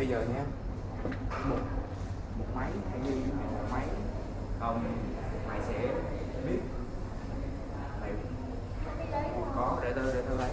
bây giờ nha, một máy hãy ghi một máy, mày sẽ biết mày có để tôi lấy.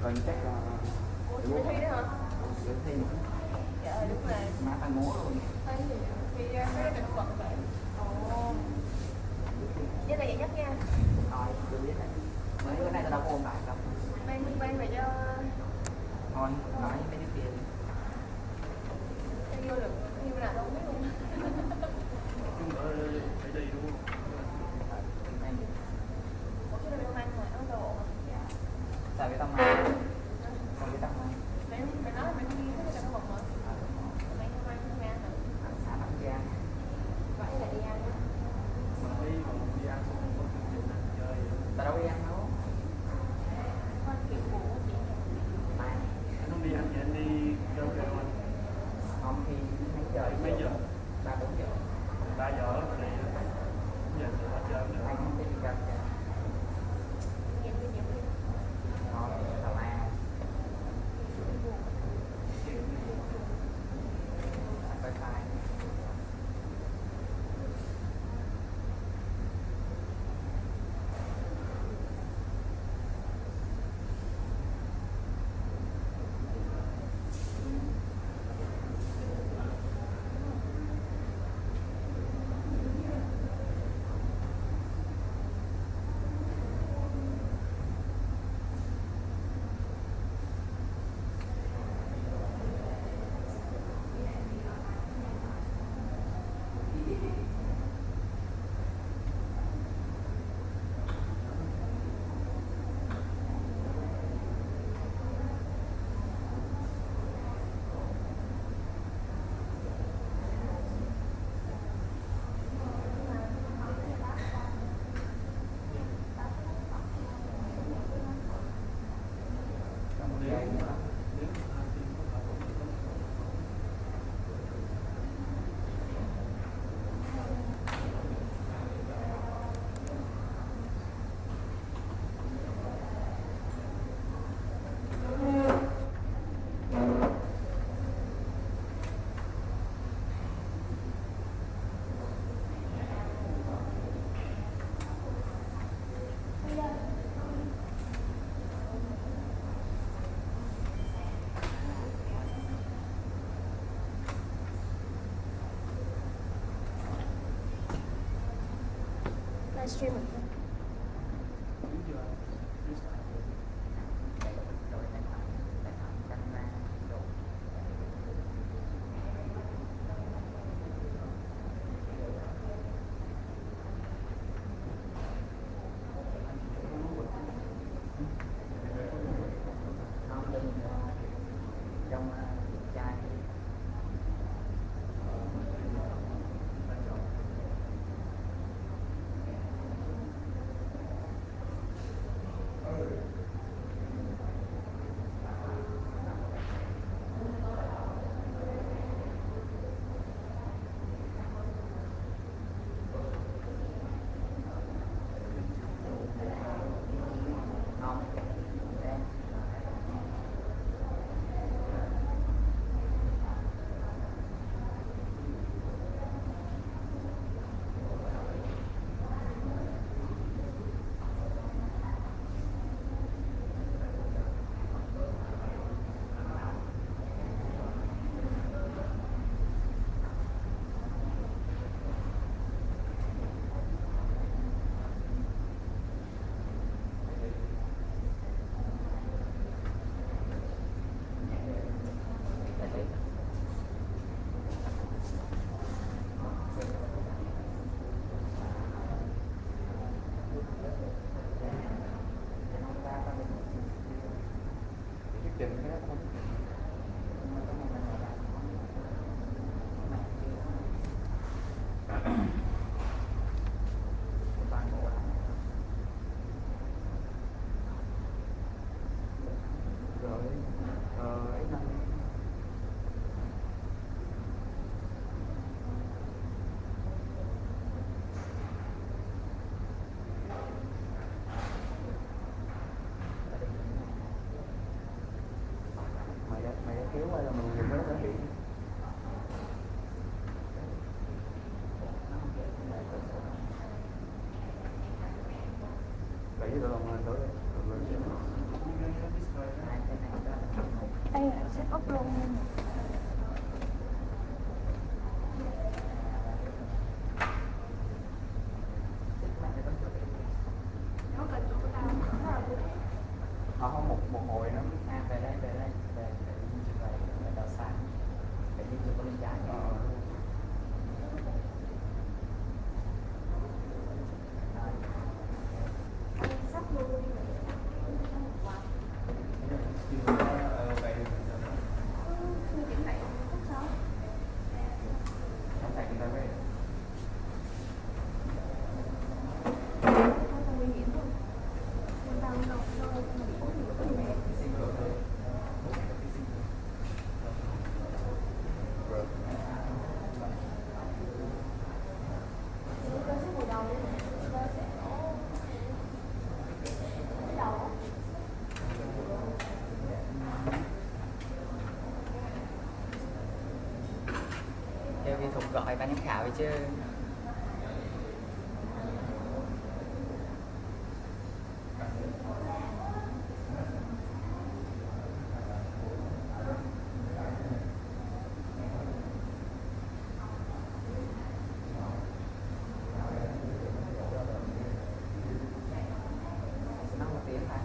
Rồi chắc là thi đó hả? thi Dạ đúng rồi. má tay múa luôn. Thì mấy cái bận vậy. Ồ. Với này vậy nhất nha. Thôi, tôi biết này. Mấy cái này tôi đâu có ôn bài đâu. Ban về cho. Thôi, nói với mấy đứa kia đi. Em vô được, như nào đâu không biết luôn. Phải đi đúng không? Ủa chứ đâu mang mà nó đồ. Sao cái tao mang? Sao cái tao mang? Mày nói mày không nghe cái tao bật mà. livestream mình không? Trong chai không đen. Trình cái đó không? Rồi ấy năm mày đã kéo qua là mình dùng cái đó để hiện vậy chứ tụi lòng thử đi. Đây là set up luôn. Nó cần chỗ của tao rất là vui. Họ không một hồi nữa. Về đây về đào sáng để đi chụp bên trái. Sắp luôn. Chưa chỉnh lại khúc sau. Không phải người ta về. Không nguy hiểm thôi. Mình đang đâu mình có nhiều cái mẹ. Cơ sẽ hồi đầu đi. Cơ sẽ có cái đầu á. Kêu kỹ thuật gọi ban giám khảo vậy chứ. Nó một tiếng hả?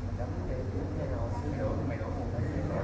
Mình đóng để rồi. Mày đổ một cái gì đó.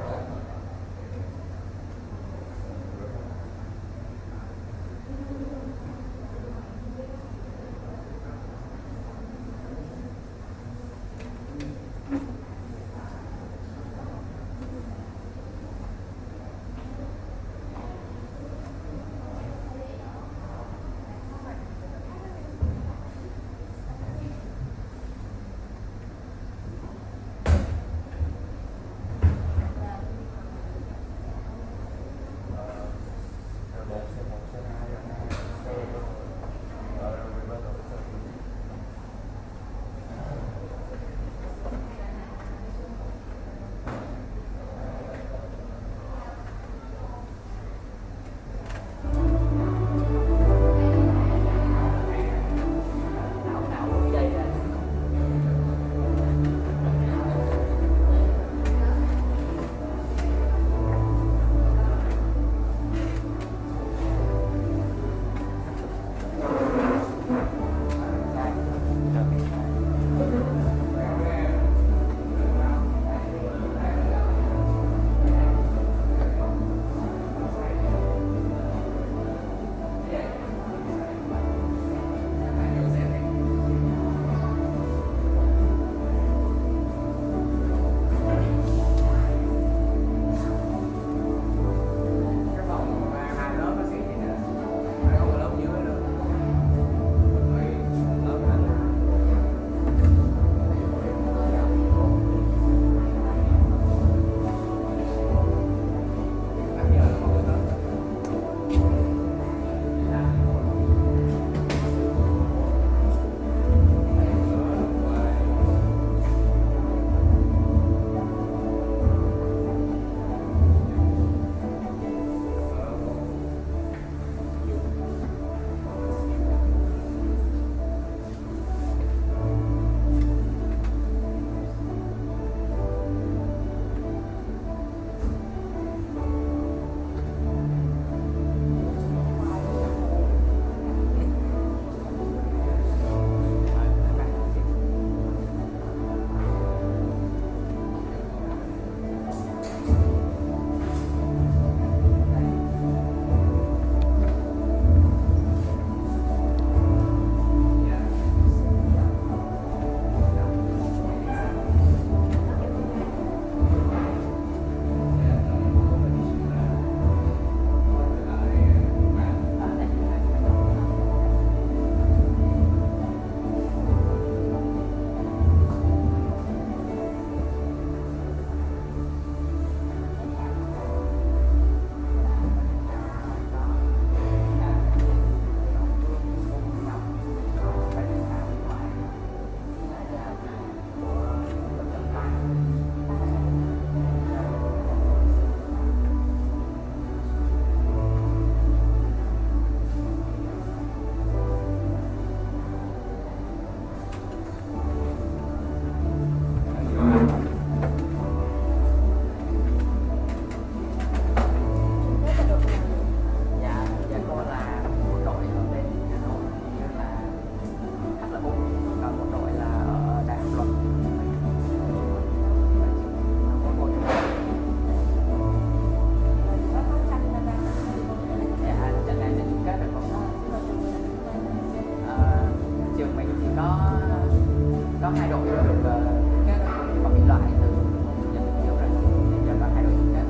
thay đổi được cái mà bị loại từ nhân được nhiều rồi, bây giờ có thay đổi được cái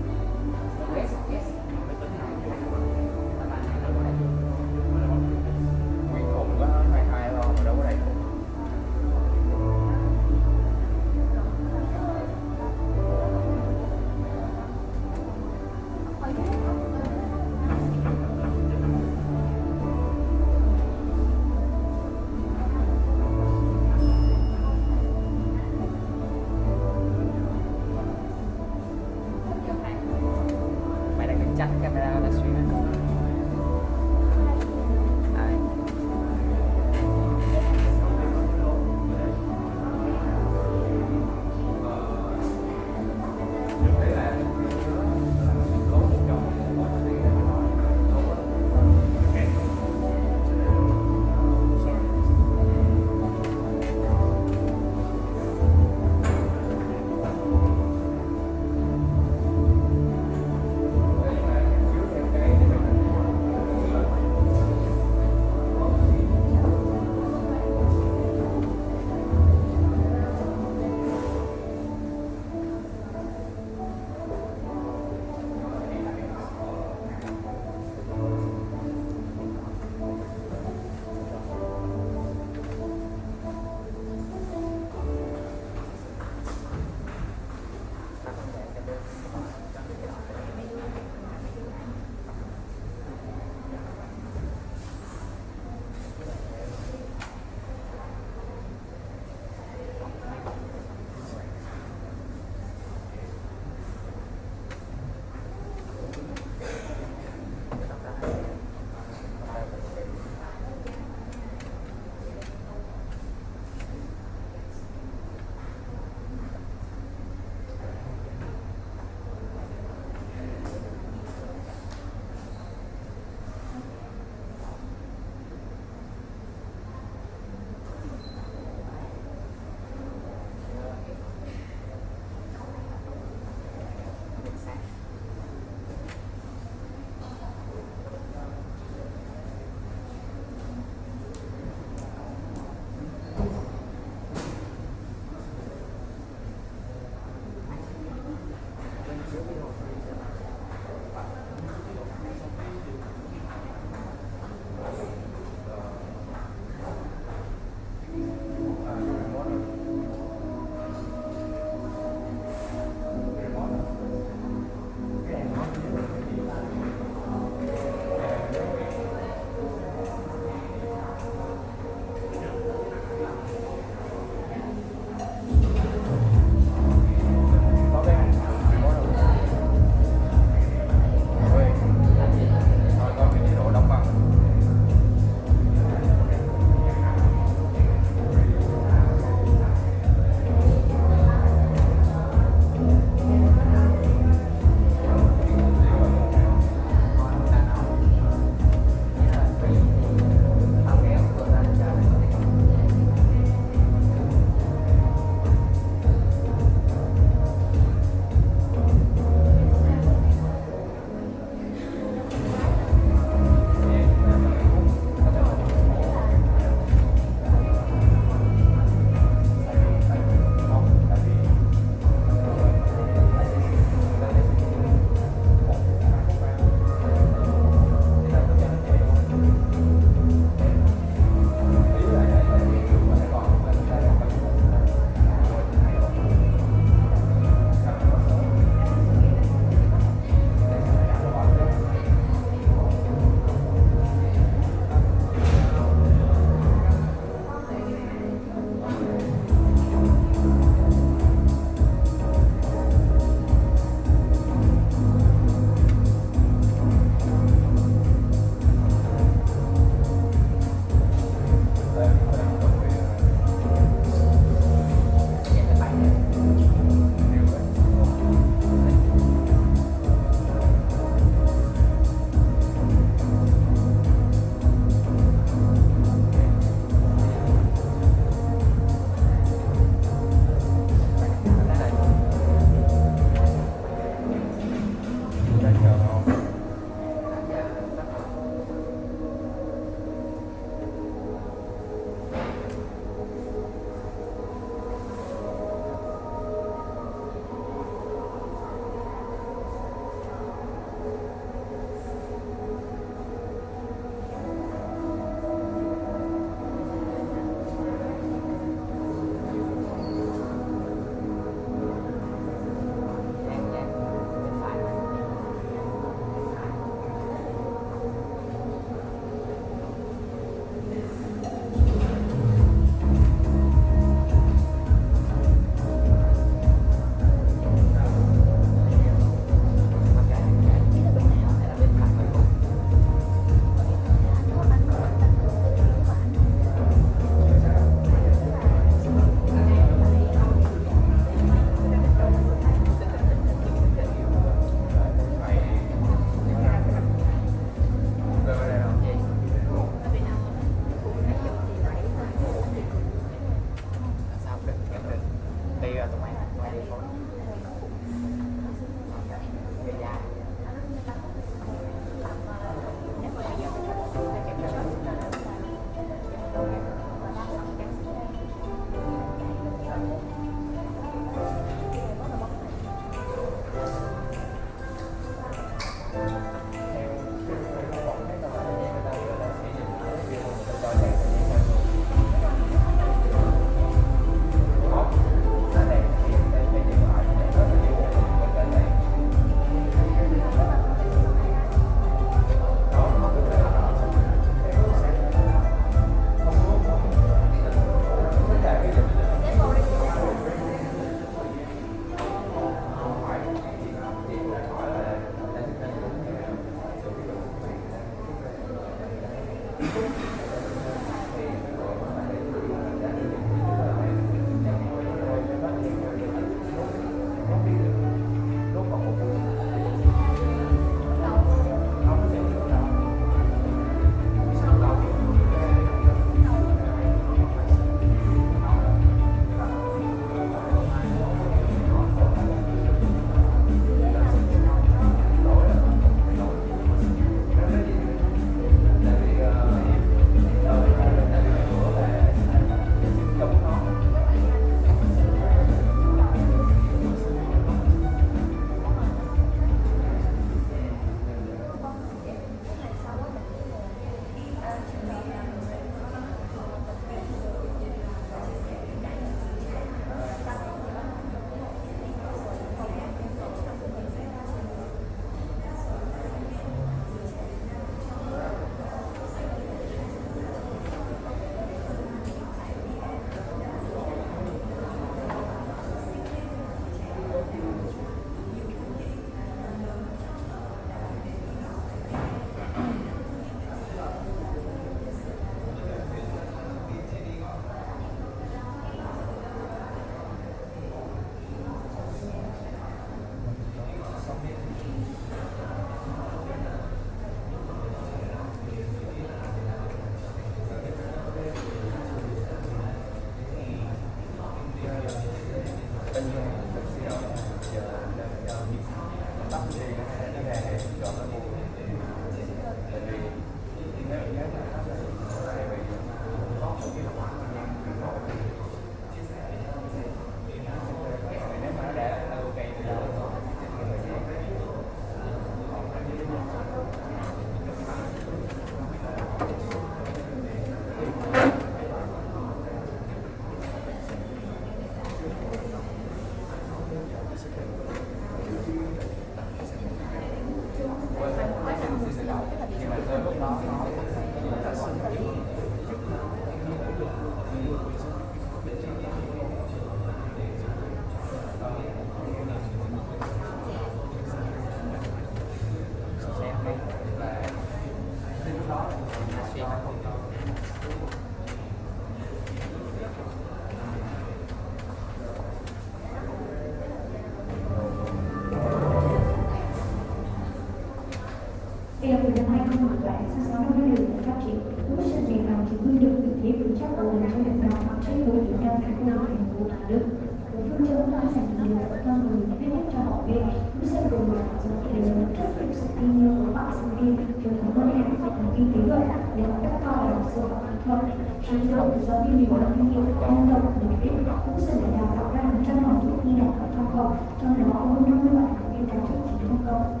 các cô thành phố Hà Đức. Với phương châm đã dành nhiều con người biết nhất cho học viên, cũng sẽ cùng là giáo viên để thuyết phục sự tin yêu của bạn sinh viên về một ngân hàng hoặc là kinh tế luận để học các cao đẳng sư học kỹ thuật. Trong đó, giáo viên nhiều là kinh nghiệm năng động, nhiệt huyết cũng sẽ để đào tạo ra 100 học viên đi học ở trong cộng, trong đó có hơn 50 bạn học viên đạt chức chính trong cộng.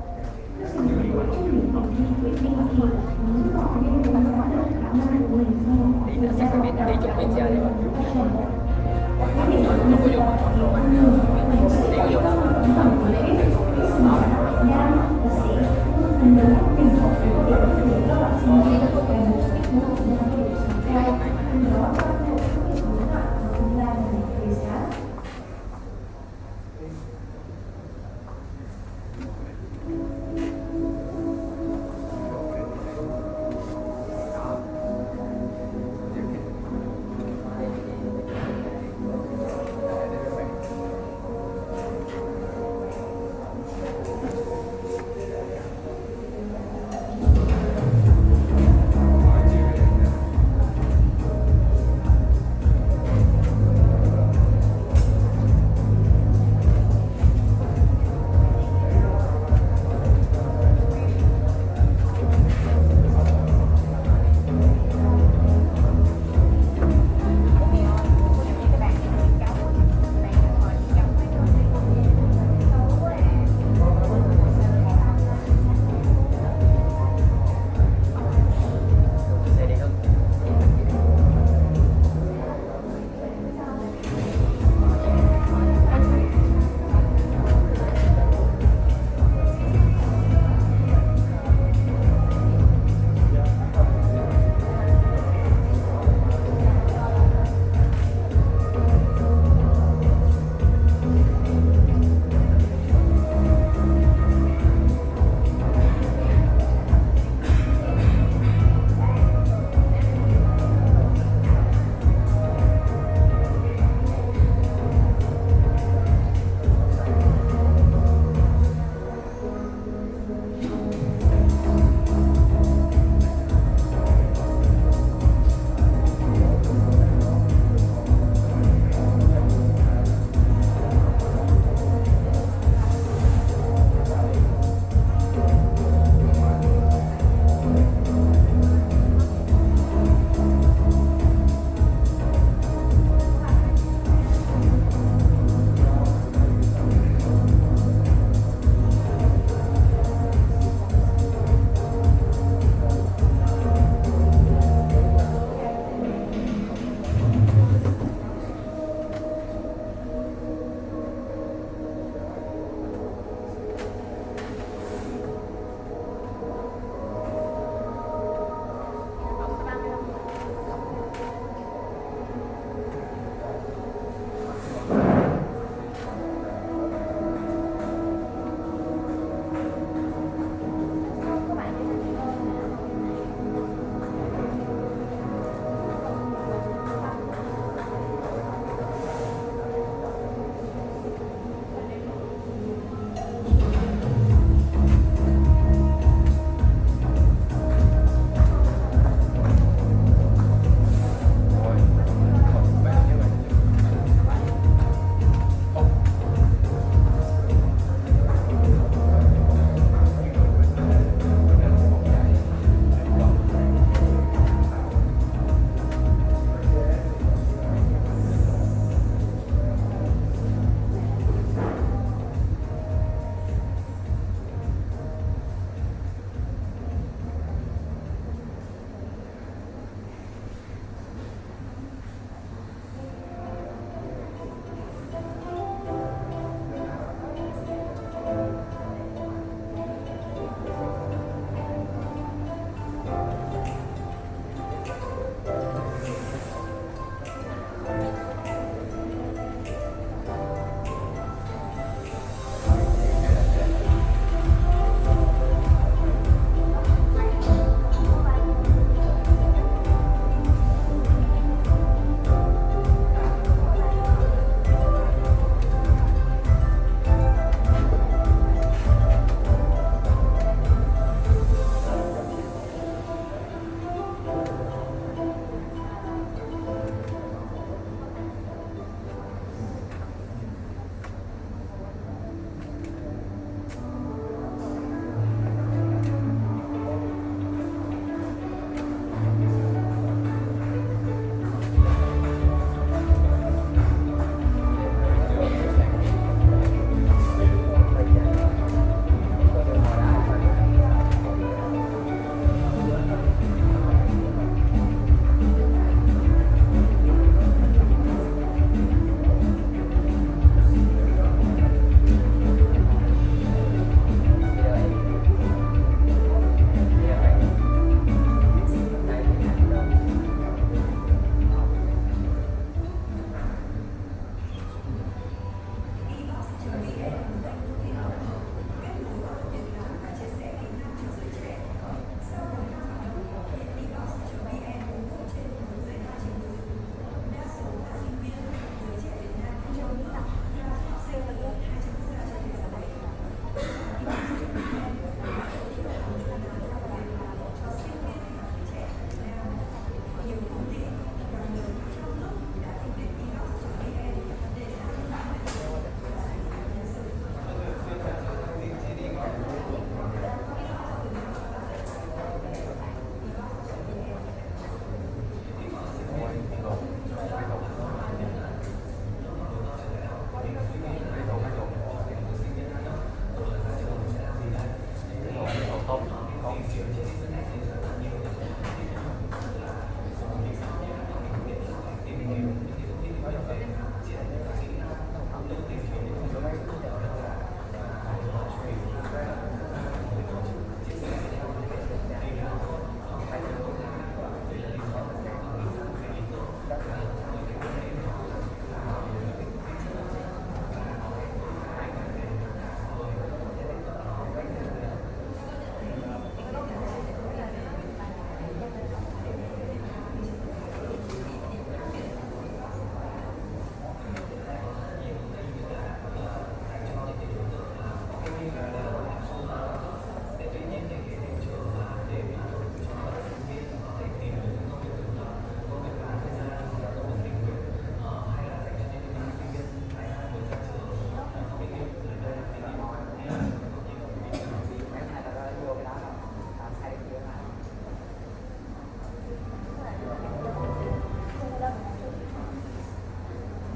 Các sự nghiệp của trong những học viên với kinh nghiệm giúp học viên đánh giá được khả năng của mình sau Thì nó sẽ phải biết đi chụp video để mà nó có dùng trong đồ ăn để vô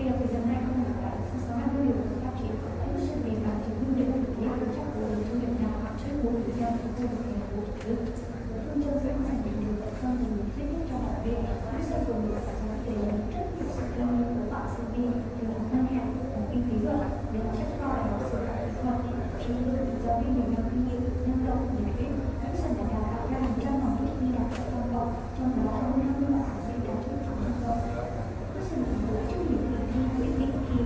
Bây giờ thời gian này không phải là số 50 điều của các chị có thể sẽ bị làm chỉ quy định để được chắc của thu nhập nào hoặc sẽ của người dân của khu vực này của chủ phương chân sẽ dành định điều tốt hơn thì mình thích nhất cho học viên nó sẽ cùng được phải giải thể rất nhiều sự kinh nghiệm của bạn sinh viên từ ngân hàng kinh phí rồi đến chất kho là một sự hoạt chỉ được giáo viên nhiều năm kinh nghiệm nhân rộng nhiệt huyết những sản phẩm đào tạo ra hàng trăm học viên đi đạt cho toàn bộ trong đó hơn 50 bạn sinh viên đạt chức năng công. Các sản phẩm của chức nghiệp kỳ thi quyết định khi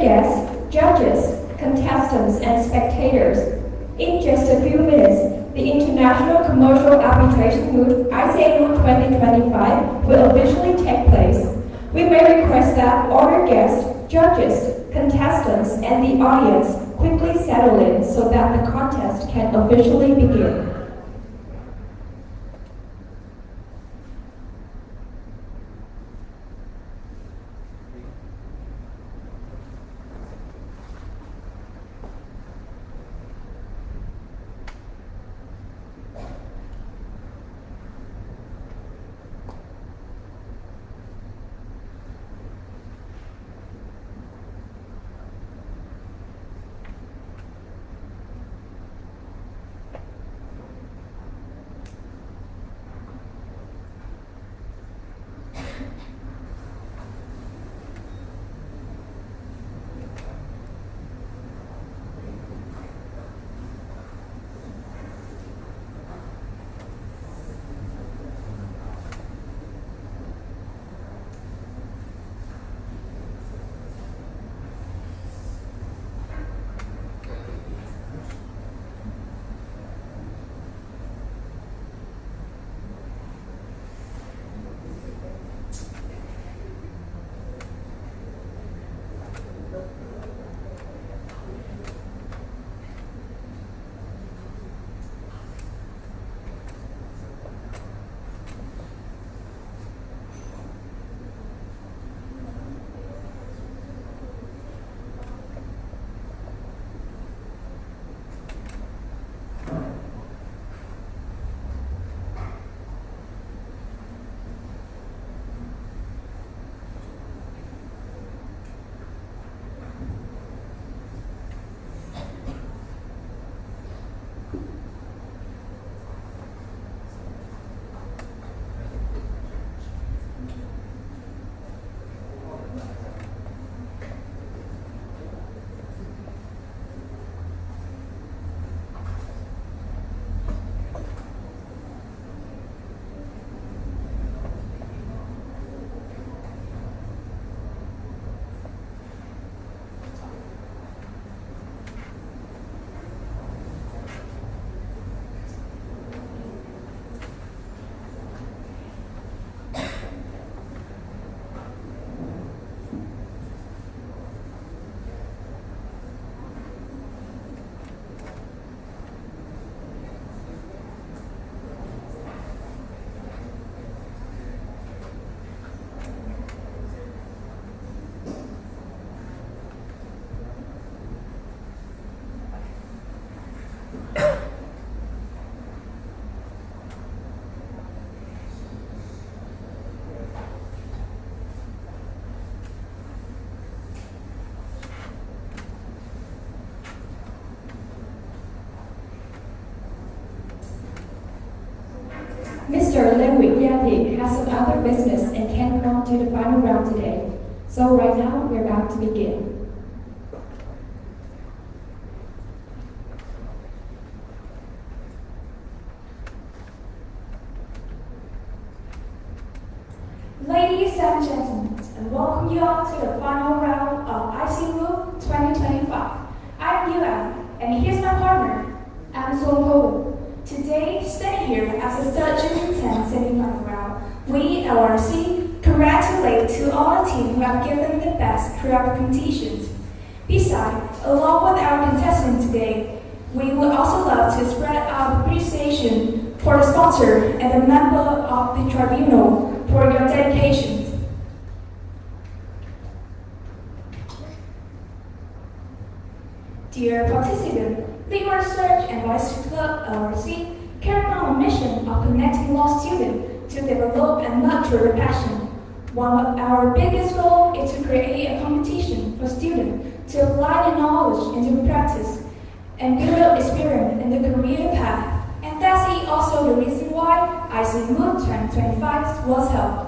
guests, judges, contestants, and spectators. In just a few minutes, the International Commercial Arbitration Moot, ICA Moot 2025, will officially take place. We may request that all the guests, judges, contestants, and the audience quickly settle in so that the contest can officially begin. Mr. Lê Nguyễn Gia Thiện has some other business and can't come to the final round today. So right now, we're about to begin. Ladies and gentlemen, and welcome you all to the final round of ICA Moot 2025. I'm DI榎and here's my partner. I'm Chung. Today, standing here as the third judging semi-final round, we, LRC, congratulate to all the teams who have given the best throughout the competitions. Besides, along with our contestants today, we would also love to spread our appreciation for the sponsor and the member of the tribunal for your dedications. Dear participants, Legal Research and Advisory Club LRC carry on a mission of connecting law students to develop and nurture their passion. One of our biggest goals is to create a competition for students to apply their knowledge into practice and build up experience in the career path. And that's also the reason why ICA Moot 2025 was held.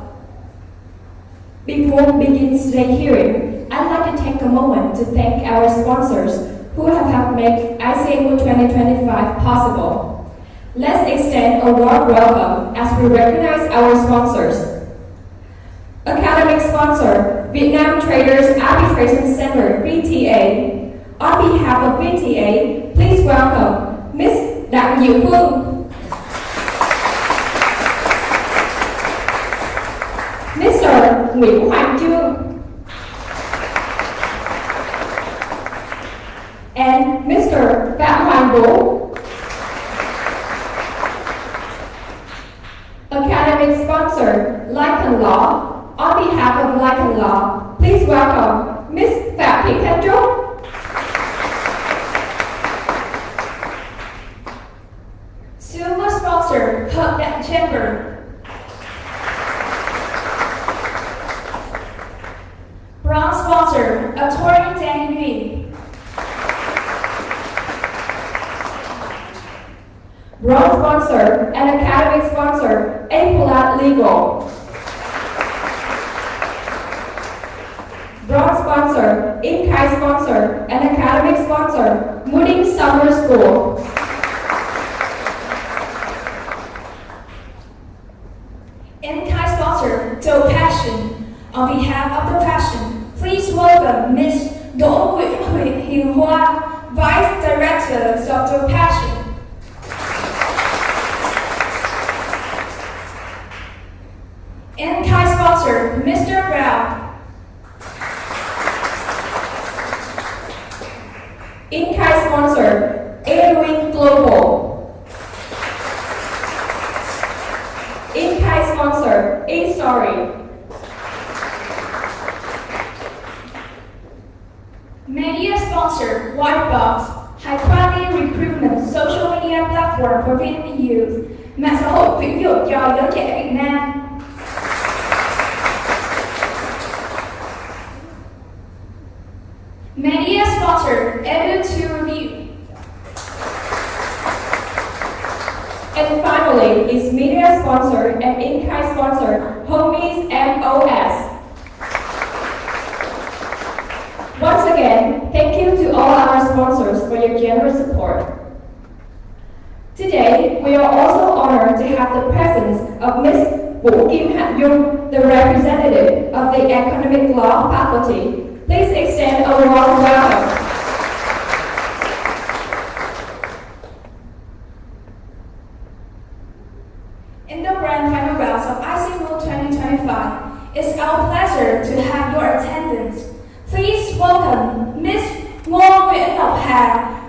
Before we begin today's hearing, I'd like to take a moment to thank our sponsors who have helped make ICA Moot 2025 possible. Let's extend a warm welcome as we recognize our sponsors. Academic sponsor, Vietnam Traders Arbitration Center, VTA. On behalf of VTA, please welcome Miss DI榎N, Mr. Nguyễn Hoàng Chương, and Mr. Phạm Hoàng Vũ. Academic sponsor, Lycan Law. On behalf of Lycan Law, please welcome Miss Phạm Thị Thanh Trúc. Silver sponsor, Hợp Đặng Chamber. Bronze sponsor, Attorney Danny Nguyen. Bronze sponsor and academic sponsor, A-Polat Legal. Bronze sponsor, in-kind sponsor and academic sponsor, Mooding Summer School. In-kind sponsor, DI榎N. On behalf of DI榎N, please welcome Ms. Đỗ Nguyễn Hiền Hoa, Vice Director of DI榎N. In-kind sponsor, Mr. Brown. In-kind sponsor, Edwin Global. In-kind sponsor, A-Story. Media sponsor, Whitebox, high quality recruitment social media platform for Vietnamese youth, mạng xã hội tuyển dụng cho giới trẻ Việt Nam. Media sponsor, Edu2Review. And finally, is media sponsor and in-kind sponsor, Homies MOS. Once again, thank you to all our sponsors for your generous support. Today, we are also honored to have the presence of Ms. Vũ Kim Hạnh Dung, the representative of the Economic Law faculty. Please extend a warm welcome. In the grand final rounds of ICA Moot 2025, it's our pleasure to have your attendance. Please welcome Ms. Ngô Nguyễn Ngọc Hà,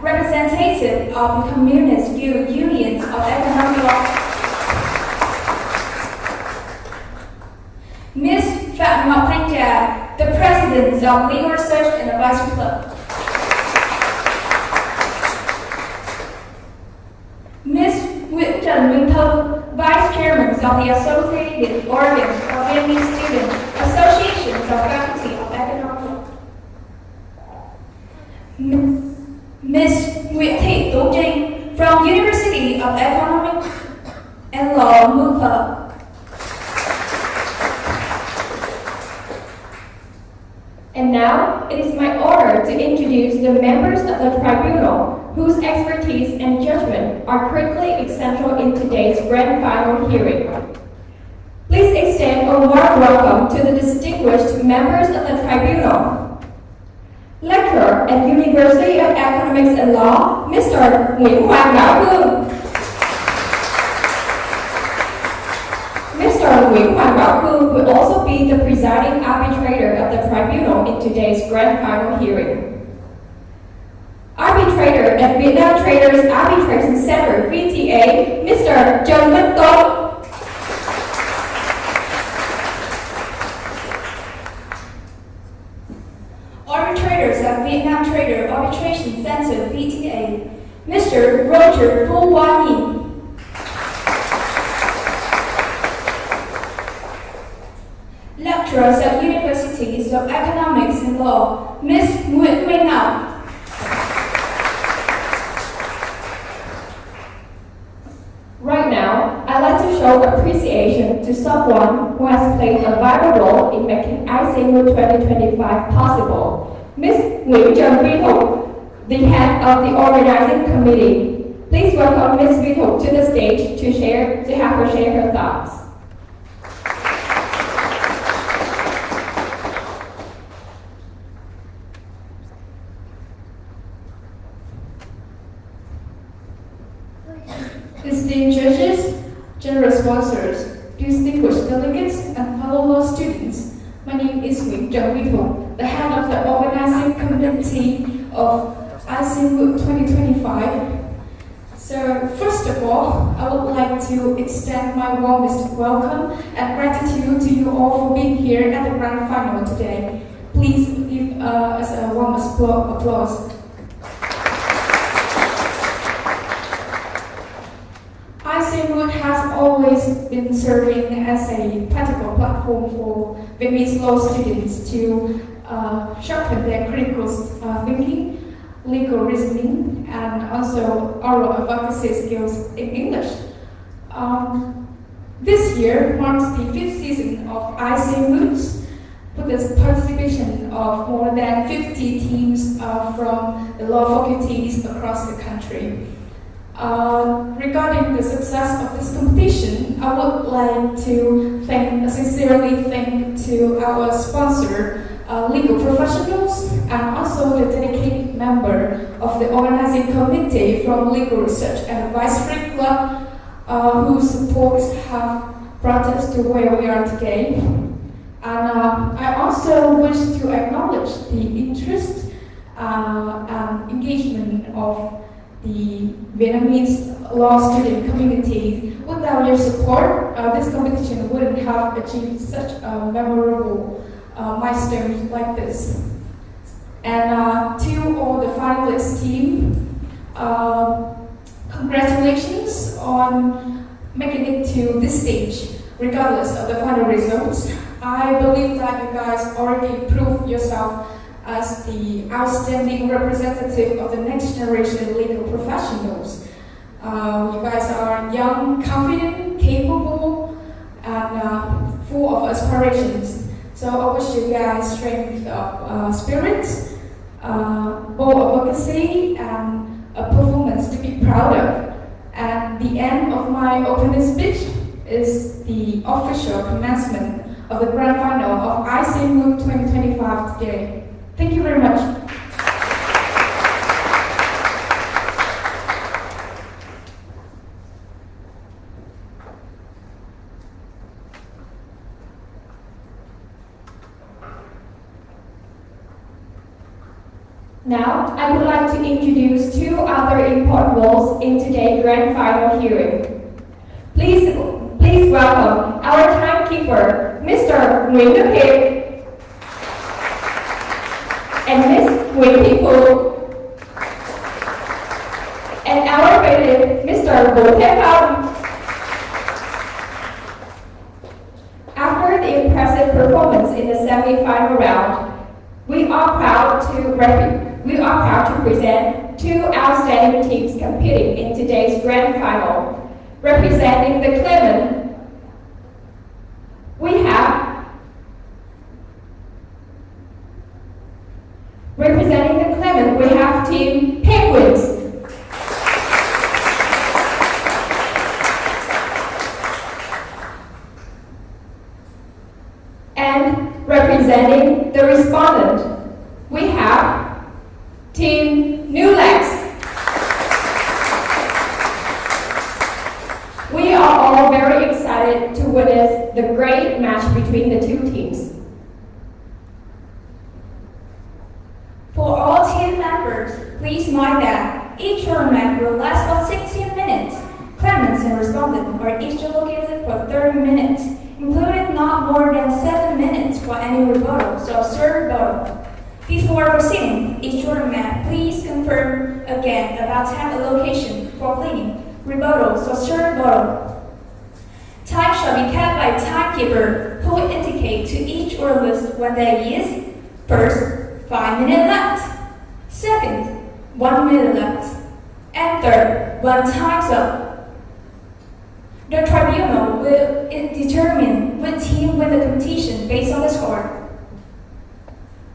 representative of the Communist Youth Unions of Economic Law. Ms. Phạm Ngọc Thanh Trà, the President of Legal Research and Advisory Club. Ms. Nguyễn Trần Nguyên Thư, Vice Chairman of the Associated Organs of Vietnamese Student Associations of Faculty of Economics. Ms. Nguyễn Thị Tú Trinh from University of Economics and Law Moot Club. And now, it is my honor to introduce the members of the tribunal whose expertise and judgment are critically essential in today's grand final hearing. Please extend a warm welcome to the distinguished members of the tribunal. Lecturer at University of Economics and Law, Mr. Nguyễn Hoàng Bảo Khương. Mr. Nguyễn Hoàng Bảo Khương will also be the presiding arbitrator of the tribunal in today's grand final hearing. Arbitrator at Vietnam Traders Arbitration Center, VTA, Mr. Chung Văn Tốt. Arbitrators at Vietnam Trader Arbitration Center, VTA, Mr. Roger Phu Hoa Nhi. Lecturers at Universities of Economics and Law, Ms. Nguyễn Nguyên Ngọc. Right now, I'd like to show appreciation to someone who has played a vital role in making ICA Moot 2025 possible, Ms. Nguyễn Trần Vi Thục, the head of the organizing committee. Please welcome Ms. Vi Thục to the stage to have her share her thoughts. generous sponsors, distinguished delegates, and fellow law students. My name is Chung, the head of the organizing committee of ICA Moot 2025. So, first of all, I would like to extend my warmest welcome and gratitude to you all for being here at the grand final today. Please give us a warmest applause. ICA Moot has always been serving as a practical platform for Vietnamese law students to sharpen their critical thinking, legal reasoning, and also oral advocacy skills in English. This year marks the 5th season of ICA Moot, with the participation of more than 50 teams from the law faculties across the country. Regarding the success of this competition, I would like to sincerely thank to our sponsor, legal professionals, and also the dedicated member of the organizing committee from Legal Research and Advisory Club, whose support have brought us to where we are today. And I also wish to acknowledge the interest and engagement of the Vietnamese law student community. Without your support, this competition wouldn't have achieved such a memorable milestone like this. And to all the finalist team, congratulations on making it to this stage, regardless of the final results. I believe that you guys already proved yourself as the outstanding representative of the next generation legal professionals. You guys are young, confident, capable, and full of aspirations. So I wish you guys strength of spirit, bold advocacy, and a performance to be proud of. And the end of my opening speech is the official commencement of the grand final of ICA Moot 2025 today. Thank you very much. Now, I would like to introduce two other important roles in today's grand final hearing. Please welcome our timekeeper, Mr. Nguyễn and Miss Nguyễn and our bailiff, Mr. Vũ Thế Phong. After the impressive performance in the semi-final round, we are proud to present two outstanding teams competing in today's grand final. Representing the claimant, we have Team Penguins. And representing the respondent, we have Team New Legs. We are all very excited to witness the great match between the two teams. For all team members, please mind that each tournament will last for 16 minutes. Claimants and respondents are each allocated for 30 minutes, including not more than 7 minutes for any rebuttal, so sir rebuttal. Before proceeding each tournament, please confirm again about time allocation for cleaning, rebuttal, so sir rebuttal. Time shall be kept by timekeeper, who will indicate to each oralist when there is first, 5 minutes left, second, 1 minute left, and third, 1 time's up. The tribunal will determine which team win the competition based on the score.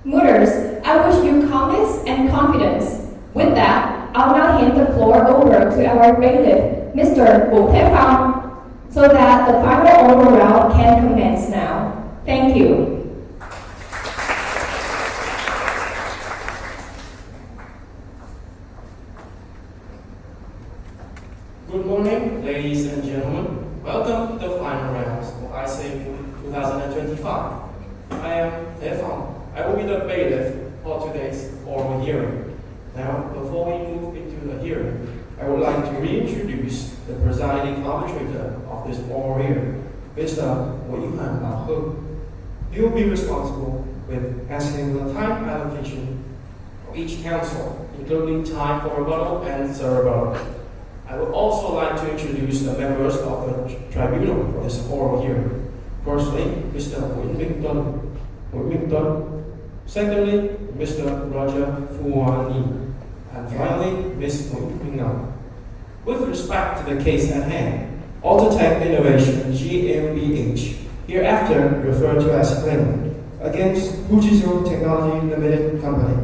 Mooters, I wish you calmness and confidence. With that, I'll now hand the floor over to our bailiff, Mr. Vũ Thế Phong, so that the final oral round can commence now. Thank you. Good morning, ladies and gentlemen. gentlemen, welcome to the final rounds of ICA Moot 2025. I am VòNG. I will be the bailiff for today's oral hearing. Now, before we move into the hearing, I would like to reintroduce the presiding arbitrator of this oral hearing, Mr. Quán. He will be responsible with asking the time allocation for each counsel, including time for rebuttal and rebuttal. I would also like to introduce the members of the tribunal for this oral hearing. Firstly, Mr. Những. Secondly, Mr. Roger Fuani. And finally, Ms. Minh. With respect to the case at hand, Autotech Innovation GmbH, hereafter referred to as claimant, against Fujitsu Technology Limited Company,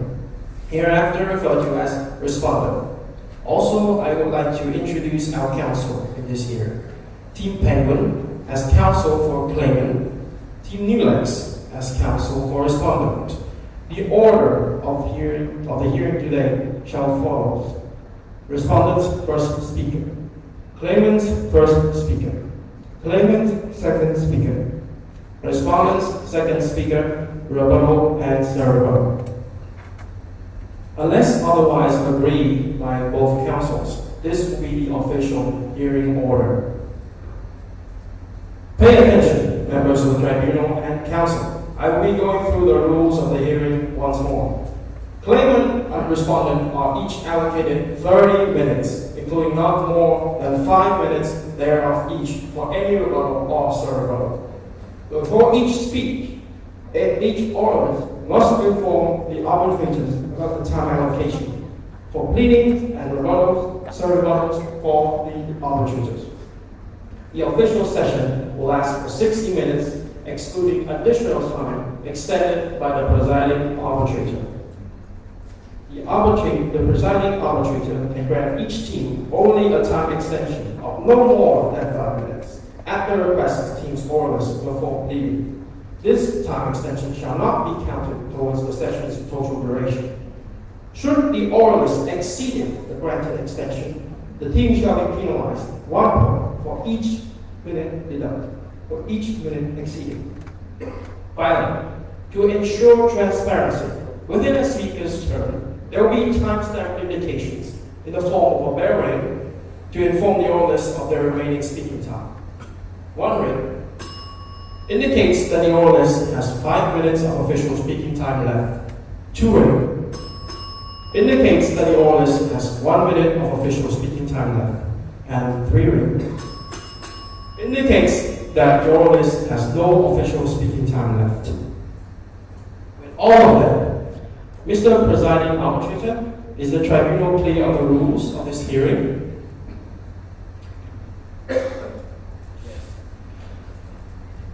hereafter referred to as respondent. Also, I would like to introduce our counsel in this hearing. Team Penguin as counsel for claimant, Team Nulex as counsel for respondent. The order of the hearing today shall follow: respondent's first speaker, claimant's first speaker, claimant's second speaker, respondent's second speaker, rebuttal and rebuttal. Unless otherwise agreed by both counsels, this will be the official hearing order. Pay attention, members of the tribunal and counsel. I will be going through the rules of the hearing once more. Claimant and respondent are each allocated 30 minutes, including not more than 5 minutes thereof each for any rebuttal or rebuttal. Before each speech, each oralist must inform the arbitrators about the time allocation for pleadings and rebuttals, rebuttals for the arbitrators. The official session will last for 60 minutes, excluding additional time extended by the presiding arbitrator. The presiding arbitrator can grant each team only a time extension of no more than 5 minutes at the request of the team's oralists before pleading. This time extension shall not be counted towards the session's total duration. Should the oralist exceed the granted extension, the team shall be penalized 1 point for each minute deducted, for each minute exceeded. Finally, to ensure transparency within a speaker's term, there will be timestamp indications in the form of a bell ring to inform the oralist of their remaining speaking time. 1 ring indicates that the oralist has 5 minutes of official speaking time left. 2 ring indicates that the oralist has 1 minute of official speaking time left. And 3 ring indicates that the oralist has no official speaking time left. With all of that, Mr. Presiding Arbitrator, is the tribunal clear of the rules of this hearing?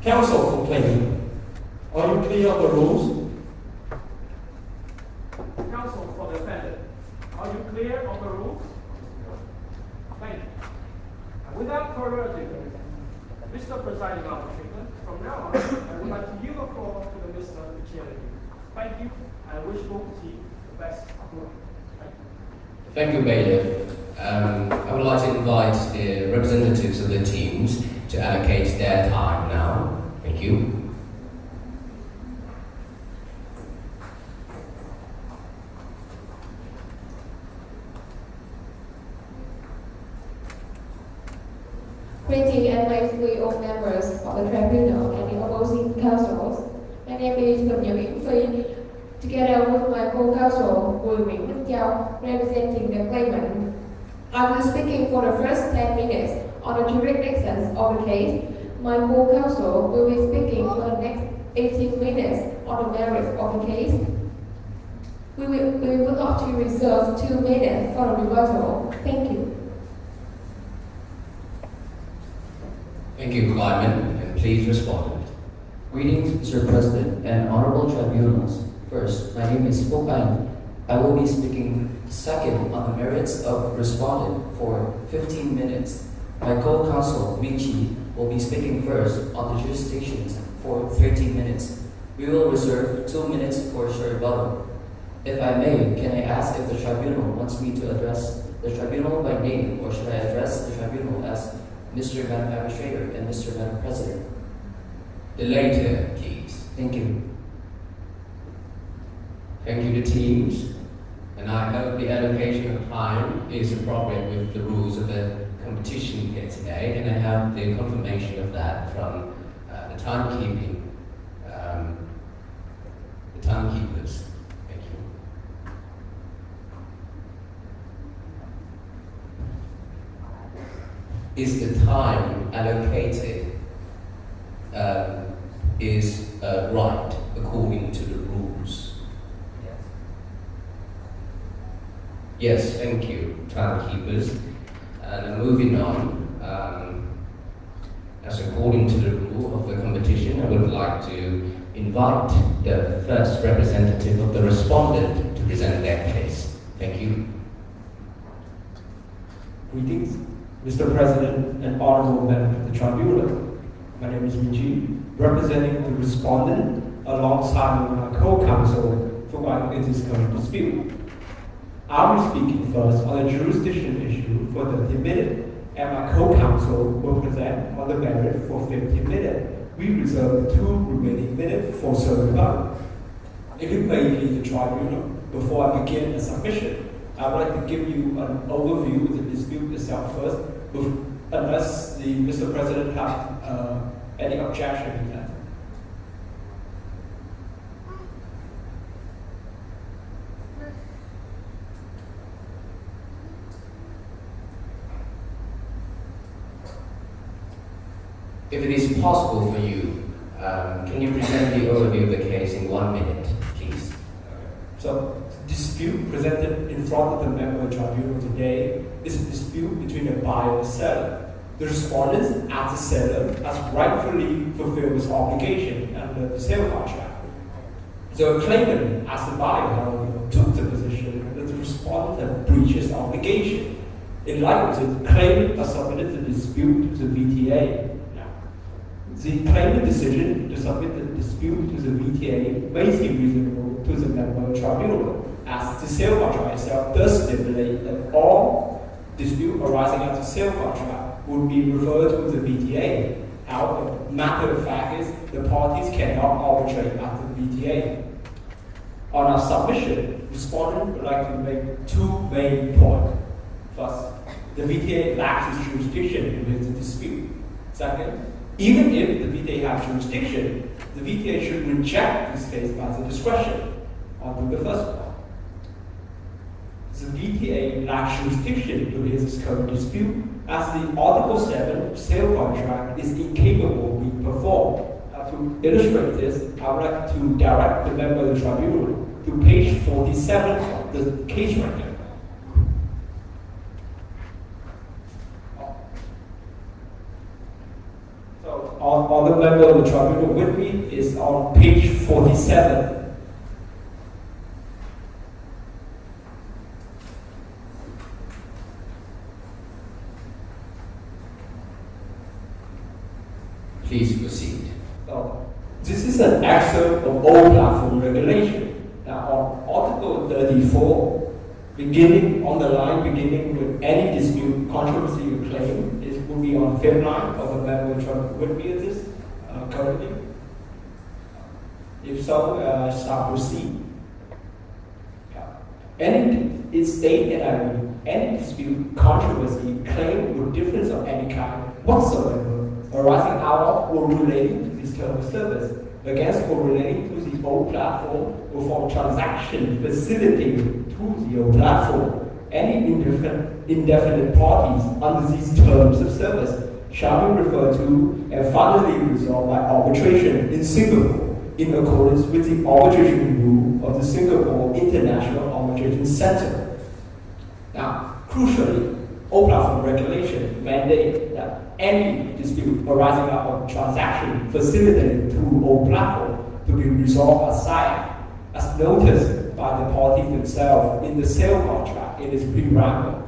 Counsel complaining, are you clear of the rules? Counsel for the defendant, are you clear of the rules? Thank you. And without further ado, Mr. Presiding Arbitrator, from now on, I would like to yield the floor to the Mr. Chairman. Thank you, and I wish both teams the best of luck. Thank you, Bailiff. I would like to invite the representatives of the teams to allocate their time now. Thank you. Pretty and faithfully all members of the tribunal and the opposing counsels. My name is Biện, together with my co-counsel, Chung, representing the claimant. I will be speaking for the first 10 minutes on the jurisdictions of the case. My co-counsel will be speaking for the next 18 minutes on the merits of the case. We will have to reserve 2 minutes for the rebuttal. Thank you. Thank you, claimant, and please respond. Greetings, Mr. President and honorable tribunals. First, my name is Quán. I will be speaking second on the merits of respondent for 15 minutes. My co-counsel, Minh, will be speaking first on the jurisdictions for 13 minutes. We will reserve 2 minutes for rebuttal. If I may, can I ask if the tribunal wants me to address the tribunal by name, or should I address the tribunal as Mr. Madam Administrator, and Mr. Madam President. The later, please. Thank you. Thank you to teams, and I hope the allocation of time is appropriate with the rules of the competition here today, and I have the confirmation of that from the timekeeping, the timekeepers. Thank you. Is the time allocated right according to the rules? Yes, thank you, timekeepers. And moving on, as according to the rule of the competition, I would like to invite the first representative of the respondent to present their case. Thank you. Greetings, Mr. President and Honorable Members of the Tribunal. My name is Min, representing the respondent alongside with my co-counsel for this current dispute. I'll be speaking first on the jurisdiction issue for 30 minutes, and my co-counsel will present on the merit for 15 minutes. We reserve 2 remaining minutes for rebuttal. If it may please the tribunal, before I begin the submission, I would like to give you an overview of the dispute itself first, unless Mr. President has any objection to that. If it is possible for you, can you present the overview of the case in 1 minute, please? So, the dispute presented in front of the member of the tribunal today is a dispute between a buyer and a seller. The respondent, as a seller, has rightfully fulfilled his obligation under the sale contract. The claimant, as the buyer, however, took the position that the respondent had breached his obligation. In light of this, the claimant has submitted the dispute to the VTA. The claimant decision to submit the dispute to the VTA may seem reasonable to the member of the tribunal, as the sale contract itself does stipulate that all dispute arising out of sale contract would be referred to the VTA. However, matter of fact is the parties cannot arbitrate at the VTA. On our submission, respondent would like to make 2 main points. First, the VTA lacks its jurisdiction with the dispute. Second, even if the VTA has jurisdiction, the VTA should reject this case by the discretion. On to the first one. The VTA lacks jurisdiction to hear this current dispute, as the Article 7 sale contract is incapable of being performed. To illustrate this, I would like to direct the member of the tribunal to page 47 of the case record. On the member of the tribunal with me is on page 47. Please proceed. So, this is an excerpt of old platform regulation. Now, on Article 34, beginning with any dispute, controversy, or claim, it will be on 5th line of the member of tribunal with me at this currently. If so, start proceed. It states that any dispute, controversy, claim, or difference of any kind whatsoever arising out of or relating to this term of service against or relating to the old platform or from transaction facilitated to the old platform, any indefinite parties under these terms of service shall be referred to and finally resolved by arbitration in Singapore in accordance with the arbitration rule of the Singapore International Arbitration Center. Now, crucially, old platform regulation mandate that any dispute arising out of transaction facilitated through old platform to be resolved as noticed by the parties themselves in the sale contract in its preamble.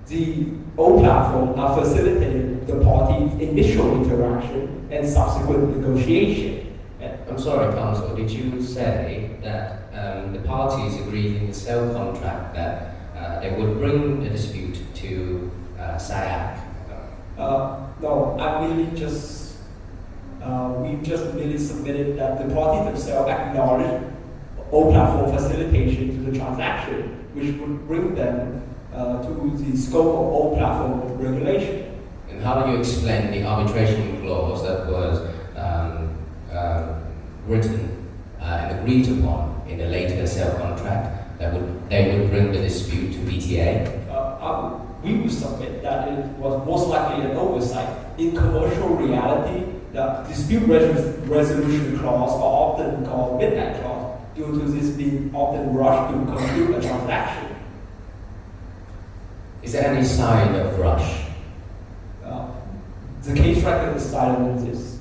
The old platform are facilitated the parties' initial interaction and subsequent negotiation. I'm sorry, counsel, did you say that the parties agreed in the sale contract that they would bring the dispute to SIAC? No, I really just, we just merely submitted that the parties themselves acknowledge all platform facilitation to the transaction, which would bring them to the scope of all platform regulation. And how do you explain the arbitration clause that was written and agreed upon in the later sale contract that they would bring the dispute to VTA? We would submit that it was most likely an oversight. In commercial reality, the dispute resolution clause are often called midnight clause due to this being often rushed to conclude a transaction. Is there any sign of rush? The case record is silent on this.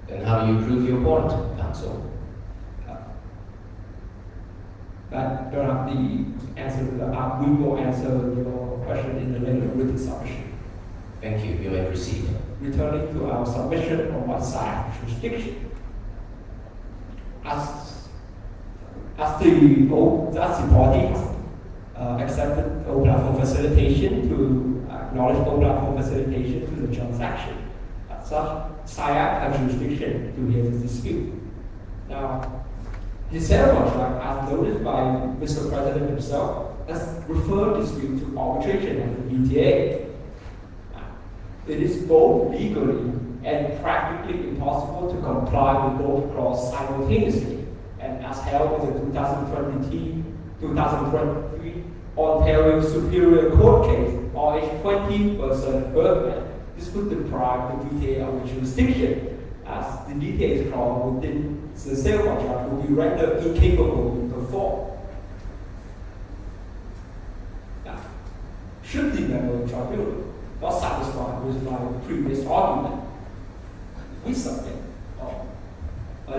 Then how do you prove your point, counsel? That don't have the answer to that. We will answer your question in the later written submission. Thank you. You may proceed. Returning to our submission on what side of jurisdiction. As the party has accepted all platform facilitation to acknowledge all platform facilitation to the transaction. As such, SIAC has jurisdiction to hear this dispute. Now, the sale contract, as noted by Mr. President himself, has referred dispute to arbitration at the VTA. It is both legally and practically impossible to comply with both clauses simultaneously, and as held in the 2023 Ontario Superior Court case, RH20 versus Bergman, this would deprive the VTA of its jurisdiction, as the VTA's clause within the sale contract will be rendered incapable to perform. Now, should the member of tribunal not satisfied with my previous argument, we submit.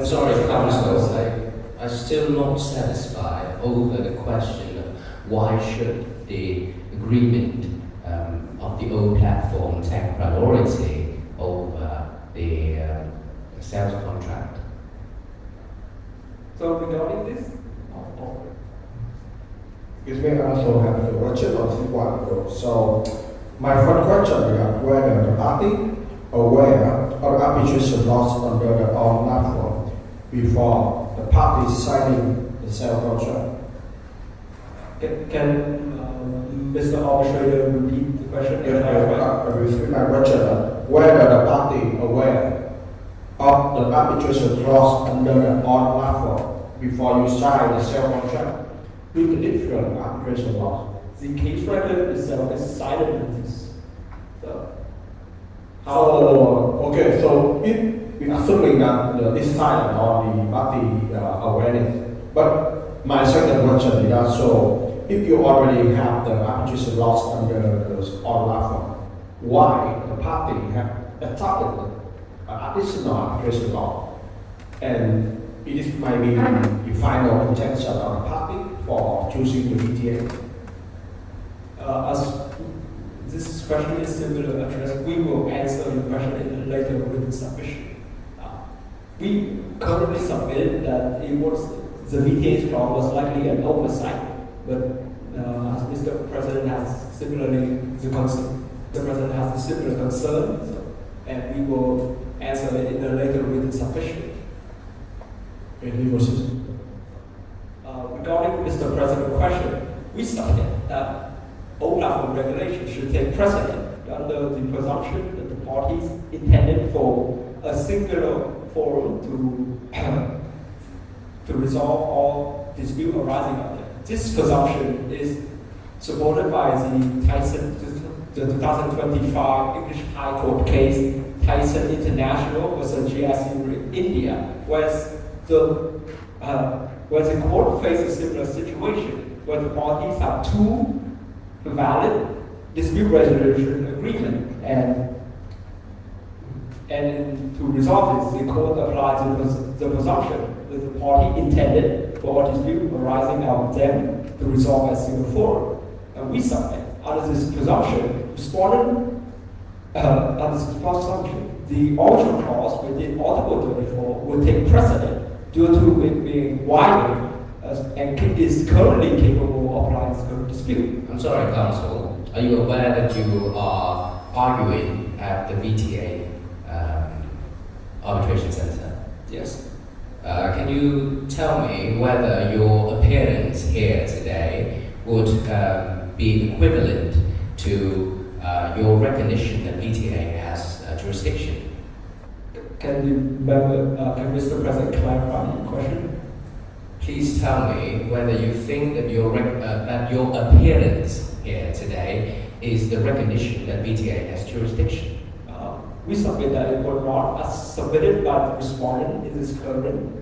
Sorry, counsel, I'm still not satisfied over the question of why should the agreement of the old platform take priority over the sales contract. So regarding this, Excuse me, I also have a question on this one. So my first question is whether the party aware of arbitration laws under the old platform before the parties signing the sale contract. Can Mr. Arbitrator repeat the question? I repeat my question. Whether the party aware of the arbitration clause under the old platform before you sign the sale contract with the different arbitration laws. The case record itself is silent on this. Okay, so if we assuming that this silent on the party awareness, but my second question is that so if you already have the arbitration laws under the old platform, why the party have adopted additional arbitration law, and it is maybe the final intention of the party for choosing the VTA? As this question is similar address, we will answer the question in a later written submission. We currently submitted that it was the VTA's clause was likely an oversight, but as Mr. President has similarly the President has a similar concern, and we will answer it in a later written submission. Regarding Mr. President's question, we submit that all platform regulation should take precedent under the presumption that the parties intended for a singular forum to resolve all dispute arising out there. This presumption is supported by the 2025 English High Court case, Tyson International versus GSU India, where the court faced a similar situation where the parties have two valid dispute resolution agreement, and to resolve this, the court applies the presumption that the party intended for a dispute arising out of them to resolve as single forum. And we submit under this presumption, the original clause within Article 34 will take precedent due to it being wider and is currently capable of applying this dispute. I'm sorry, counsel. Are you aware that you are arguing at the VTA arbitration center? Yes. Can you tell me whether your appearance here today would be equivalent to your recognition that VTA has jurisdiction? Can Mr. President clarify the question? Please tell me whether you think that your appearance here today is the recognition that VTA has jurisdiction. We submit that it was not as submitted by the respondent in this current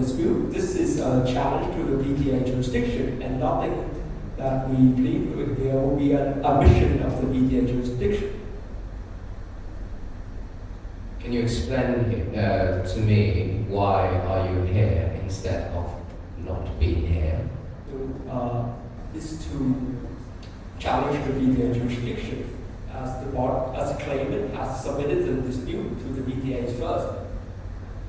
dispute. This is a challenge to the VTA jurisdiction and nothing that we believe there will be an omission of the VTA jurisdiction. Can you explain to me why are you here instead of not being here? Is to challenge the VTA jurisdiction as the claimant has submitted the dispute to the VTAs first.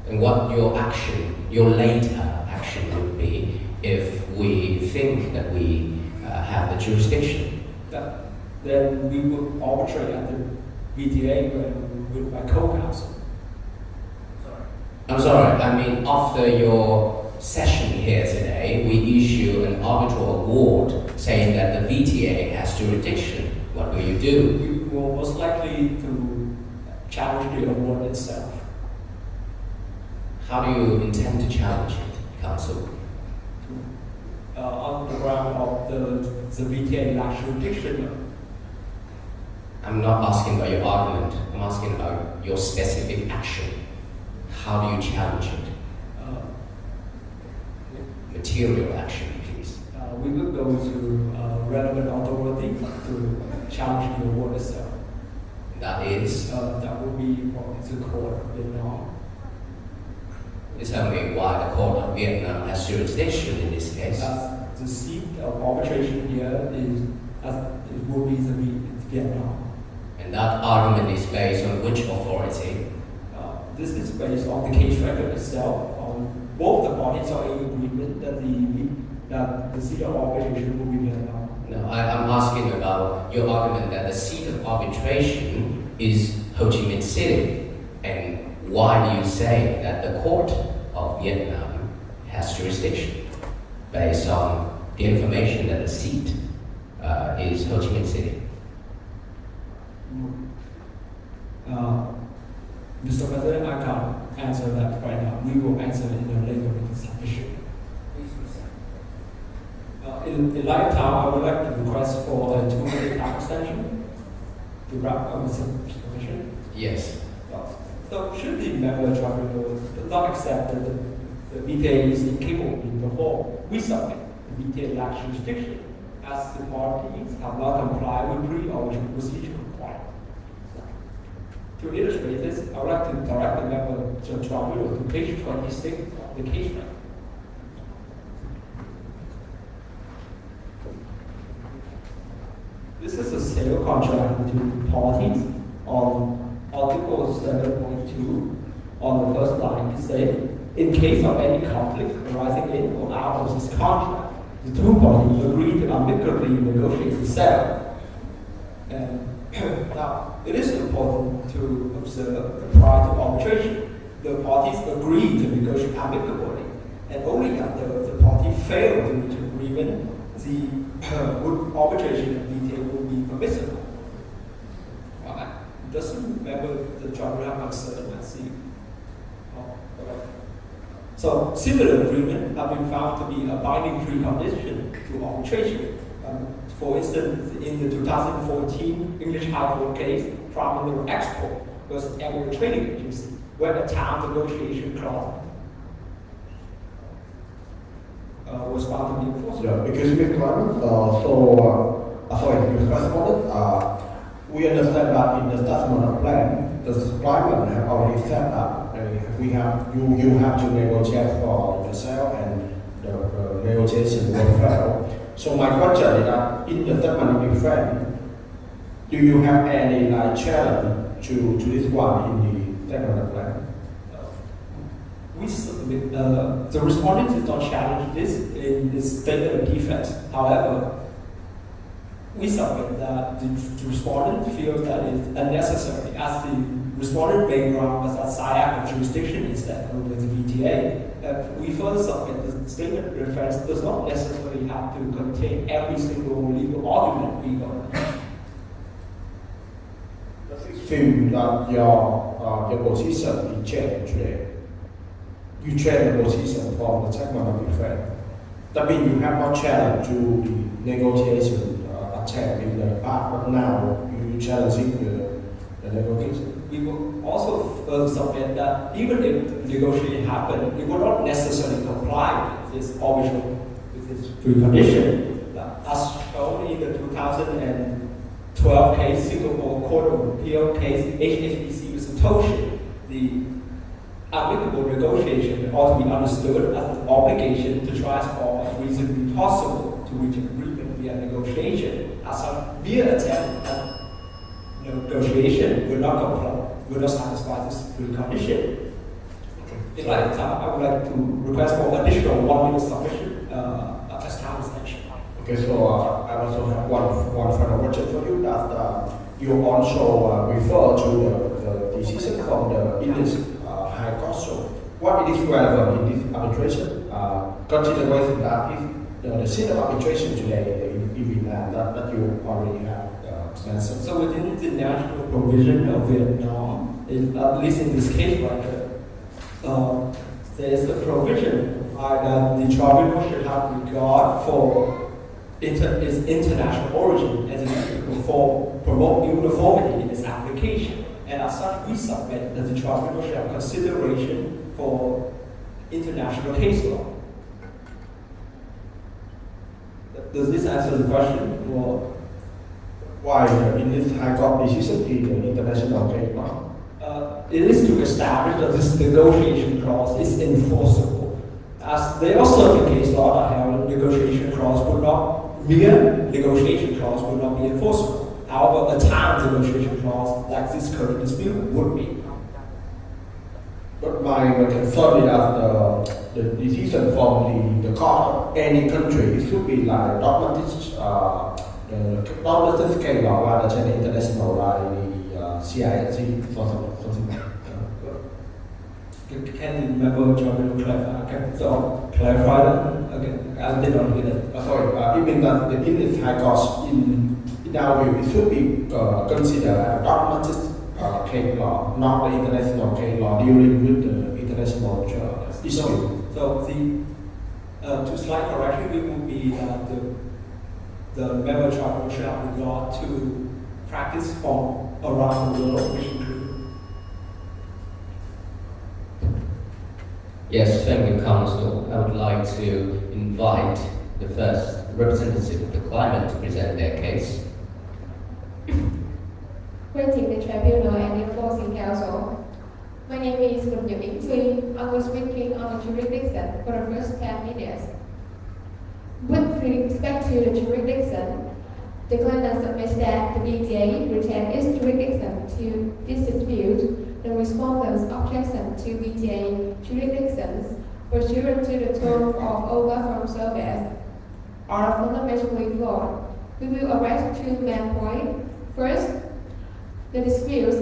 And what your later action would be if we think that we have the jurisdiction? Then we will arbitrate at the VTA with my co-counsel. I'm sorry, I mean after your session here today, we issue an arbitral award saying that the VTA has jurisdiction. What will you do? We will most likely to challenge the award itself. How do you intend to challenge it, counsel? On the ground of the VTA lacks jurisdiction. I'm not asking about your argument, I'm asking about your specific action. How do you challenge it? Material action, please. We will go to relevant authority to challenge the award itself. That is? That will be the court of Vietnam. You tell me why the court of Vietnam has jurisdiction in this case. The seat of arbitration here it will be the Vietnam. And that argument is based on which authority? This is based on the case record itself. Both the parties are in agreement that the seat of arbitration will be Vietnam. No, I'm asking about your argument that the seat of arbitration is Ho Chi Minh City. And why do you say that the court of Vietnam has jurisdiction based on the information that the seat is Ho Chi Minh City? Mr. President, I can't answer that right now. We will answer it in a later submission. In light of time, I would like to request for a 2-minute time extension to wrap up the submission. Yes. So, should the member tribunal not accept that the VTA is incapable in the whole, we submit the VTA lacks jurisdiction as the parties have not complied with pre-arbitration procedure requirements. To illustrate this, I would like to direct the member tribunal to page 26 of the case record. This is a sale contract between parties on Article 7.2 on the first line. It says, in case of any conflict arising in or out of this contract, the two parties agree to amicably negotiate the sale. And now, it is important to observe that prior to arbitration, the parties agree to negotiate amicably, and only after the party failed to reach agreement, the arbitration of VTA will be permissible. Doesn't remember the tribunal have concern, I see. So, similar agreement have been found to be a binding precondition to arbitration. For instance, in the 2014 English High Court case, Primary Export versus Agro Trading Agency, where a town negotiation clause was found to be enforceable. Yeah, because we climate, sorry, to respond, we understand that in the statement plan, the climate have already set up. We have you have to negotiate for the sale, and the negotiation will fail. So my question is that in the statement of plan, do you have any challenge to this one in the statement plan? the respondent did not challenge this in his statement of defense. However, we submit that the respondent feels that it's unnecessary, as the respondent background was outside of jurisdiction instead of the VTA. We further submit the statement of defense does not necessarily have to contain every single legal argument we got. Does it feel that your position is changed today? You change the position from the segment of defense. That means you have not challenged to the negotiation attempt in the past, but now you challenging the negotiation. We will also submit that even if negotiation happened, it will not necessarily comply with this precondition. As shown in the 2012 case, Singapore Court of Appeal case, HSBC vs. Toshi, the applicable negotiation ought to be understood as an obligation to try as far as reasonably possible to reach agreement via negotiation. As a mere attempt at negotiation will not satisfy this precondition. In light of time, I would like to request for additional 1 minute submission as time extension. Okay, so I also have one final question for you. That you also refer to the decision from the English High Court. So, what is relevant in this arbitration? Considering that if the scene of arbitration today in Vietnam that you already have mentioned. So within the national provision of Vietnam, at least in this case right here, there is a provision that the tribunal should have regard for its international origin as an for promote uniformity in its application. And as such, we submit that the tribunal should have consideration for international case law. Does this answer the question? Or why in this High Court decision in the international case law? It is to establish that this negotiation clause is enforceable. As there are certain case law that have a negotiation clause mere negotiation clause would not be enforceable. However, a timed negotiation clause like this current dispute would be. But my concern is that the decision from the court of any country, it should be like dogmatic case law rather than international like the CISG or something like that. Can the member tribunal clarify that again? I did not hear that. Sorry, it means that the English High Court in our view, it should be considered a dogmatic case law, not the international case law dealing with the international issue. So to slight correction, it would be that the member tribunal shall have regard to practice from around the world, which include. Yes, thank you, Council. I would like to invite the first representative of the claimant to present their case. Greeting the tribunal and the opposing counsel. My name is Những, I will be speaking on the jurisdiction for the first 10 minutes. With respect to the jurisdiction, the claimant submits that the BTA retained its jurisdiction to this dispute. The respondent's objection to BTA jurisdictions pursuant to the terms of overflow service are fundamentally flawed. We will address two main points. First, the dispute is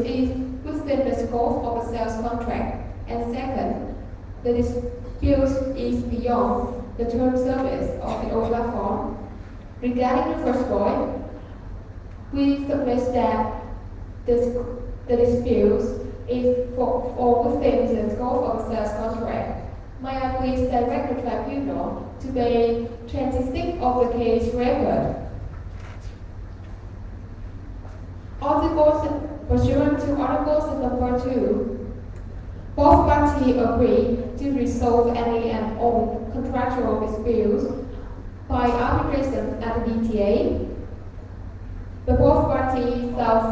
within the scope of a sales contract, and second, the dispute is beyond the term service of the old platform. Regarding the first point, we submit that the dispute is for within the scope of a sales contract. May I please direct the tribunal to page 26 of the case record. Pursuant to Articles number 2, both parties agree to resolve any and all contractual disputes by arbitration at the BTA. The both parties solve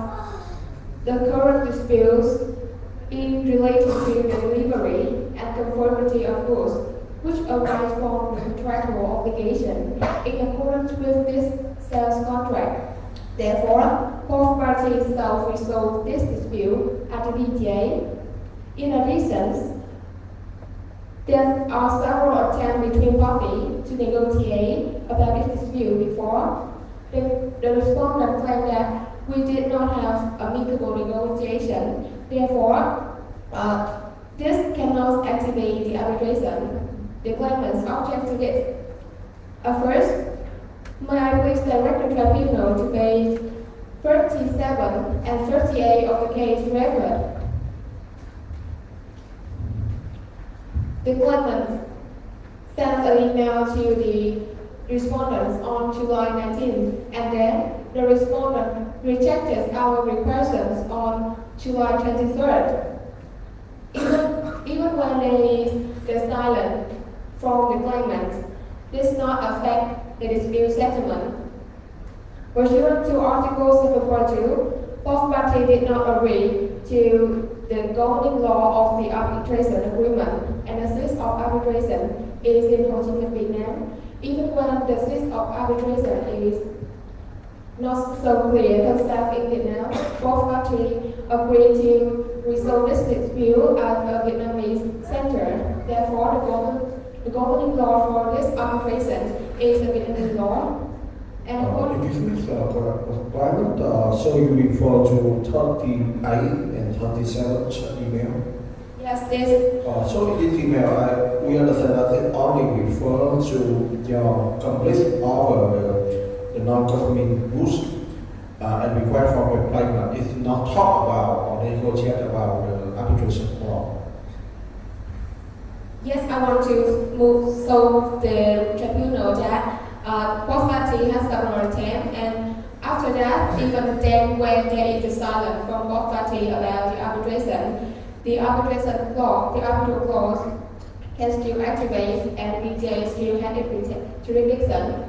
the current disputes in relation to the delivery and conformity of goods, which arise from the contractual obligation in accordance with this sales contract. Therefore, both parties shall resolve this dispute at the BTA. In addition, There are several attempts between parties to negotiate about this dispute before. The respondent claimed that we did not have amicable negotiation. Therefore, this cannot activate the arbitration. The claimants object to this. First, may I please direct the tribunal to page 37 and 38 of the case record. The claimant sent an email to the respondents on July 19th, and then the respondent rejected our requests on July 23rd. Even when there is the silence from the claimant, this does not affect the dispute settlement. Pursuant to Article 742, both parties did not agree to the governing law of the arbitration agreement, and the cease of arbitration is in Ho Chi Minh, Vietnam. Even when the cease of arbitration is not so clear concept in Vietnam, both parties agree to resolve this dispute at a Vietnamese center. Therefore, the governing law for this arbitration is the Vietnamese law. And Excuse me, private, so you refer to 38 and 37 email? Yes, this. So in this email, we understand that it only refers to your complete offer, the non-conforming rules, and request for repayment. It's not talk about or negotiate about the arbitration law. Yes, I want to move so the tribunal that both parties has several attempts, and after that, even then when there is a silence from both parties about the arbitration, the arbitration clause, the arbitral clause can still activate and BJ still has its jurisdiction.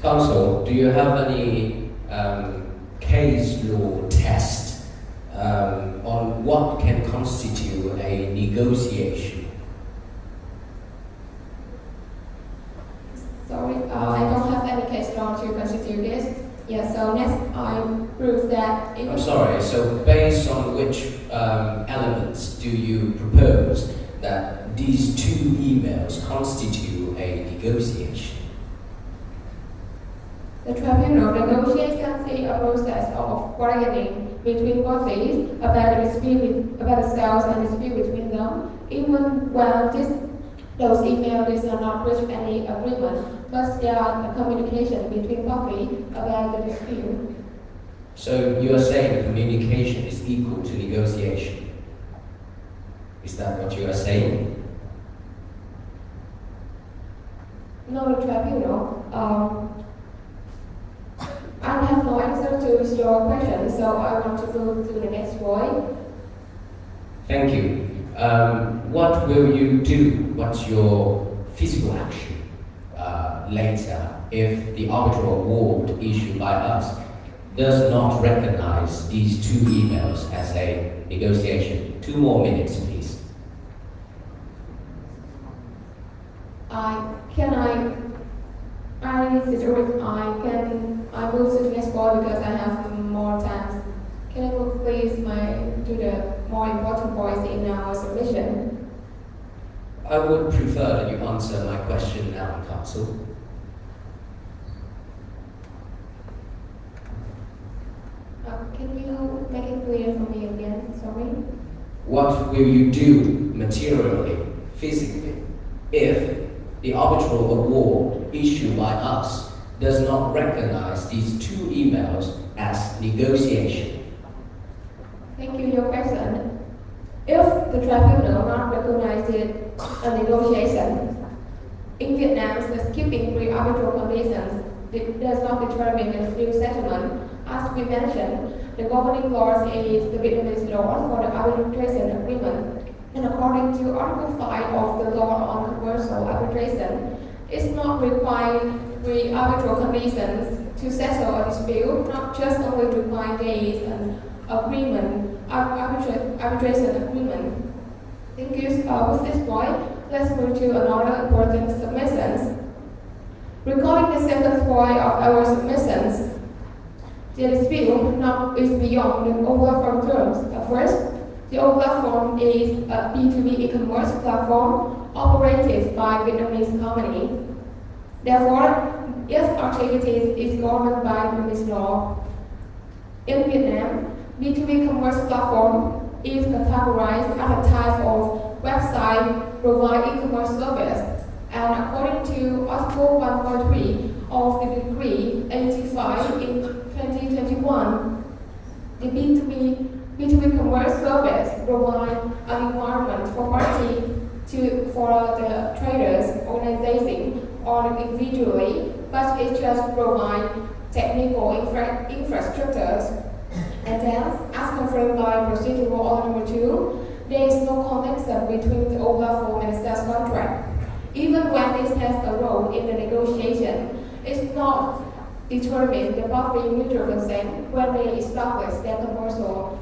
Counsel, do you have any case law test on what can constitute a negotiation? Sorry, I don't have any case law to constitute this. Yes, so next I prove that. I'm sorry, so based on which elements do you propose that these two emails constitute a negotiation? The tribunal negotiations is a process of bargaining between parties about the dispute, about the sales and dispute between them, even when those emails are not reach any agreement, but there are a communication between parties about the dispute. So you are saying communication is equal to negotiation? Is that what you are saying? No, the tribunal. I have no answer to your question, so I want to go to the next point. Thank you. What will you do? What's your physical action later if the arbitral award issued by us does not recognize these two emails as a negotiation? 2 more minutes, please. I move to the next point because I have more time. Can I move please to the more important points in our submission? I would prefer that you answer my question now, Counsel. Can you make it clear for me again? Sorry. What will you do materially, physically, if the arbitral award issued by us does not recognize these two emails as negotiation? Thank you. Your question. If the tribunal not recognize it a negotiation, in Vietnam, the skipping pre-arbitral conditions does not determine the dispute settlement. As we mentioned, the governing law is the Vietnamese law for the arbitration agreement, and according to Article 5 of the law on commercial arbitration, it's not required pre-arbitral conditions to settle a dispute, not just only require days and agreement, arbitration agreement. Thank you. With this point, let's move to another important submissions. Regarding the second point of our submissions, the dispute is beyond the overall terms. First, The old platform is a B2B e-commerce platform operated by Vietnamese company. Therefore, its activities is governed by Vietnamese law. In Vietnam, B2B commerce platform is categorized as a type of website provide e-commerce service, and according to Article 1.3 of the Decree 85 in 2021, the B2B commerce service provide an environment for for the traders, organizing, or individually, but it just provide technical infrastructures. And then, as confirmed by procedural order number 2, there is no connection between the old platform and the sales contract. Even when this has a role in the negotiation, it's not determine the party mutual consent when they establish their commercial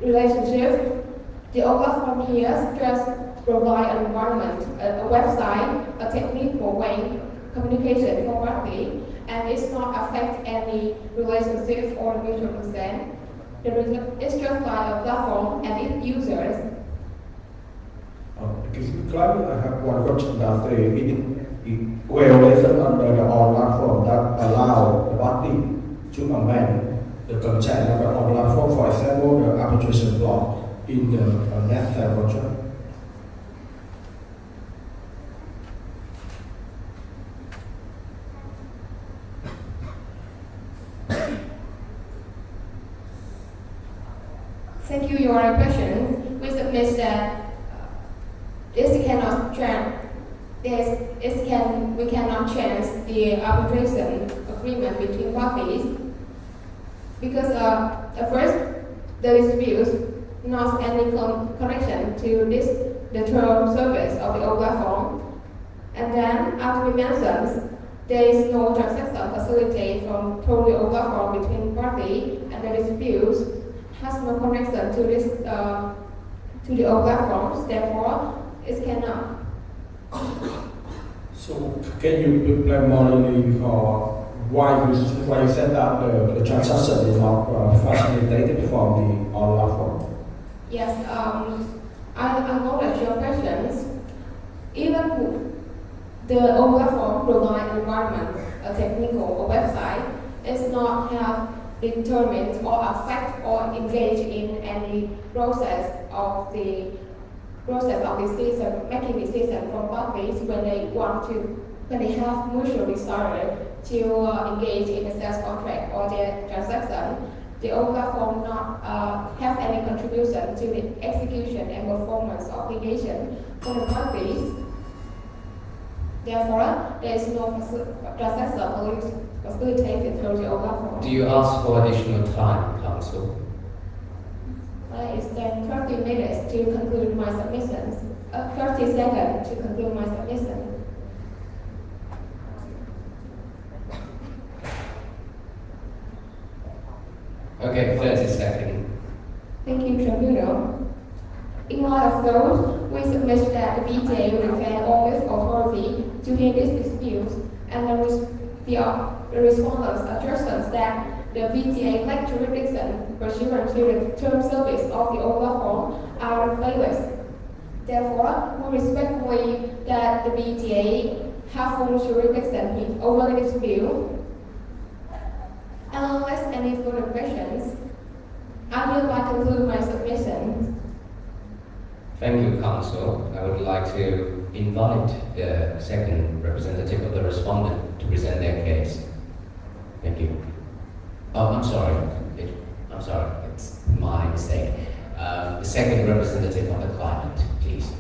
relationship. The old platform here just provide an environment, a website, a technical way communication for party, and it's not affect any relationship or mutual consent. It's just like a platform and its users. Clive, I have one question about the violation under the online platform that allow the party to amend the content of the online platform, for example, the arbitration clause in the net sale contract. Thank you, your question. We submit that we cannot change the arbitration agreement between parties because first the dispute not any connection to the term service of the old platform, and then as we mentioned, there is no transaction facility from through the old platform between party, and the dispute has no connection to to the old platforms. Therefore, it cannot. So can you explain more for why you said that the transaction is not facilitated from the online platform? Yes, I acknowledge your questions. Even the old platform provide an environment, a technical or website, is not have determined or affect or engage in any process of the decision, making decision from parties when they have mutual desire to engage in a sales contract or their transaction. The old platform not have any contribution to the execution and performance obligation for the parties. Therefore, there is no transaction facilitated through the old platform. Do you ask for additional time, Council? It's then 30 minutes to conclude my submissions. 30 seconds to conclude my submission. Okay, 30 seconds. Thank you, Tribunal. In light of those, we submit that the BJ will defend all its authority to hear this dispute, and the respondents assertions that the BTA lack jurisdiction pursuant to the term service of the old platform are baseless. Therefore, we respectfully that the BTA have full jurisdiction over the dispute. Unless any further questions, I hereby conclude my submission. Thank you, Council. I would like to invite the second representative of the respondent to present their case. Thank you. Oh, I'm sorry. It's my mistake. The second representative of the client, please.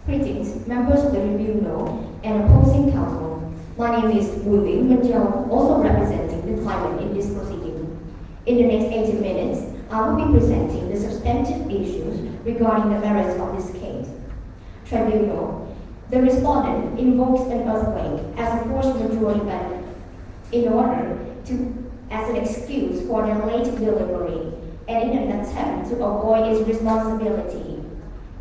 Greetings, members of the tribunal and opposing counsel. My name is Chung, also representing the client in this proceeding. In the next 80 minutes, I will be presenting the substantive issues regarding the merits of this case. Tribunal, the respondent invokes an earthquake as a force majeure event in order as an excuse for their late delivery and in an attempt to avoid its responsibility,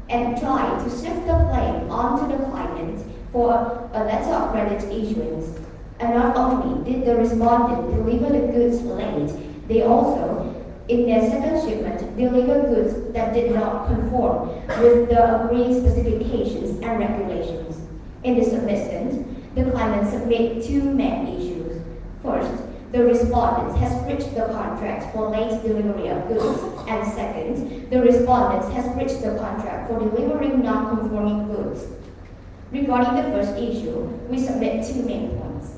and try to shift the blame onto the client for a letter of credit issuance. And not only did the respondent deliver the goods late, they also in their second shipment deliver goods that did not conform with the agreed specifications and regulations. In this submission, the claimant submit two main issues. First, the respondent has breached the contract for late delivery of goods, and second, the respondent has breached the contract for delivering non-conforming goods. Regarding the first issue, we submit two main points.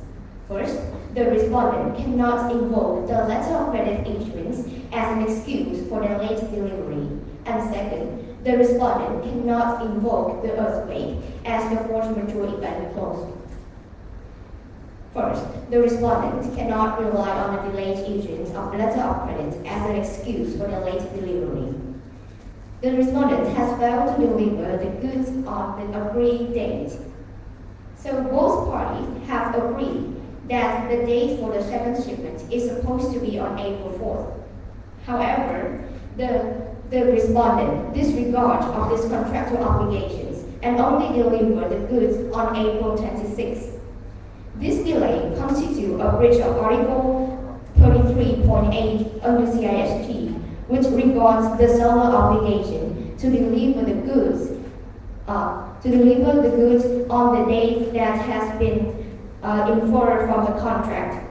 First, the respondent cannot invoke the letter of credit issuance as an excuse for the late delivery. And second, the respondent cannot invoke the earthquake as the force majeure event clause. First, the respondent cannot rely on the delayed issuance of the letter of credit as an excuse for the late delivery. The respondent has failed to deliver the goods on the agreed date. So both parties have agreed that the date for the second shipment is supposed to be on April 4th. However, the respondent disregards of these contractual obligations and only deliver the goods on April 26th. This delay constitutes a breach of Article 33.8 under CIST, which regards the seller obligation to deliver the goods on the date that has been inferred from the contract.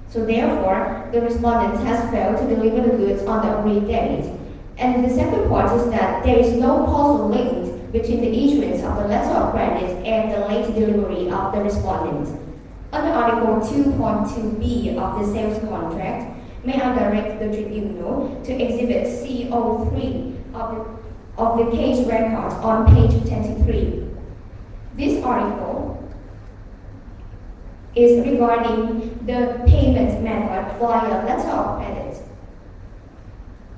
So therefore, the respondent has failed to deliver the goods on the agreed date. And the second point is that there is no causal link between the issuance of the letter of credit and the late delivery of the respondent. Under Article 2.2b of the sales contract, may I direct the tribunal to exhibit CO3 of the case records on page 23. This article is regarding the payment method via letter of credit.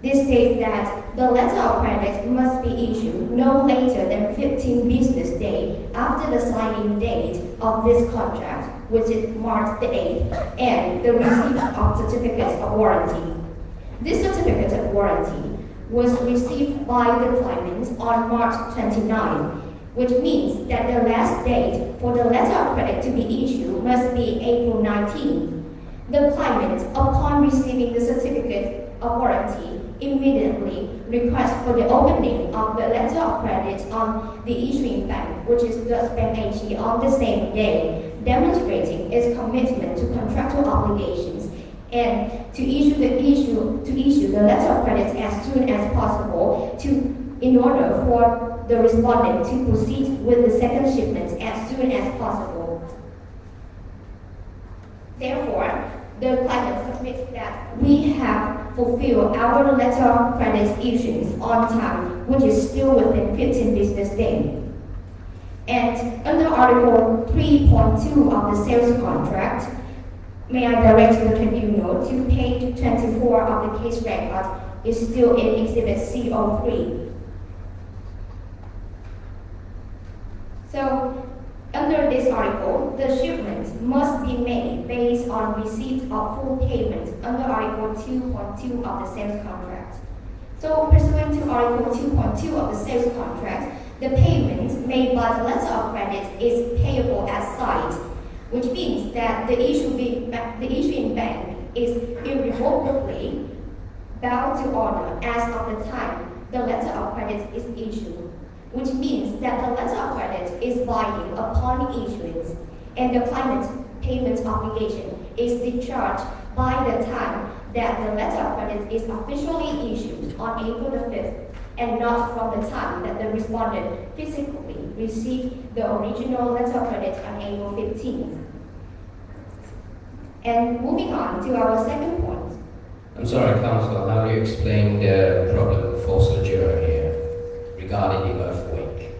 This states that the letter of credit must be issued no later than 15 business days after the signing date of this contract, which is March the 8th, and the receipt of certificate of warranty. This certificate of warranty was received by the claimant on March 29, which means that the last date for the letter of credit to be issued must be April 19. The claimant, upon receiving the certificate of warranty, immediately requests for the opening of the letter of credit on the issuing bank, which is the Bank AG, on the same day, demonstrating its commitment to contractual obligations and to issue the letter of credit as soon as possible in order for the respondent to proceed with the second shipment as soon as possible. Therefore, the claimant submits that we have fulfilled our letter of credit issuance on time, which is still within 15 business days. And under Article 3.2 of the sales contract, may I direct the tribunal to page 24 of the case record, is still in Exhibit CO3. So, under this article, the shipment must be made based on receipt of full payment under Article 2.2 of the sales contract. So, pursuant to Article 2.2 of the sales contract, the payment made by the letter of credit is payable at sight, which means that the issuing bank is irrevocably bound to honor as of the time the letter of credit is issued, which means that the letter of credit is binding upon issuance, and the claimant's payment obligation is discharged by the time that the letter of credit is officially issued on April the 5th, and not from the time that the respondent physically received the original letter of credit on April 15th. And moving on to our second point. I'm sorry, counsel, how do you explain the problem of force majeure here regarding the earthquake?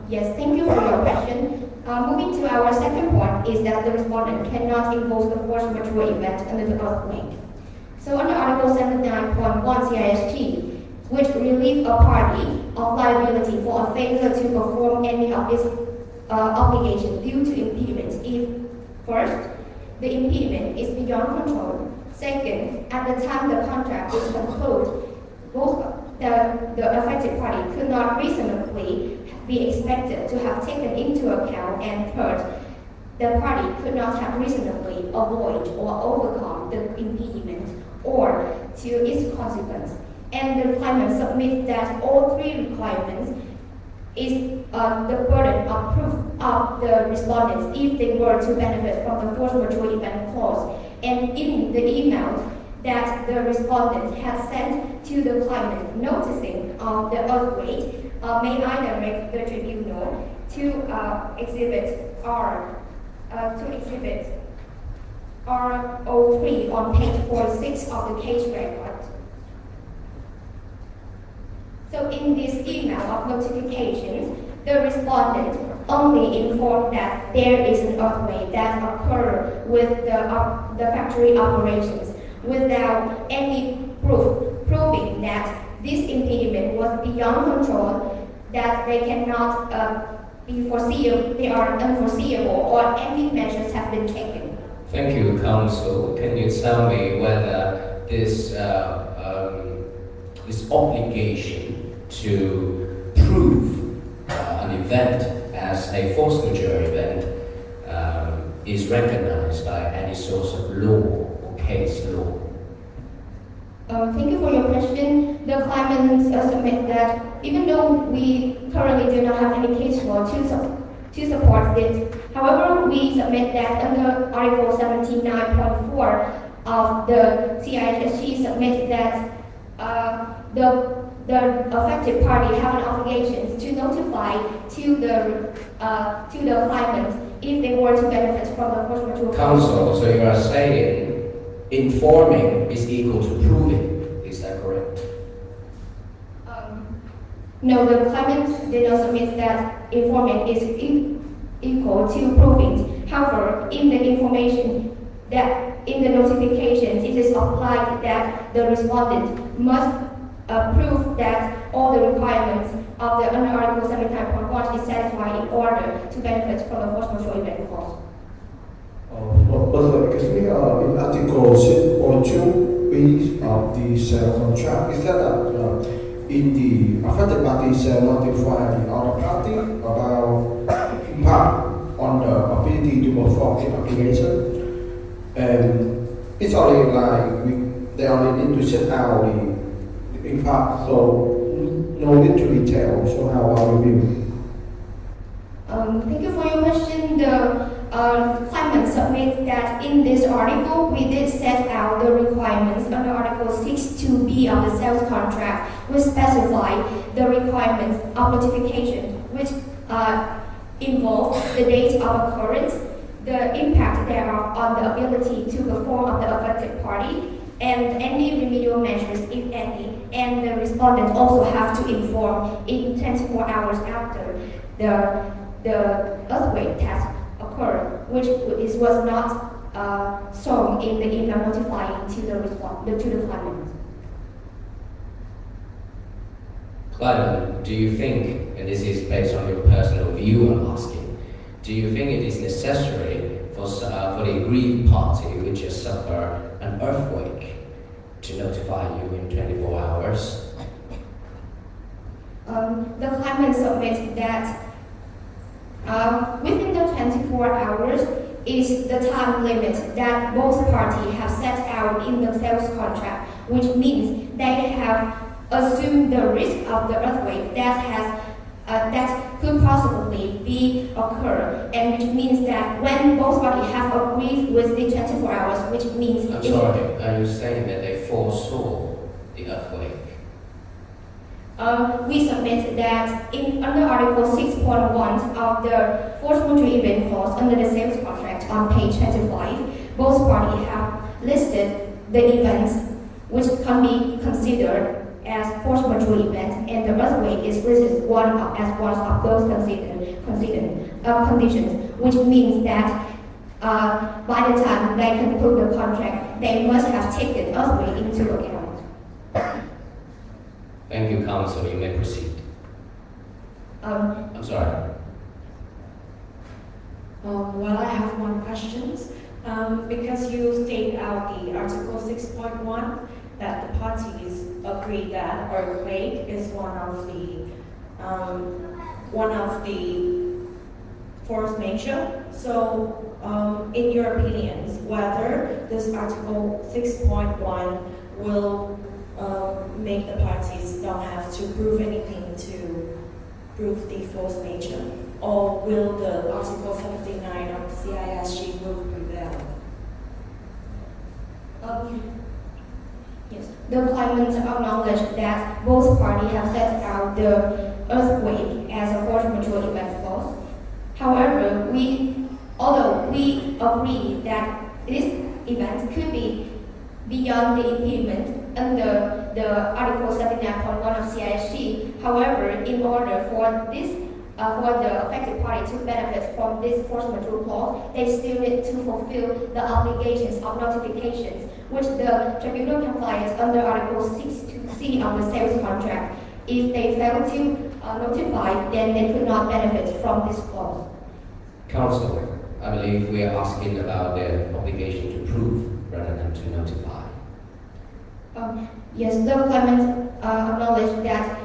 Yes, thank you for your question. Moving to our second point is that the respondent cannot invoke the force majeure event under the earthquake. So under Article 79.1 CIST, which relieves a party of liability for a failure to perform any of its obligations due to impediments if, first, the impediment is beyond control. Second, at the time the contract is concluded, both the affected party could not reasonably be expected to have taken into account, and third, the party could not have reasonably avoided or overcome the impediment or to its consequence. And the claimant submits that all three requirements is the burden of proof of the respondents if they were to benefit from the force majeure event clause. And in the email that the respondent has sent to the claimant noticing of the earthquake, may I direct the tribunal to exhibit R03 on page 46 of the case record. So in this email of notifications, the respondent only informed that there is an earthquake that occurred with the factory operations without any proof proving that this impediment was beyond control, that they cannot be foreseeable, they are unforeseeable, or any measures have been taken. Thank you, counsel. Can you tell me whether this this obligation to prove an event as a force majeure event is recognized by any source of law or case law? Thank you for your question. The claimants submit that even though we currently do not have any case law to support this, however, we submit that under Article 79.4 of the CISG submit that the affected party have an obligation to notify to the claimant if they were to benefit from the force majeure. Counsel, so you are saying informing is equal to proving, is that correct? No, the claimant did not submit that informing is equal to proving. However, in the information that in the notifications, it is applied that the respondent must prove that all the requirements of the under Article 79.1 is satisfied in order to benefit from the force majeure event clause. But excuse me, in Article 6.2b of the sale contract, is that in the affected party shall notify the other party about impact on the ability to perform the obligation, and it's only like they only need to set out the impact, so no need to detail. So how are we? Thank you for your question. The claimant submits that in this article we did set out the requirements under Article 6.2b of the sales contract, which specify the requirements of notification, which involve the date of occurrence, the impact thereof on the ability to perform of the affected party, and any remedial measures, if any, and the respondent also have to inform in 24 hours after the earthquake has occurred, which was not shown in the email notifying to the claimant. Client, do you think, and this is based on your personal view I'm asking, do you think it is necessary for the aggrieved party which has suffered an earthquake to notify you in 24 hours? The claimant submits that within the 24 hours is the time limit that both parties have set out in the sales contract, which means they have assumed the risk of the earthquake that could possibly be occur, and which means that when both parties have agreed with the 24 hours, which means... I'm sorry, are you saying that they foresaw the earthquake? We submit that under Article 6.1 of the force majeure event clause under the sales contract on page 25, both parties have listed the events which can be considered as force majeure events, and the earthquake is listed as one of those conditions, which means that by the time they conclude the contract, they must have taken earthquake into account. Thank you, counsel. You may proceed. I'm sorry. Well, I have one question. Because you state out the Article 6.1 that the parties agree that earthquake is one of the force majeure. So, in your opinions, whether this Article 6.1 will make the parties don't have to prove anything to prove the force majeure, or will the Article 79 of the CISG will prevail? Yes, the claimants acknowledge that both parties have set out the earthquake as a force majeure event clause. However, although we agree that this event could be beyond the impediment under the Article 79.1 of CISG, however, in order for the affected party to benefit from this force majeure clause, they still need to fulfill the obligations of notifications, which the tribunal complies under Article 6.2c of the sales contract. If they fail to notify, then they could not benefit from this clause. Counsel, I believe we are asking about their obligation to prove rather than to notify. Yes, the claimants acknowledge that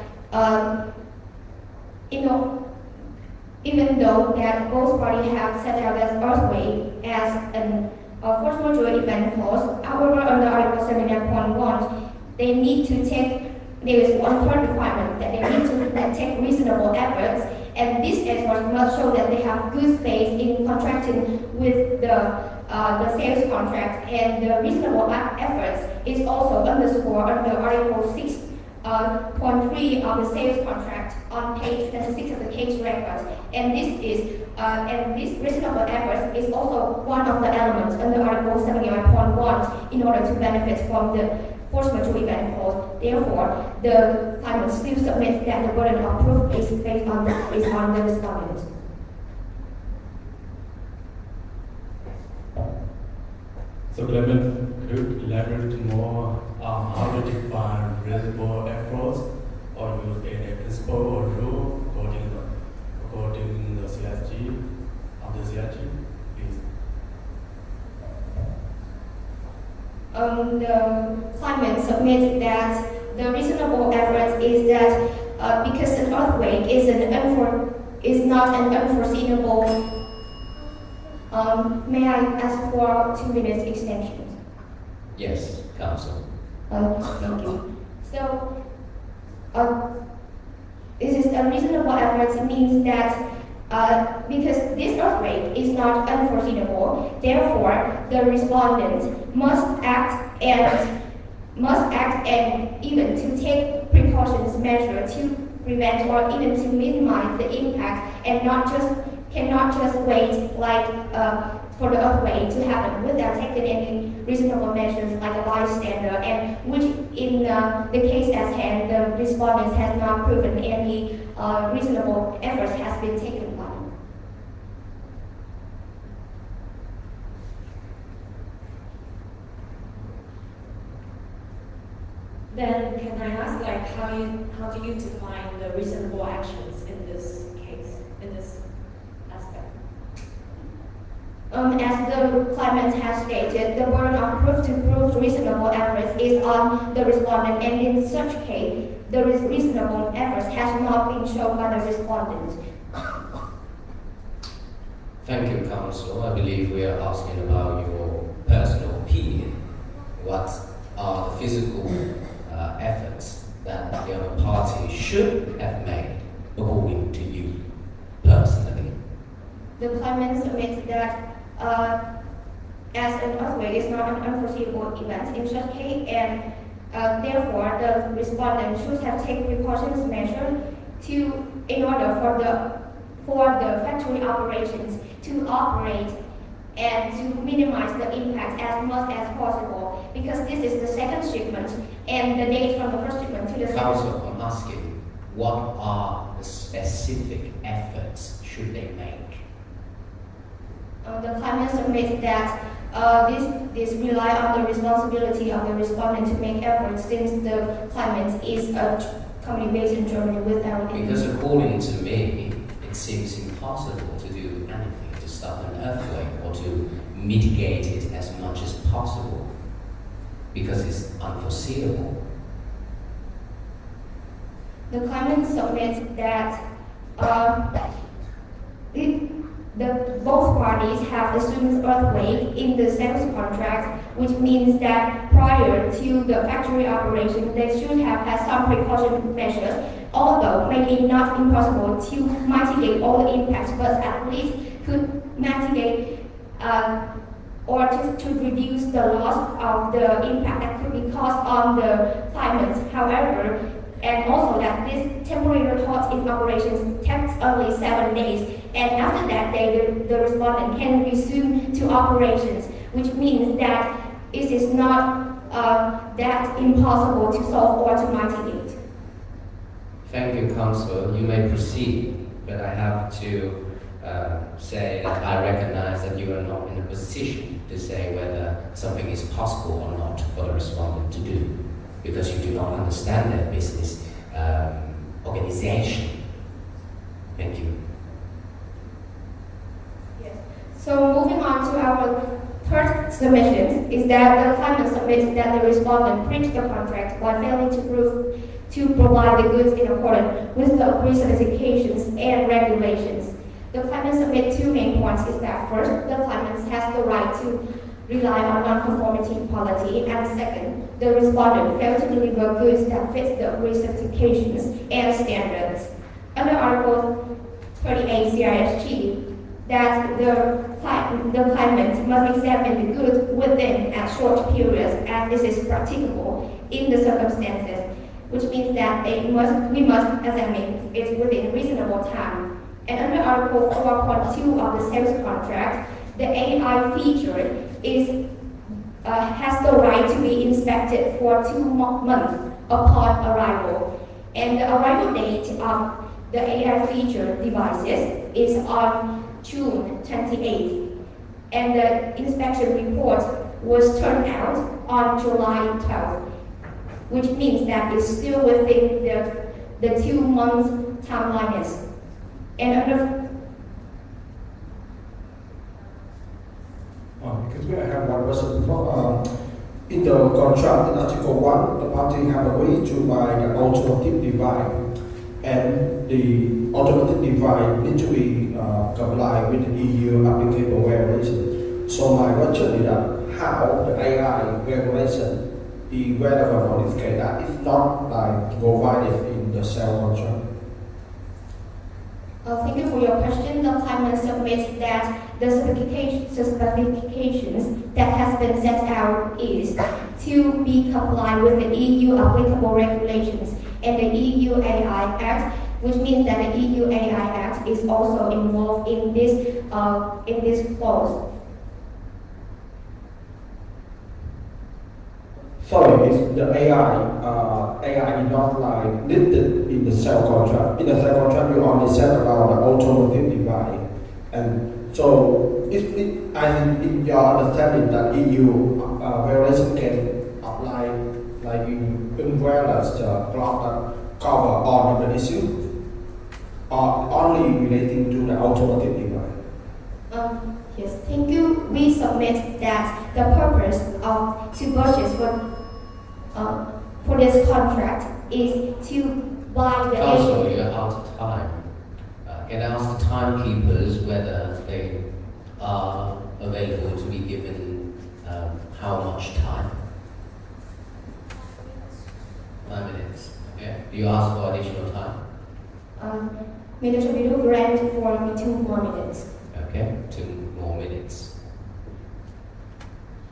even though that both parties have set out as earthquake as a force majeure event clause, however, under Article 79.1, they need to take. There is one third requirement that they need to take reasonable efforts, and these efforts must show that they have good faith in contracting with the sales contract, and the reasonable efforts is also underscored under Article 6.3 of the sales contract on page 26 of the case records, and this reasonable efforts is also one of the elements under Article 79.1 in order to benefit from the force majeure event clause. Therefore, the claimant still submits that the burden of proof is based on the respondent. So, claimant, could you elaborate more on how to define reasonable efforts, or use any principle or rule according to the CSG, on the CSG, please? The claimant submits that the reasonable effort is that because an earthquake is not an unforeseeable. May I ask for 2 minutes extension? Yes, counsel. Thank you. So, this is a reasonable effort. It means that because this earthquake is not unforeseeable, therefore the respondent must act and even to take precautions measure to prevent or even to minimize the impact, and cannot just wait for the earthquake to happen without taking any reasonable measures like a bystander, and which in the case at hand, the respondent has not proven any reasonable efforts has been taken by. Then can I ask, how do you define the reasonable actions in this case, in this aspect? As the claimant has stated, the burden of proof to prove reasonable efforts is on the respondent, and in such case, the reasonable efforts has not been shown by the respondent. Thank you, counsel. I believe we are asking about your personal opinion. What are the physical efforts that the other party should have made, according to you personally? The claimant submits that as an earthquake is not an unforeseeable event in such case, and therefore the respondent should have taken precautions measures in order for the factory operations to operate and to minimize the impact as much as possible, because this is the second shipment, and the date from the first shipment to the second. Counsel, I'm asking, what are the specific efforts should they make? The claimant submits that this rely on the responsibility of the respondent to make efforts, since the claimant is a company based in Germany without. Because according to me, it seems impossible to do anything to stop an earthquake or to mitigate it as much as possible, because it's unforeseeable. The claimant submits that both parties have assumed earthquake in the sales contract, which means that prior to the factory operation, they should have had some precaution measures, although maybe not impossible to mitigate all the impacts, but at least could mitigate or to reduce the loss of the impact that could be caused on the climate. However, and also that this temporary halt in operations takes only 7 days, and after that the respondent can resume to operations, which means that it is not that impossible to solve or to mitigate. Thank you, Counsel. You may proceed, but I have to say that I recognize that you are not in a position to say whether something is possible or not for the respondent to do, because you do not understand their business organization. Thank you. Yes. So moving on to our third submission is that the claimant submits that the respondent breached the contract by failing to provide the goods in accordance with the agreed specifications and regulations. The claimant submits 2 main points. Is that first, the claimant has the right to rely on non-conformity policy, and second, the respondent failed to deliver goods that fit the agreed specifications and standards. Under Article 38 CISG, that the claimant must examine the goods within a short periods as this is practicable in the circumstances, which means that we must examine it within reasonable time. And under Article 4.2 of the sales contract, the AI feature has the right to be inspected for 2 months upon arrival. And the arrival date of the AI feature devices is on June 28th. And the inspection report was turned out on July 12th, which means that it's still within the 2 months timeline. And under Because we have one person in the contract in Article 1, the party have agreed to buy the automotive device, and the automotive device need to be compliant with the EU applicable regulation. So my question is that how the AI regulation is relevant on this case that it's not like provided in the sale contract? Thank you for your question. The claimant submits that the specifications that has been set out is to be compliant with the EU applicable regulations and the EU AI Act, which means that the EU AI Act is also involved in this clause. Sorry, if the AI is not like listed in the sale contract. In the sale contract, you only said about the automotive device, and so in your understanding that EU regulation can apply like umbrellas cloth that cover all of the issue, or only relating to the automotive device? Yes, thank you. We submit that the purpose to purchase for this contract is to buy the Counsel, you're out of time. Can I ask the timekeepers whether they are available to be given how much time? 5 minutes. Okay. Do you ask for additional time? Minister, we do grant for me 2 more minutes. Okay, 2 more minutes.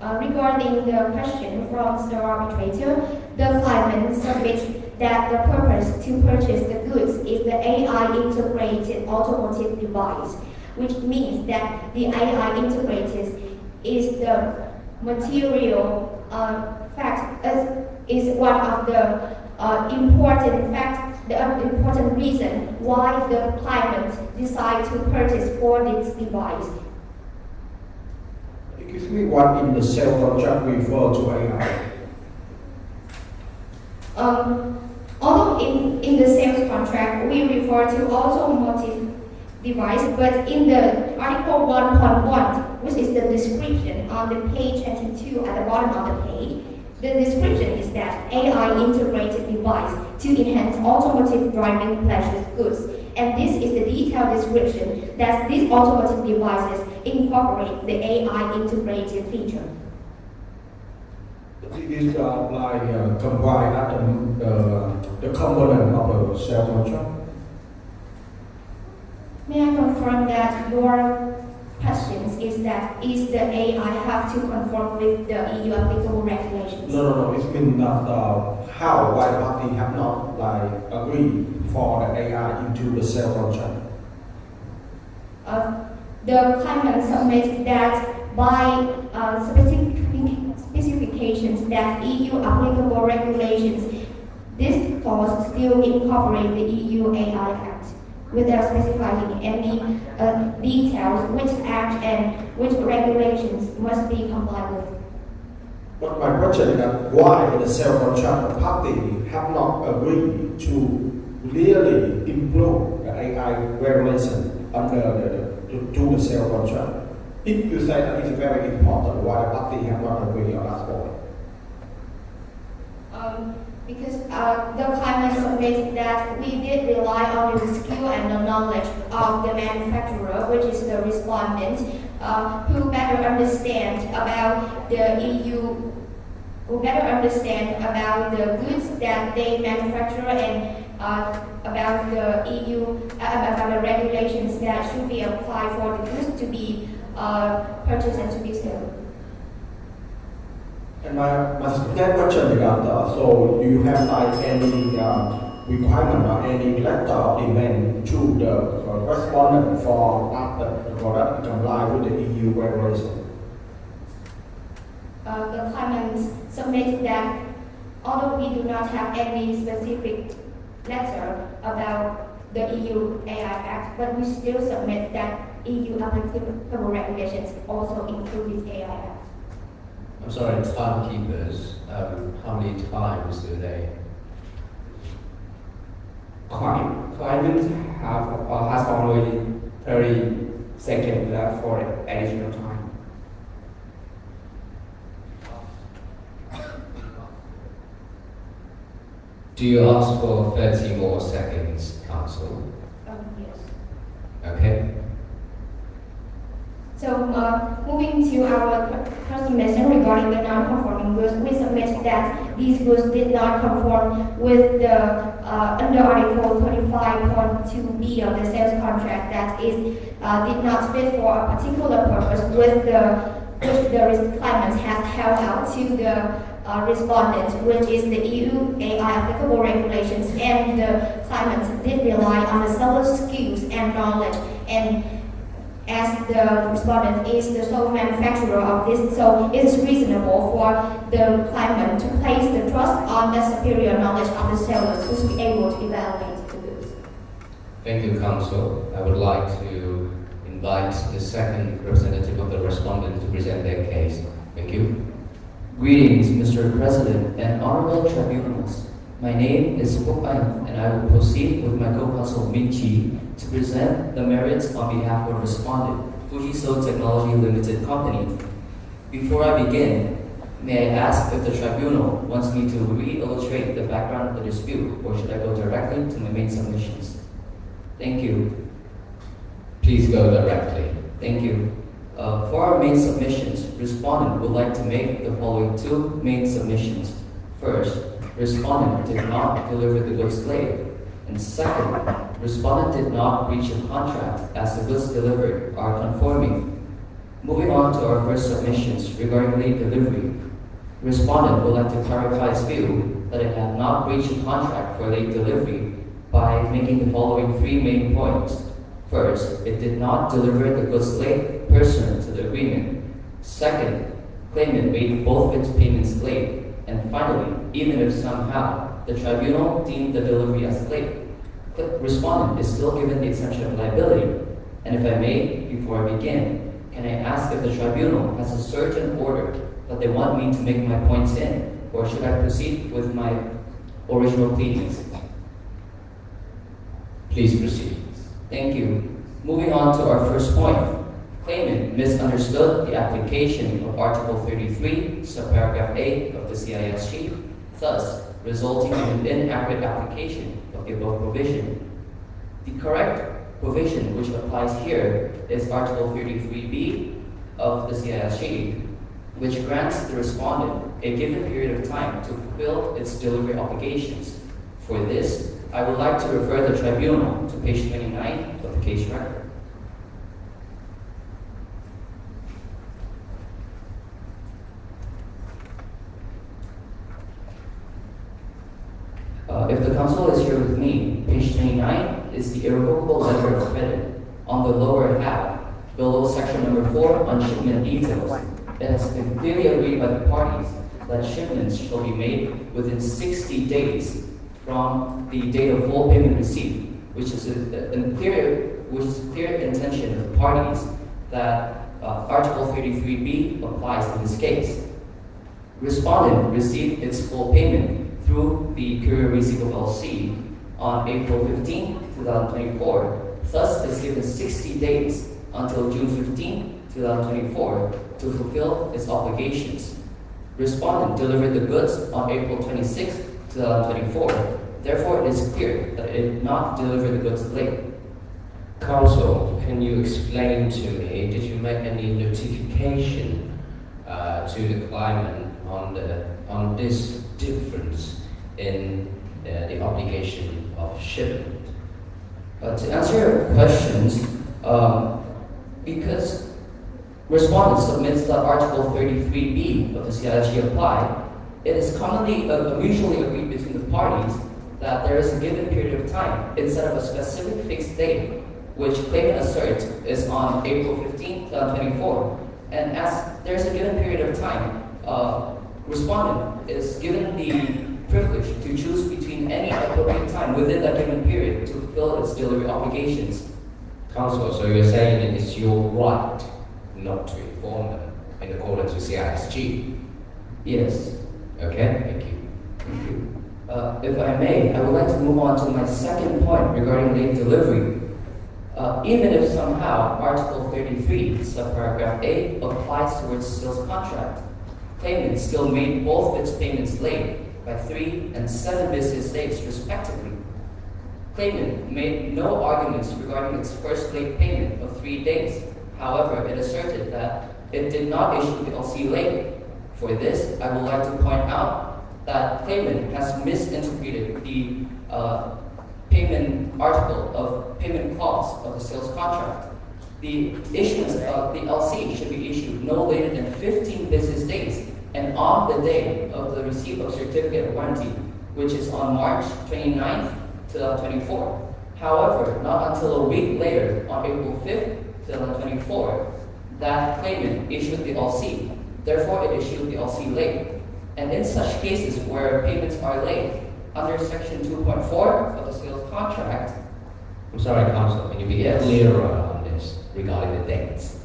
Regarding the question from the arbitrator, the claimant submits that the purpose to purchase the goods is the AI integrated automotive device, which means that the AI integrated is the material fact, is one of the important reason why the claimant decide to purchase for this device. Excuse me, what in the sale contract refer to AI? Although in the sales contract we refer to automotive device, but in the Article 1.1, which is the description on the page 82 at the bottom of the page, the description is that AI integrated device to enhance automotive driving pleasure goods. and this is the detailed description that these automatic devices incorporate the AI integrated feature. It is combined at the component of the cell contract. May I confirm that your question is the AI have to conform with the EU applicable regulations? No. It means that why the party have not agreed for the AI into the cell contract. The claimant submits that by specifications that EU applicable regulations, this clause still incorporate the EU AI Act without specifying any details which act and which regulations must be complied with. But my question is that why in the cell contract the party have not agreed to really include the AI regulation under the cell contract? If you say that it's very important, why the party have not agreed on that point? Because the claimant submits that we did rely on the skill and the knowledge of the manufacturer, which is the respondent, who better understand about the EU, who better understand about the goods that they manufacture and about the EU, about the regulations that should be applied for the goods to be purchased and to be sold. And my second question is that so you have any requirement or any letter of demand to the respondent for that comply with the EU regulation? The claimant submitted that although we do not have any specific letter about the EU AI Act, but we still submit that EU applicable regulations also include this AI Act. I'm sorry, timekeepers, how many times do they? Claimant has only 30 seconds left for additional time. Do you ask for 30 more seconds, counsel? Yes. Okay. So moving to our confirmation regarding the non-conforming goods, we submit that these goods did not conform with the under Article 25.2b of the sales contract, that is, did not fit for a particular purpose which the claimant has held out to the respondent, which is the EU AI applicable regulations, and the claimant did rely on the seller's skills and knowledge, and as the respondent is the sole manufacturer of this, so it is reasonable for the claimant to place the trust on the superior knowledge of the sellers to be able to evaluate the goods. Thank you, counsel. I would like to invite the second representative of the respondent to present their case. Thank you. Greetings, Mr. President and Honorable Tribunals. My name is QUAN, and I will proceed with my co-counsel Minh to present the merits on behalf of respondent, Fujiso Technology Limited Company. Before I begin, may I ask if the tribunal wants me to re-illustrate the background of the dispute, or should I go directly to my main submissions? Thank you. Please go directly. Thank you. For our main submissions, respondent would like to make the following two main submissions. First, respondent did not deliver the goods late. And second, respondent did not breach a contract as the goods delivered are conforming. Moving on to our first submissions regarding late delivery, respondent would like to clarify its view that it had not breached a contract for late delivery by making the following three main points. First, it did not deliver the goods late pursuant to the agreement. Second, claimant made both its payments late. And finally, even if somehow the tribunal deemed the delivery as late, the respondent is still given the exemption of liability. And if I may, before I begin, can I ask if the tribunal has a certain order that they want me to make my points in, or should I proceed with my original pleadings? Please proceed. Thank you. Moving on to our first point. Claimant misunderstood the application of Article 33, subparagraph A of the CISG, thus resulting in an inaccurate application of the above provision. The correct provision which applies here is Article 33B of the CISG, which grants the respondent a given period of time to fulfill its delivery obligations. For this, I would like to refer the tribunal to page 29 of the case record. If the counsel is here with me, page 29 is the irrevocable letter of credit. On the lower half, below section number 4 on shipment details, it has been clearly agreed by the parties that shipments shall be made within 60 days from the date of full payment receipt, which is a clear intention of the parties that Article 33B applies in this case. Respondent received its full payment through the Courier Receipt of LC on April 15, 2024, thus is given 60 days until June 15, 2024 to fulfill its obligations. Respondent delivered the goods on April 26, 2024. Therefore, it is clear that it did not deliver the goods late. Counsel, can you explain to me, did you make any notification to the claimant on this difference in the obligation of shipment? To answer your questions, because respondent submits that Article 33B of the CISG apply, it is commonly mutually agreed between the parties that there is a given period of time instead of a specific fixed date, which claimant asserts is on April 15, 2024. And as there is a given period of time, respondent is given the privilege to choose between any appropriate time within that given period to fulfill its delivery obligations. Counsel, so you're saying it is your right not to inform them in accordance with CISG? Yes. Okay, thank you. Thank you. If I may, I would like to move on to my second point regarding late delivery. Even if somehow Article 33, subparagraph A, applies towards sales contract, claimant still made both its payments late by 3 and 7 business days, respectively. Claimant made no arguments regarding its first late payment of 3 days. However, it asserted that it did not issue the LC late. For this, I would like to point out that claimant has misinterpreted the payment article of payment clause of the sales contract. The issuance of the LC should be issued no later than 15 business days and on the day of the receipt of certificate of warranty, which is on March 29th, 2024. However, not until a week later, on April 5th, 2024, that claimant issued the LC. Therefore, it issued the LC late. And in such cases where payments are late, under Section 2.4 of the sales contract. I'm sorry, Counsel, can you be clearer on this regarding the dates?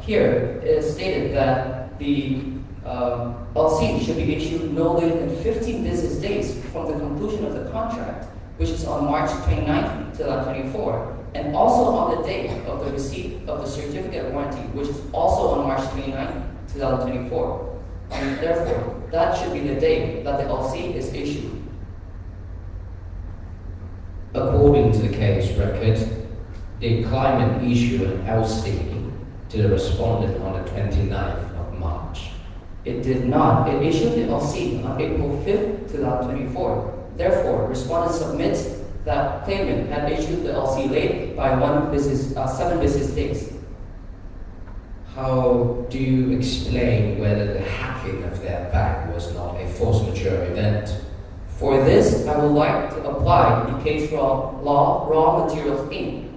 Here it is stated that the LC should be issued no later than 15 business days from the conclusion of the contract, which is on March 29th, 2024, and also on the date of the receipt of the certificate of warranty, which is also on March 29th, 2024. And therefore, that should be the date that the LC is issued. According to the case record, the claimant issued an LC to the respondent on the 29th of March. It did not. It issued the LC on April 5th, 2024. Therefore, respondent submits that claimant had issued the LC late by 7 business days. How do you explain whether the hacking of their bag was not a force majeure event? For this, I would like to apply the case law Raw Materials Inc.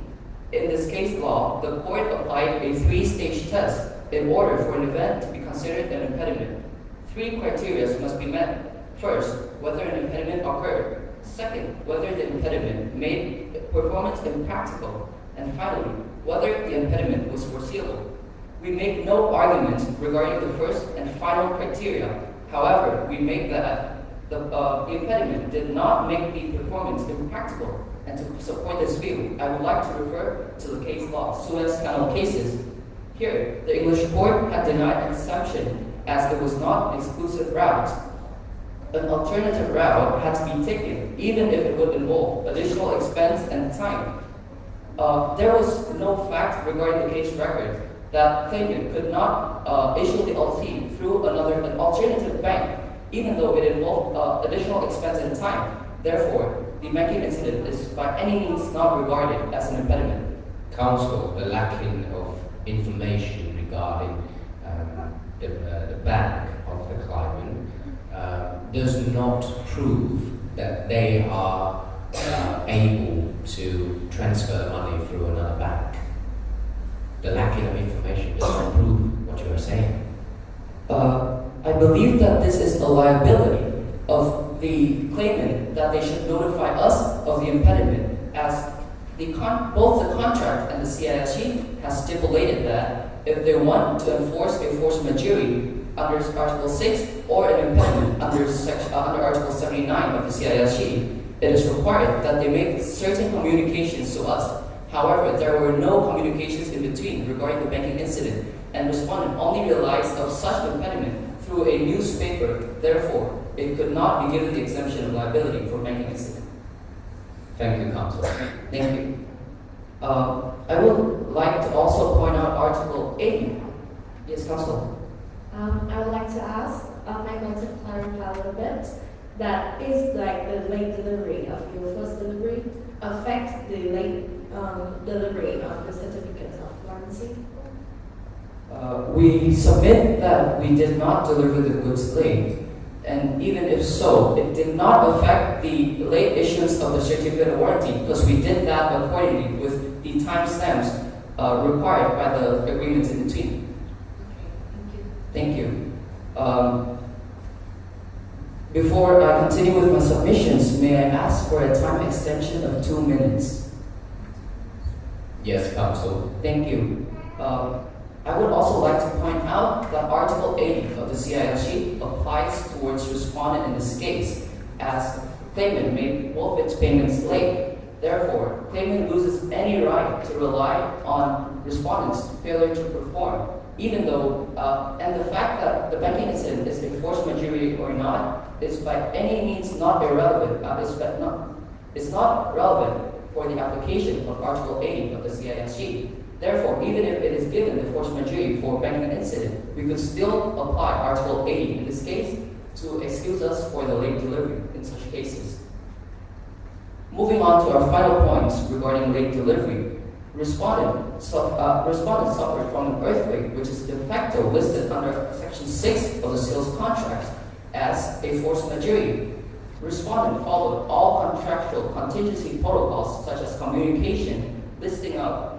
In this case law, the court applied a 3-stage test in order for an event to be considered an impediment. 3 criteria must be met. First, whether an impediment occurred. Second, whether the impediment made performance impractical. And finally, whether the impediment was foreseeable. We make no arguments regarding the first and final criteria. However, we make that the impediment did not make the performance impractical. And to support this view, I would like to refer to the case law, Suez Canal cases. Here, the English court had denied an exemption as it was not an exclusive route. an alternative route had to be taken, even if it would involve additional expense and time. There was no fact regarding the case record that claimant could not issue the LT through an alternative bank, even though it involved additional expense and time. Therefore, the banking incident is by any means not regarded as an impediment. Counsel, the lacking of information regarding the bank of the claimant does not prove that they are able to transfer money through another bank. The lacking of information does not prove what you are saying. I believe that this is a liability of the claimant, that they should notify us of the impediment, as both the contract and the CISG has stipulated that if they want to enforce a force majeure under Article 6 or an impediment under Article 79 of the CISG, it is required that they make certain communications to us. However, there were no communications in between regarding the banking incident, and respondent only realized of such impediment through a newspaper. Therefore, it could not be given the exemption of liability for banking incident. Thank you, counsel. Thank you. I would like to also point out Article 80. Yes, counsel. I would like to ask, I'd like to clarify a little bit, that is like the late delivery of your first delivery affect the late delivery of the certificates of warranty? We submit that we did not deliver the goods late, and even if so, it did not affect the late issuance of the certificate of warranty, because we did that accordingly with the timestamps required by the agreements in between. Thank you. Before I continue with my submissions, may I ask for a time extension of 2 minutes? Yes, counsel. Thank you. I would also like to point out that Article 80 of the CISG applies towards respondent in this case, as claimant made both its payments late. Therefore, claimant loses any right to rely on respondent's failure to perform, even though, and the fact that the banking incident is a force majeure or not is by any means not irrelevant. It's not relevant for the application of Article 80 of the CISG. Therefore, even if it is given the force majeure for banking incident, we could still apply Article 80 in this case to excuse us for the late delivery in such cases. Moving on to our final points regarding late delivery, respondent suffered from an earthquake, which is de facto listed under Section 6 of the sales contract as a force majeure. Respondent followed all contractual contingency protocols such as communication, listing out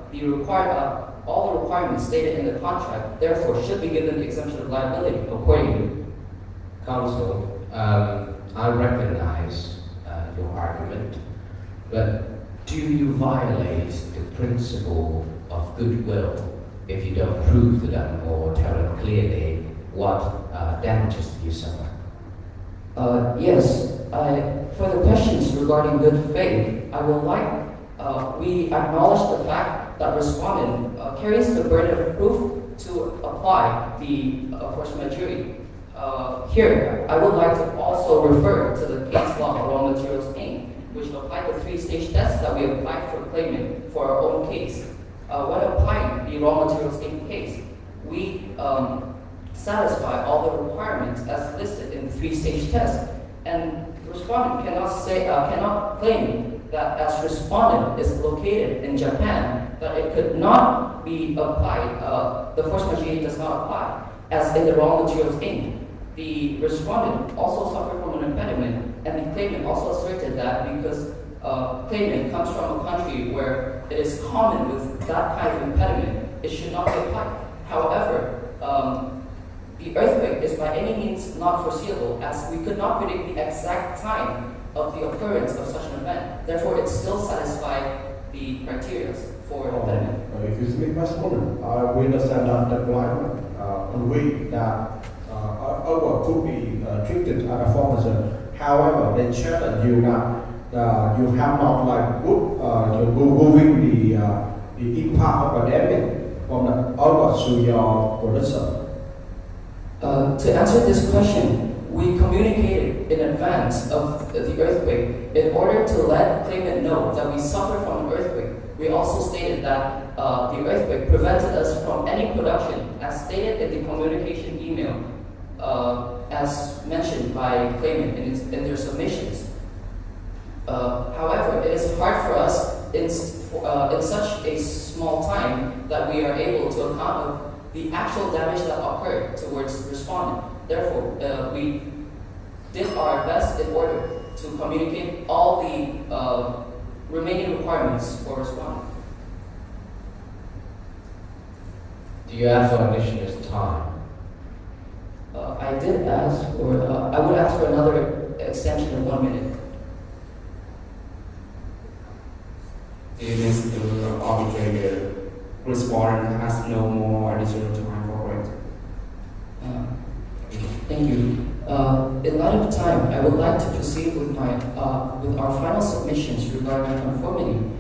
all the requirements stated in the contract, therefore should be given the exemption of liability accordingly. Counsel, I recognize your argument, but do you violate the principle of goodwill if you don't prove to them or tell them clearly what damages you suffer? Yes. For the questions regarding good faith, I would like we acknowledge the fact that respondent carries the burden of proof to apply the force majeure. Here, I would like to also refer to the case law of raw materials Inc., which applied the 3-stage test that we applied for claimant for our own case. When applying the raw materials Inc. case, we satisfy all the requirements as listed in the 3-stage test, and respondent cannot claim that as respondent is located in Japan, that it could not be applied, the force majeure does not apply, as in the raw materials Inc. The respondent also suffered from an impediment, and the claimant also asserted that because claimant comes from a country where it is common with that kind of impediment, it should not be applied. However, the earthquake is by any means not foreseeable, as we could not predict the exact time of the occurrence of such an event. Therefore, it still satisfies the criteria for impediment. Excuse me, Respondent. We understand that the client agreed that our could be treated as a force majeure. However, they challenge you that you have not like put moving the impact of the damage from the outward to your production. To answer this question, we communicated in advance of the earthquake in order to let claimant know that we suffer from an earthquake. We also stated that the earthquake prevented us from any production, as stated in the communication email, as mentioned by claimant in their submissions. However, it is hard for us in such a small time that we are able to account of the actual damage that occurred towards respondent. Therefore, we did our best in order to communicate all the remaining requirements for respondent. Do you ask for additional time? I did ask for, I would ask for another extension of 1 minute. Do you think the arbitrator respondent has no more additional time for it? Thank you. In light of time, I would like to proceed with our final submissions regarding conformity.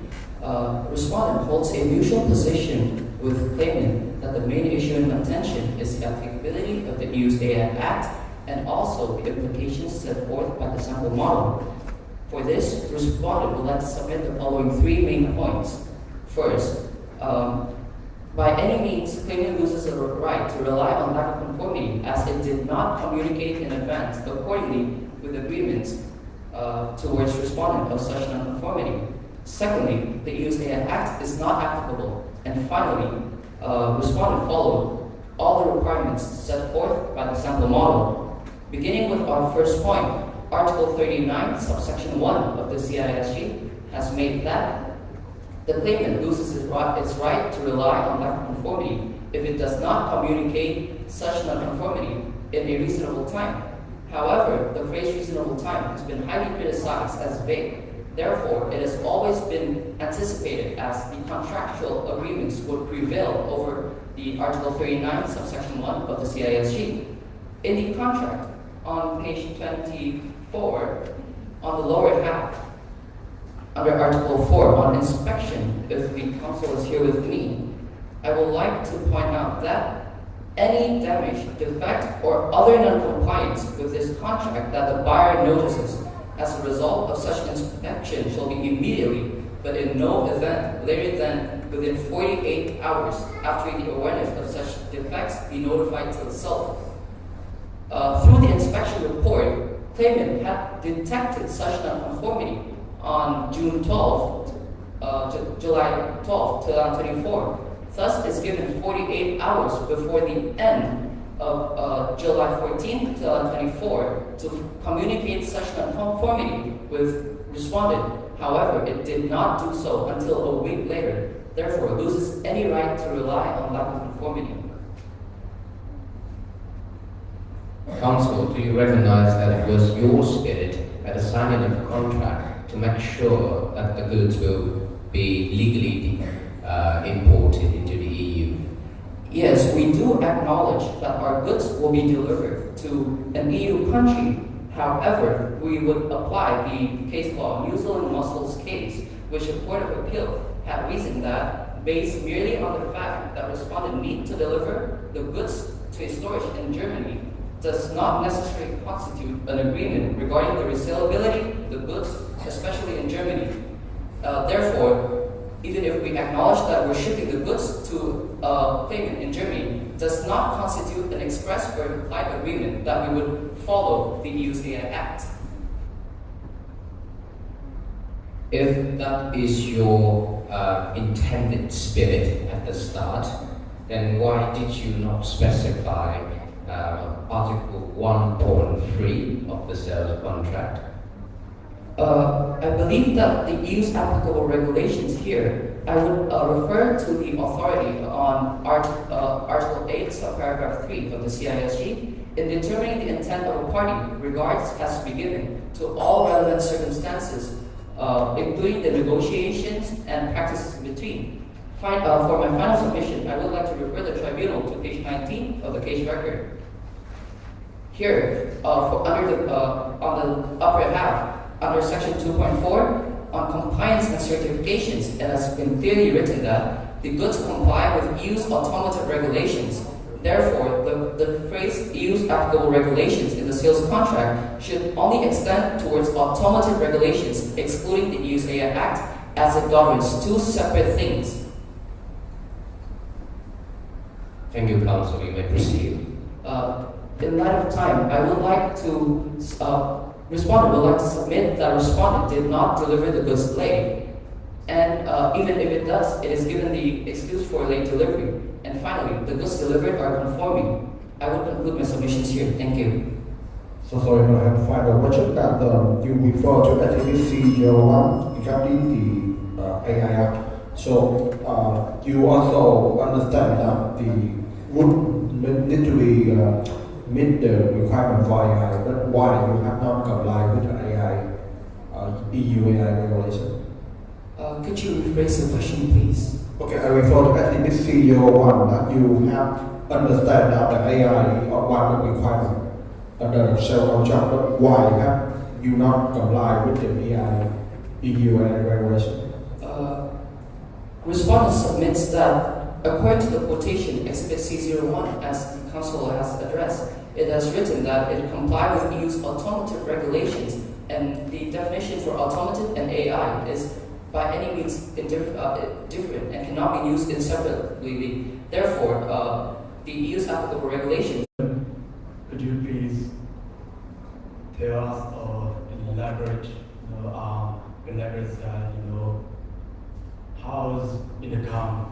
Respondent holds a mutual position with claimant that the main issue in contention is the applicability of the ICA Act and also the implications set forth by the sample model. For this, respondent would like to submit the following 3 main points. First, by any means, claimant loses the right to rely on lack of conformity as it did not communicate in advance accordingly with agreements towards respondent of such nonconformity. Secondly, the ICA Act is not applicable. And finally, respondent followed all the requirements set forth by the sample model. Beginning with our first point, Article 39, subsection 1 of the CISG has made that the claimant loses its right to rely on nonconformity if it does not communicate such nonconformity in a reasonable time. However, the phrase reasonable time has been highly criticized as vague. Therefore, it has always been anticipated as the contractual agreements would prevail over the Article 39, subsection 1 of the CISG. In the contract, on page 24, on the lower half, under Article 4 on inspection, if the counsel is here with me, I would like to point out that any damage, defect, or other non-compliance with this contract that the buyer notices as a result of such inspection shall be immediately, but in no event later than within 48 hours after the awareness of such defects be notified to the seller. Through the inspection report, claimant had detected such nonconformity on June 12th, July 12th, 2024. Thus, it's given 48 hours before the end of July 14th, 2024 to communicate such nonconformity with respondent. However, it did not do so until a week later, therefore loses any right to rely on lack of conformity. Counsel, do you recognize that it was your spirit at the signing of the contract to make sure that the goods will be legally imported into the EU? Yes, we do acknowledge that our goods will be delivered to an EU country. However, we would apply the case law New Zealand Muscles case, which a court of appeal had reasoned that, based merely on the fact that respondent need to deliver the goods to a storage in Germany, does not necessarily constitute an agreement regarding the resaleability of the goods, especially in Germany. Therefore, even if we acknowledge that we're shipping the goods to a claimant in Germany, does not constitute an express or implied agreement that we would follow the ICA Act. If that is your intended spirit at the start, then why did you not specify Article 1.3 of the sales contract? I believe that the EU's applicable regulations here, I would refer to the authority on Article 8, subparagraph 3 of the CISG. In determining the intent of a party, regards has to be given to all relevant circumstances, including the negotiations and practices in between. For my final submission, I would like to refer the tribunal to page 19 of the case record. Here, on the upper half, under section 2.4, on compliance and certifications, it has been clearly written that the goods comply with EU's automotive regulations. Therefore, the phrase use applicable regulations in the sales contract should only extend towards automotive regulations, excluding the Use AI Act, as it governs two separate things. Thank you, counsel. You may proceed. In light of time, I would like to respondent would like to submit that respondent did not deliver the goods late, and even if it does, it is given the excuse for late delivery. And finally, the goods delivered are conforming. I will conclude my submissions here. Thank you. So sorry, I have final question that you refer to activity 01 regarding the AI Act. So you also understand that the would need to be meet the requirement for AI, but why you have not complied with the AI EU AI regulation? Could you rephrase the question, please? Okay, I refer to activity 01 that you have understand that the AI is one requirement under the sales contract, but why have you not comply with the AI EU AI regulation? Respondent submits that according to the quotation Exhibit C01, as the Council has addressed, it has written that it complies with EU's automotive regulations, and the definition for automotive and AI is by any means different and cannot be used inseparably. Therefore, the EU's applicable regulations. Could you please tell us or elaborate that how's in the come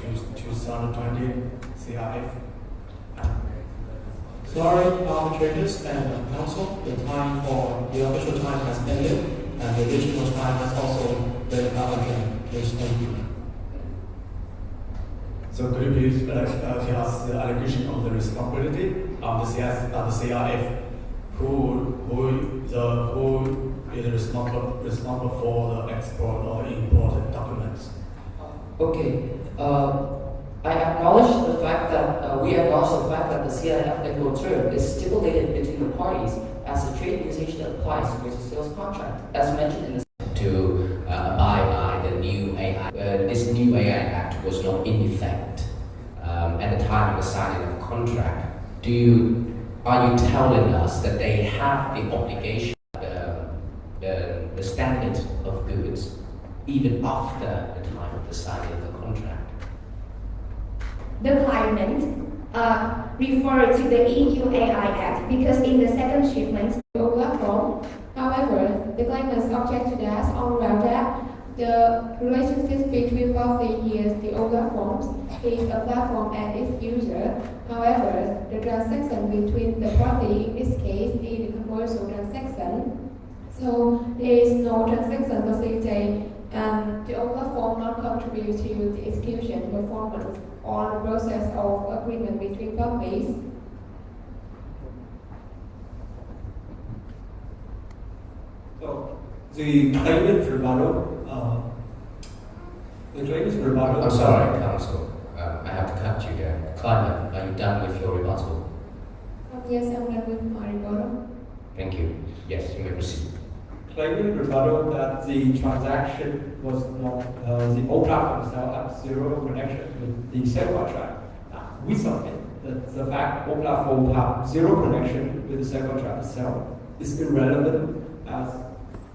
2020 CRF? Sorry, arbitrators and counsel, the time for the official time has ended, and the additional time has also been allocated. Please, thank you. So could you please tell us the allocation of the responsibility of the CRF? Who is responsible for the export or import documents? Okay. I acknowledge the fact that we acknowledge the fact that the CIF term is stipulated between the parties as a trade negotiation that applies with the sales contract, as mentioned in the to abide by the new AI. This new AI Act was not in effect at the time of the signing of the contract. Are you telling us that they have the obligation, the standard of goods, even after the time of the signing of the contract? The claimant referred to the EU AI Act because in the second shipment, the platform. However, the claimants object to that on ground that the relationship between both the old platforms is a platform and its user. However, the transaction between the party in this case is a commercial transaction. So there is no transaction facility, and the old platform not contribute to the execution performance or the process of agreement between parties. So the claimant's rebuttal. I'm sorry, counsel. I have to cut you there. Claimant, are you done with your rebuttal? Yes, I'm done with my rebuttal. Thank you. Yes, you may proceed. Claimant rebuttal that the transaction was not the old platform itself had zero connection with the sale contract. We submit that the fact old platform have zero connection with the sale contract itself is irrelevant as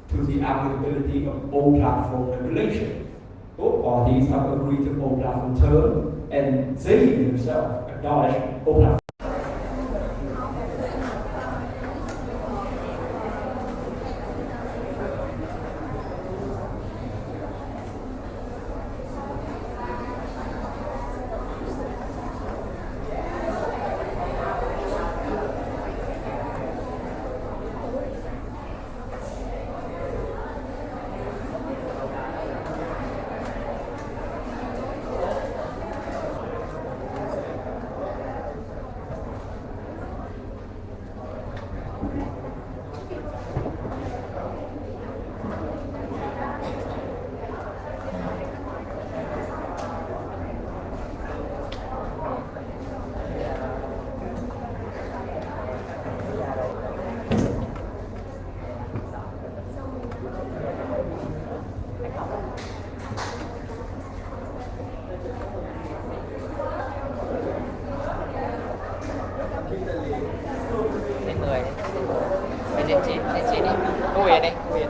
to the applicability of old platform regulation. Both parties have agreed to old platform term, and they themselves acknowledge old platform. 10 đi. Đến 9 đi. Cô Huyền đi, cô Huyền.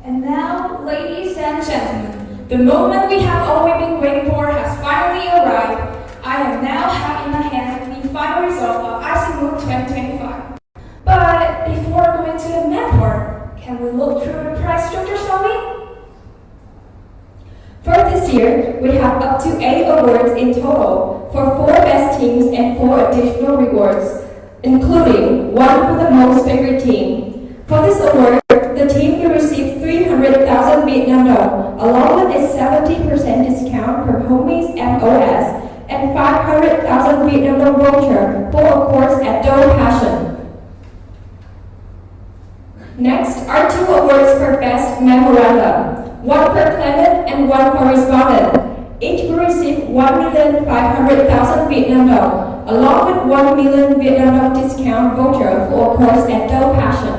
And now, ladies and gentlemen, the moment we have always been waiting for has finally arrived. I am now have in my hand the final result of ICA Moot 2025. But before going to the main part, can we look through the prize structure, shall we? For this year, we have up to 8 awards in total for 4 best teams and 4 additional rewards, including 1 for the most favorite team. For this award, the team will receive 300,000 Vietnam dong, along with a 70% discount from Homies MOS, and 500,000 Vietnam dong voucher for a course at Dome Passion. Next are 2 awards for Best Memorandum, 1 for claimant and 1 for respondent. Each will receive 1,500,000 Vietnam dong, along with 1 million Vietnam dong discount voucher for a course at Dome Passion.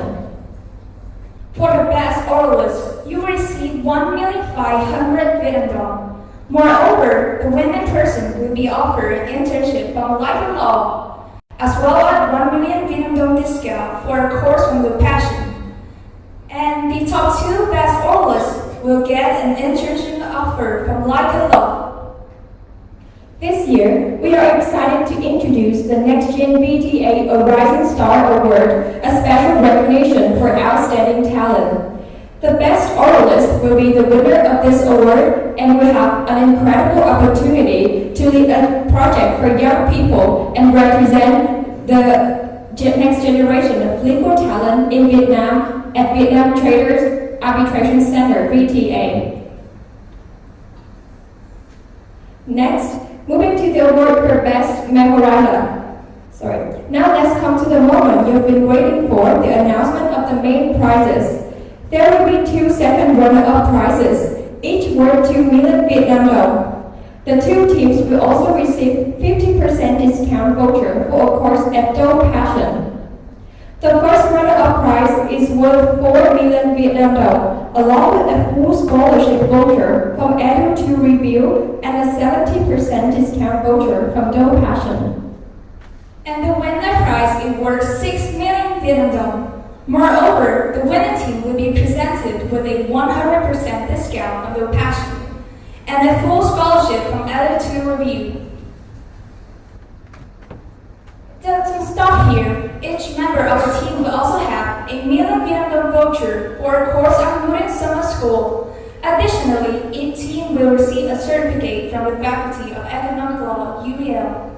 For the best oralist, you will receive 1,500,000 Vietnam dong. Moreover, the winning person will be offered an internship from Life and Law, as well as 1 million Vietnam dong discount for a course from the Passion. And the top 2 best oralists will get an internship offer from Life and Law. This year, we are excited to introduce the Next Gen VTA A Rising Star Award, a special recognition for outstanding talent. The best oralist will be the winner of this award and will have an incredible opportunity to lead a project for young people and represent the next generation of legal talent in Vietnam at Vietnam Traders Arbitration Center, VTA. Next, moving to the award for Best Memoranda. Now let's come to the moment you've been waiting for, the announcement of the main prizes. There will be 2 second runner-up prizes, each worth 2 million Vietnam dong. The 2 teams will also receive 50% discount voucher for a course at Dome Passion. The first runner-up prize is worth 4 million Vietnam dong, along with a full scholarship voucher from Edu 2 Review and a 70% discount voucher from Dome Passion. And the winner prize is worth 6 million Vietnam dong. Moreover, the winning team will be presented with a 100% discount from the Passion and a full scholarship from Edu 2 Review. To stop here, each member of the team will also have a million Vietnam dong voucher for a course at Moot Summer School. Additionally, each team will receive a certificate from the Faculty of Economic Law, UEL.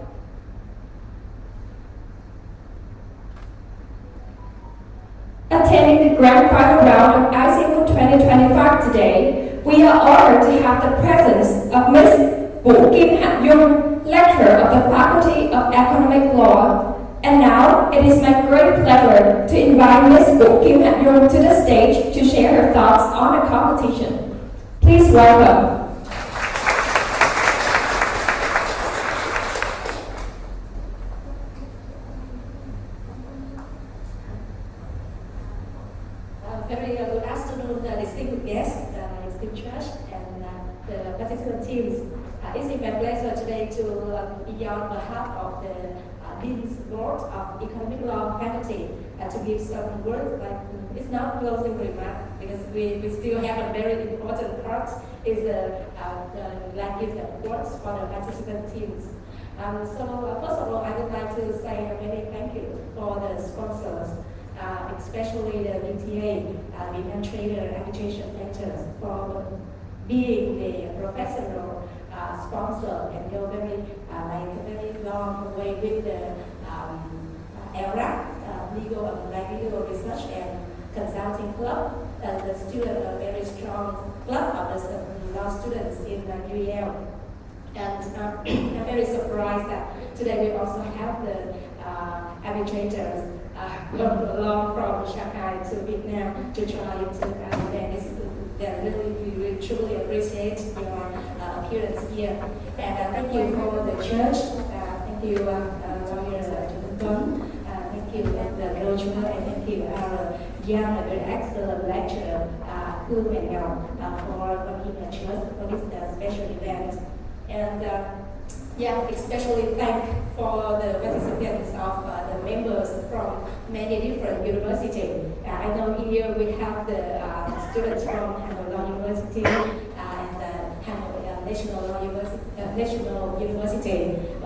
Attending the grand final round of ICA Moot 2025 today, we are honored to have the presence of Ms. Kim Dung, lecturer of the Faculty of Economic Law. And now, it is my great pleasure to invite Ms. Kim Dung to the stage to share her thoughts on the competition. Please welcome. Very good afternoon, distinguished guests, distinguished judge, and the participant teams. It's my pleasure today to be on behalf of the Dean's Board of Economic Law Faculty to give some words like it's not closing remark because we still have a very important part is like give the awards for the participant teams. First of all, I would like to say a very thank you for the sponsors, especially the VTA, Vietnam Trader Arbitration Centers, for being the professional sponsor and go very long way with the LRAC, legal research and consulting club. The students are very strong club of the law students in UEL. And I'm very surprised that today we also have the arbitrators come along from Shanghai to Vietnam to try to we truly appreciate your appearance here. And thank you for the church. Thank you, lawyer Chung. Thank you, the coach, and thank you, our young and very excellent lecturer, Quảng and for working at church for this special event. And especially thank for the participants of the members from many different universities. I know here we have the students from Hanoi Law University and Hanoi National University.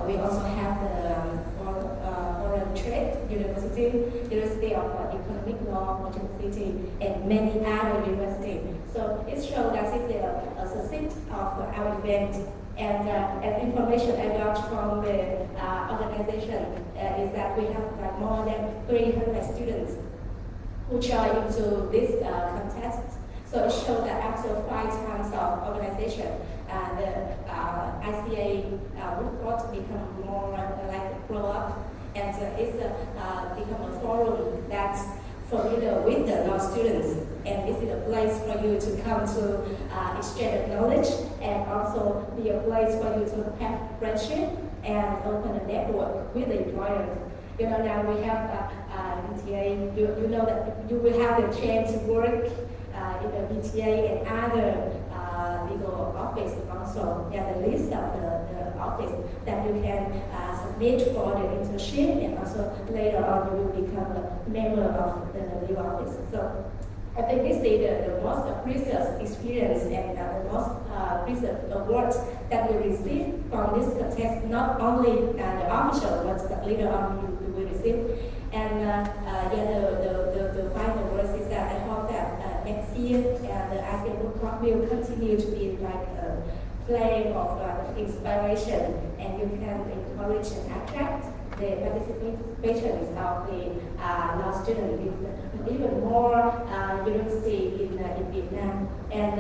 We also have the Foreign Trade University of Economic Law, Washington City, and many other universities. So it shows that it's a success of our event. And as information I got from the organization is that we have more than 300 students who joined into this contest. So it shows that after 5 times of organization, the ICA Moot become more like grow up, and it's become a forum that's familiar with the law students, and this is a place for you to come to exchange knowledge, and also be a place for you to have friendship and open a network with the employer. You know, now we have VTA, you know that you will have the chance to work in the VTA and other legal office also, and the list of the office that you can submit for the internship, and also later on you will become a member of the legal office. So I think this is the most precious experience and the most precious awards that we receive from this contest, not only the official ones, but later on you will receive. And the final words is that I hope that next year the ICA Moot will continue to be like a flame of inspiration, and you can encourage and attract the participation of the law students with even more university in Vietnam. And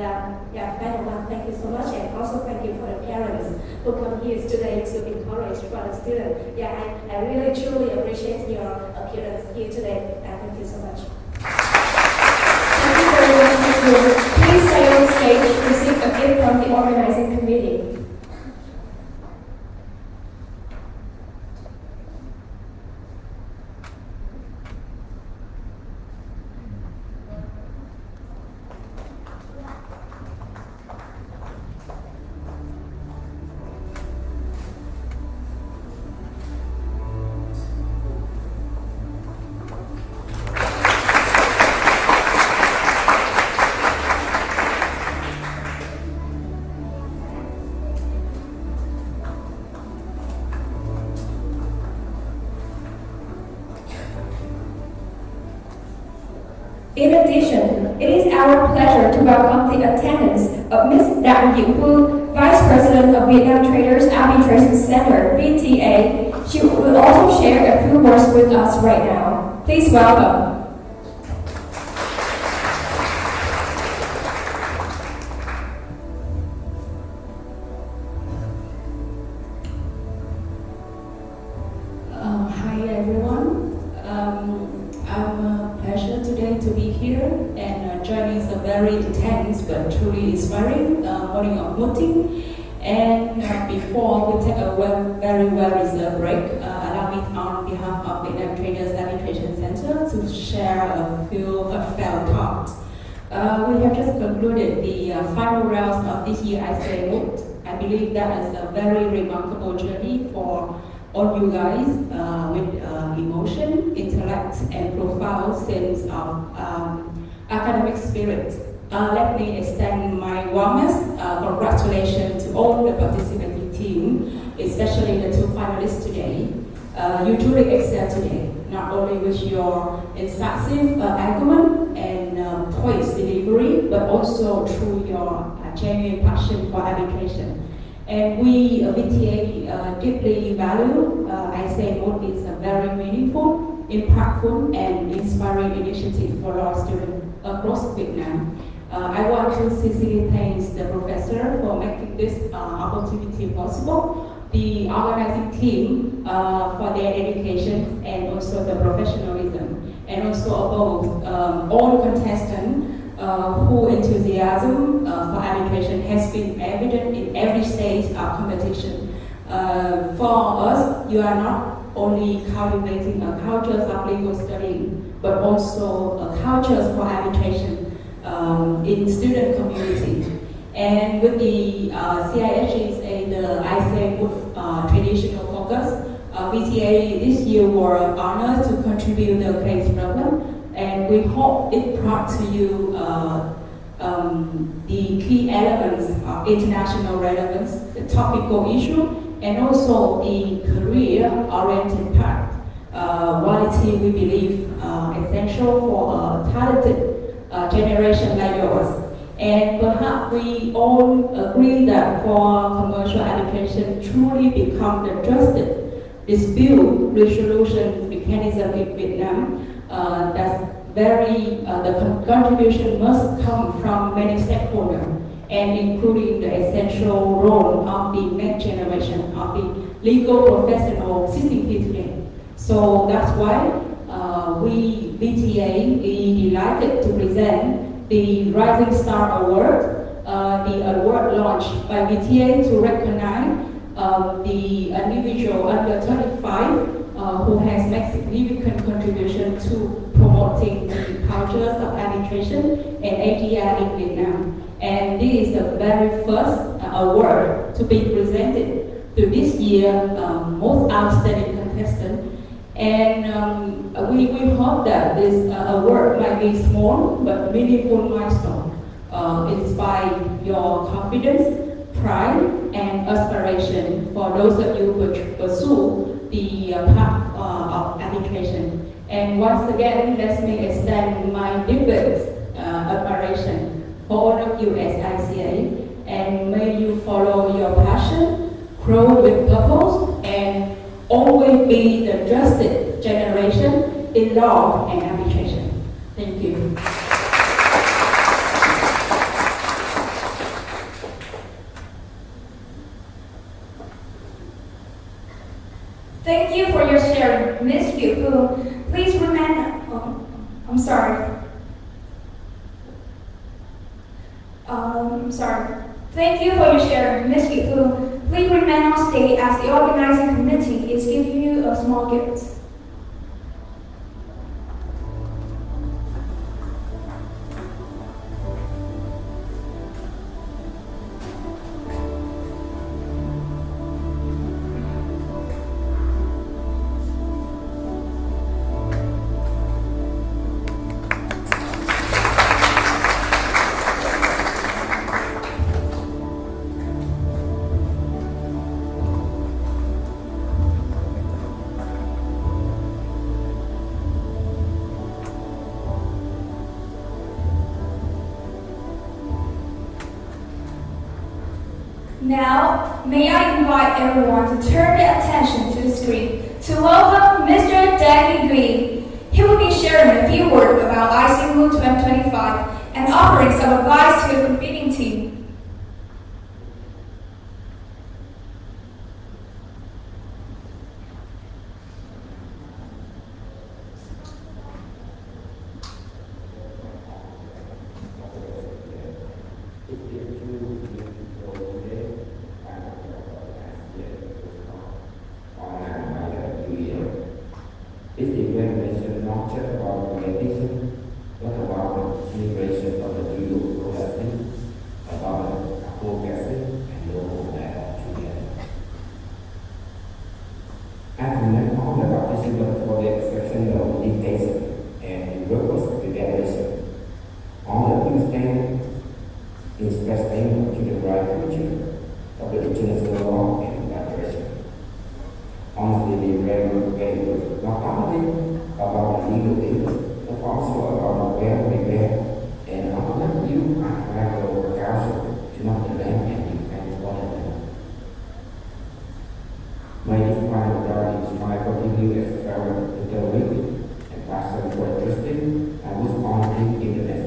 final thank you so much, and also thank you for the parents who come here today to encourage for the students. I really truly appreciate your appearance here today. Thank you so much. Thank you very much. Please stay on stage to receive a gift from the organizing committee. In addition, it is our pleasure to welcome the attendance of Ms. DI榎, Vice President of Vietnam Traders Arbitration Center, VTA. She will also share a few words with us right now. Please welcome. Hi everyone. I'm a pleasure today to be here and joining some very intense but truly inspiring morning of mooting. And before we take a very well-deserved break, allow me on behalf of the Vietnam Traders Arbitration Center to share a few heartfelt thoughts. We have just concluded the final rounds of this year's ICA Moot. I believe that is a very remarkable journey for all you guys with emotion, intellect, and profound sense of academic spirit. Let me extend my warmest congratulations to all the participating team, especially the two finalists today. You truly excelled today, not only with your incisive argument and poised delivery, but also through your genuine passion for education. And we, VTA, deeply value ICA Moot is a very meaningful, impactful, and inspiring initiative for our students across Vietnam. I want to sincerely thank the professor for making this opportunity possible, the organizing team for their dedication and also the professionalism, and also above all contestants whose enthusiasm for education has been evident in every stage of competition. For us, you are not only cultivating a culture of legal studying, but also a culture for education in student community. And with the CISGs and the ICA Moot traditional focus, VTA this year were honored to contribute the case program, and we hope it brought to you the key elements of international relevance, the topical issue, and also the career-oriented part, quality we believe essential for a talented generation like yours. And perhaps we all agree that for commercial education truly become the trusted dispute resolution mechanism in Vietnam, the contribution must come from many stakeholders, and including the essential role of the next generation of the legal professionals sitting here today. So that's why we, VTA, is delighted to present the Rising Star Award, the award launched by VTA to recognize the individual under 35 who has made significant contribution to promoting the cultures of arbitration and ADR in Vietnam. And this is the very first award to be presented to this year's most outstanding contestant. And we hope that this award might be small but meaningful milestone, inspire your confidence, pride, and aspiration for those of you who pursue the path of arbitration. And once again, let me extend my deepest admiration for all of you as ICA, and may you follow your passion, grow with purpose, and always be the trusted generation in law and arbitration. Thank you. Thank you for your sharing, Ms. Yu. Please remain. I'm sorry. Thank you for your sharing, Ms. Yu. Please remain on stage as the organizing committee is giving you a small gift. Now, may I invite everyone to turn their attention to the screen to welcome Mr. Danny Green. He will be sharing a few words about ICA Moot 2025 and offering some advice to the competing team. This event is not just about competition, but about the celebration of the DI榎 and is best able to derive future of the international law and collaboration. Honestly, the game was not only about the legal issues, but also about where we were, and unlike you, I have the counsel to not demand and defend one another. My final God is my continue as fellow determined and passion for interesting and responding internet.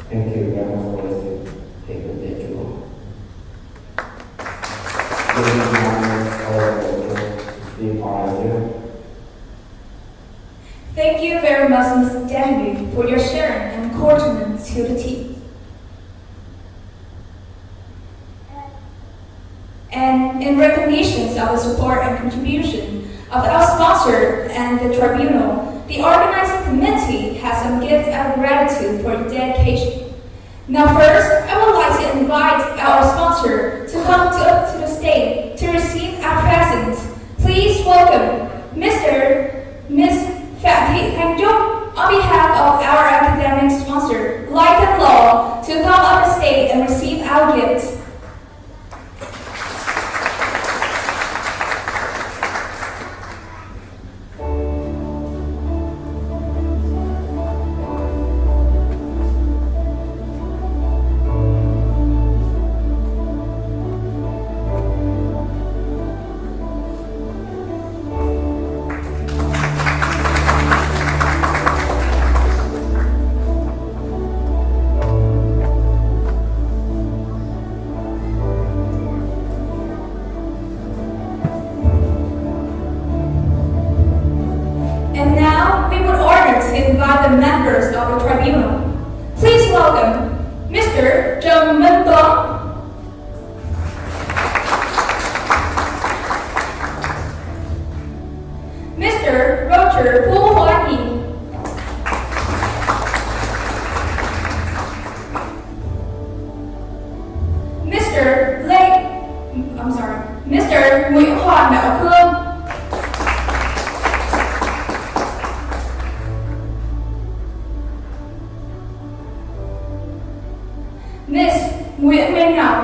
Thank you very much for listening. Take a day to go. Thank you very much, Mr. Danby, for your sharing and encouragement to the team. And in recognition of the support and contribution of our sponsor and the tribunal, the organizing committee has some gifts of gratitude for your dedication. Now first, I would like to invite our sponsor to come up to the stage to receive our presents. Please welcome Miss Phạm Thị Thanh Trúc on behalf of our academic sponsor, Life and Law, to come up the stage and receive our gifts. The members of the tribunal. Please welcome Mr. Chung, Mr. Roger Fu, Mr. Nguyễn Hoàng Đạo Khương, Miss Nguyễn Minh Ngọc,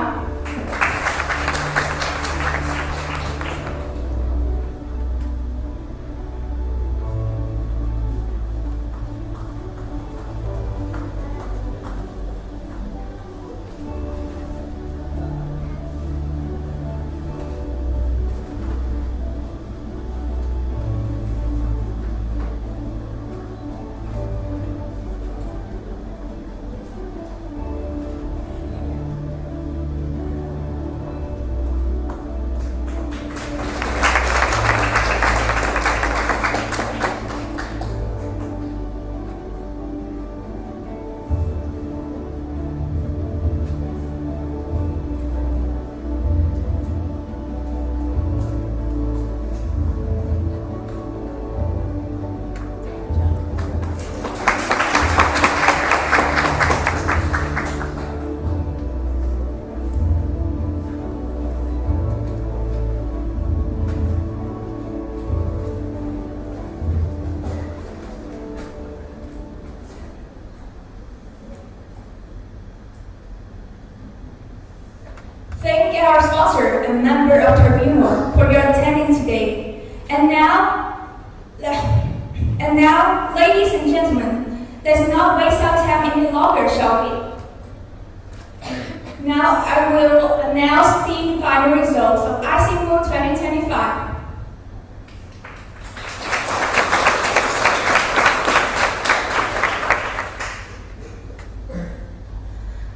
thank our sponsor and member of tribunal for your attending today. And now, ladies and gentlemen, let's not waste our time any longer, shall we? Now I will announce the final results of ICA Moot 2025.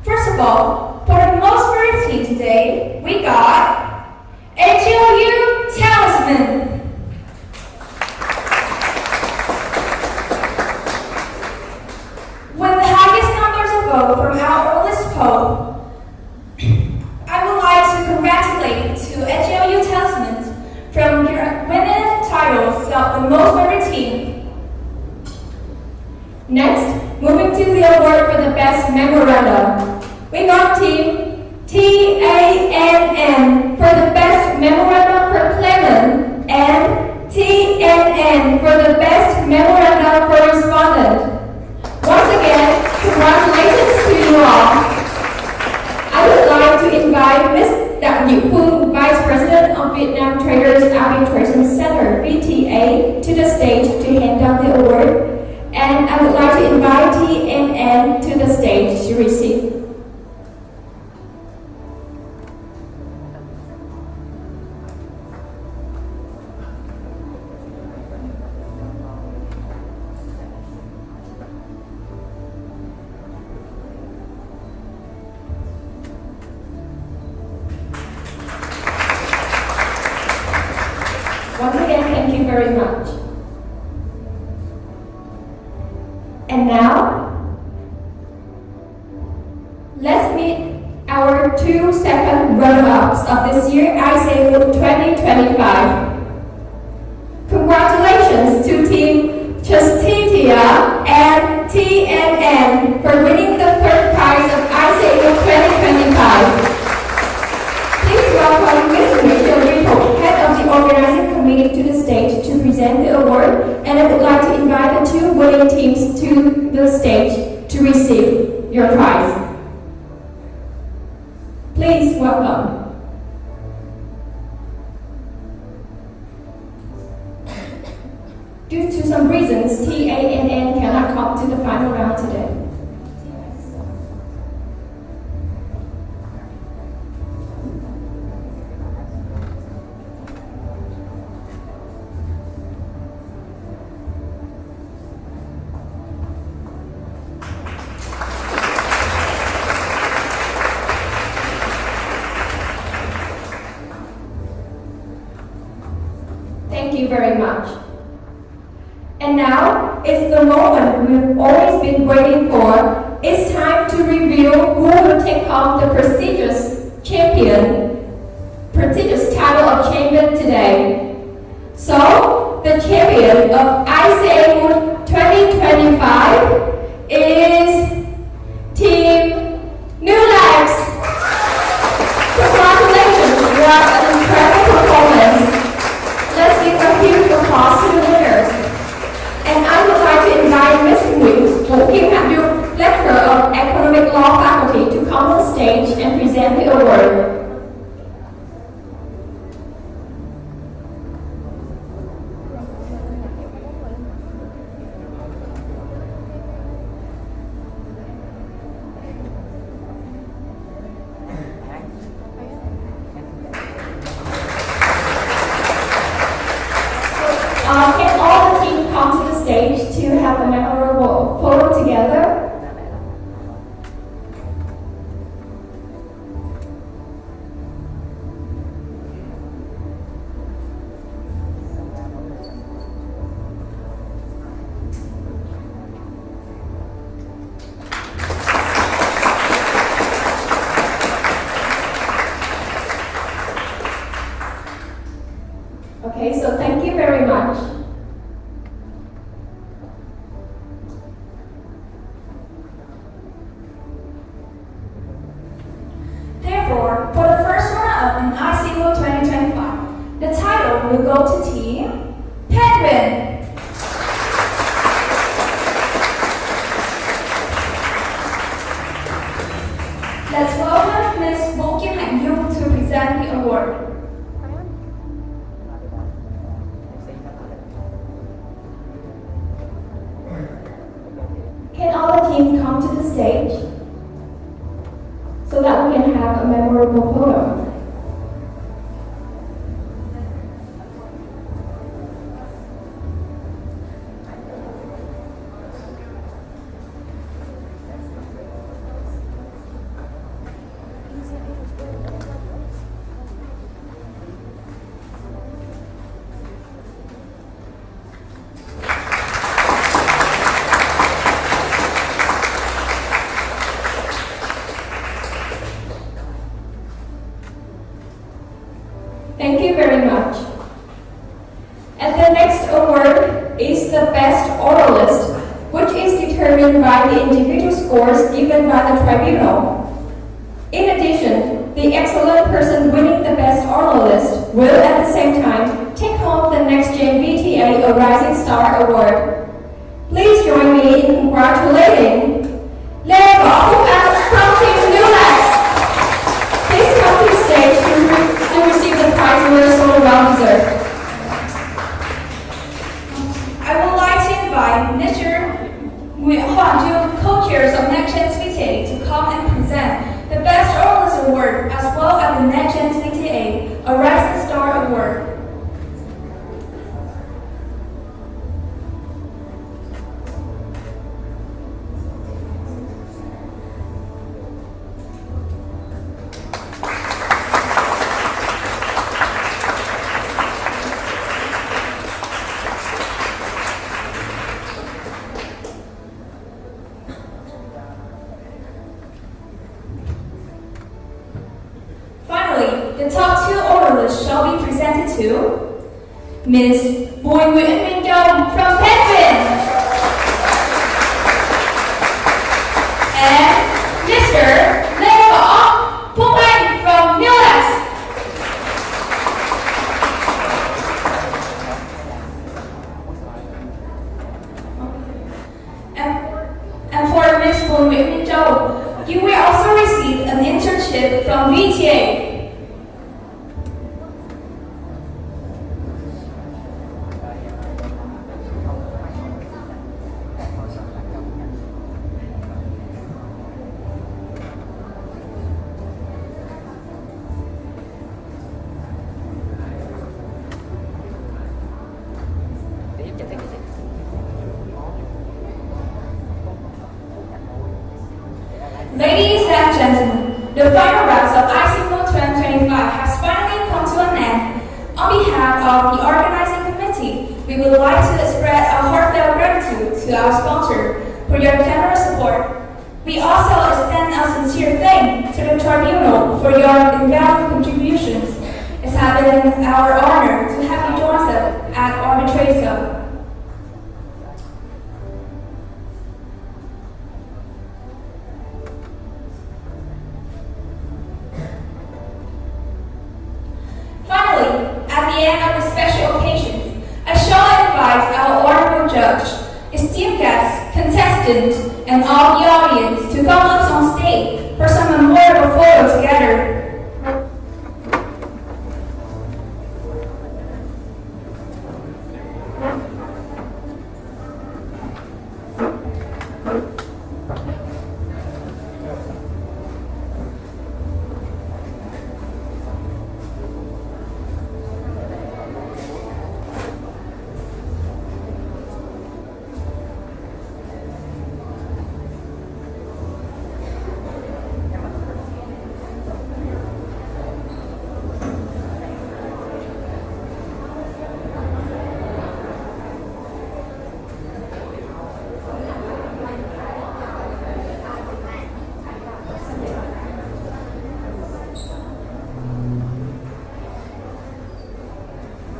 First of all, for the most variety today, we got HLU Talisman. With the highest numbers of votes from our earliest poll, I would like to congratulate to HLU Talisman from your winning titles of the most favored team. Next, moving to the award for the best memorandum. We got team TANN for the best memorandum for Clement and TNN for the best memorandum for respondent. Once again, congratulations to you all. invite Ms. DIểN, Vice President of Vietnam Traders Arbitration Center (VTA) to the stage to hand down the award. And I would like to invite DI榎n to the stage to receive. Once again, thank you very much. And now, let's meet our 2 second runner-ups of this year ICA Moot 2025. Congratulations to Team Justitia and DI榎n for winning the 3rd prize of ICA Moot 2025. Please welcome Ms. Rachel, head of the organizing committee, to the stage to present the award, and I would like to invite the 2 winning teams to the stage to receive your prize. Please welcome. Due to some reasons, DI榎n cannot come to the final round today. Thank you very much. And now, it's the moment we've always been waiting for. It's time to reveal who will take home the prestigious title of champion today. So, the champion of ICA Moot 2025 is Team DIểN. Congratulations, you are an incredible performance. Let's give a huge applause to the winners. And I would like to invite Ms. Nguyễn, Lecturer of Economic Law Faculty, to come on stage and present the award. Can all the team come to the stage to have a memorable photo together? Okay, so thank you very much. Therefore, for the first runner-up in ICA Moot 2025, the title will go to Team Penguin. Let's welcome Ms. Nguyễn to present the award. Can all the teams come to the stage so that we can have a memorable photo? Thank you very much. And the next award is the Best Oralist, which is determined by the individual scores given by the tribunal. In addition, the excellent person winning the Best Oralist will at the same time take home the Next Gen VTA A Rising Star Award. Please join me in congratulating Lê Võ Quốc Anh from Team DIểN. Please come to Award, as well as the NetGen CTA, a Rising Star Award. The top two orderlists shall be presented to Ms. Nguyễn from Penguin and Mr. Lê Võ Phúc Anh from Newlands. And for Ms. Nguyễn you will also receive an internship from VTA. Ladies and gentlemen, the final round of ICA Moot 2025 has finally come to an end. On behalf of the organizing committee, we would like to express our heartfelt gratitude to our sponsor for your generous support. We also extend a sincere thanks to the tribunal for your invaluable contributions. It has been our honor to have you join us at arbitration. Finally, at the end of the special occasion, I shall invite our honorable judge, esteemed guests, contestants, and all the audience to come up on stage for some memorable photo together.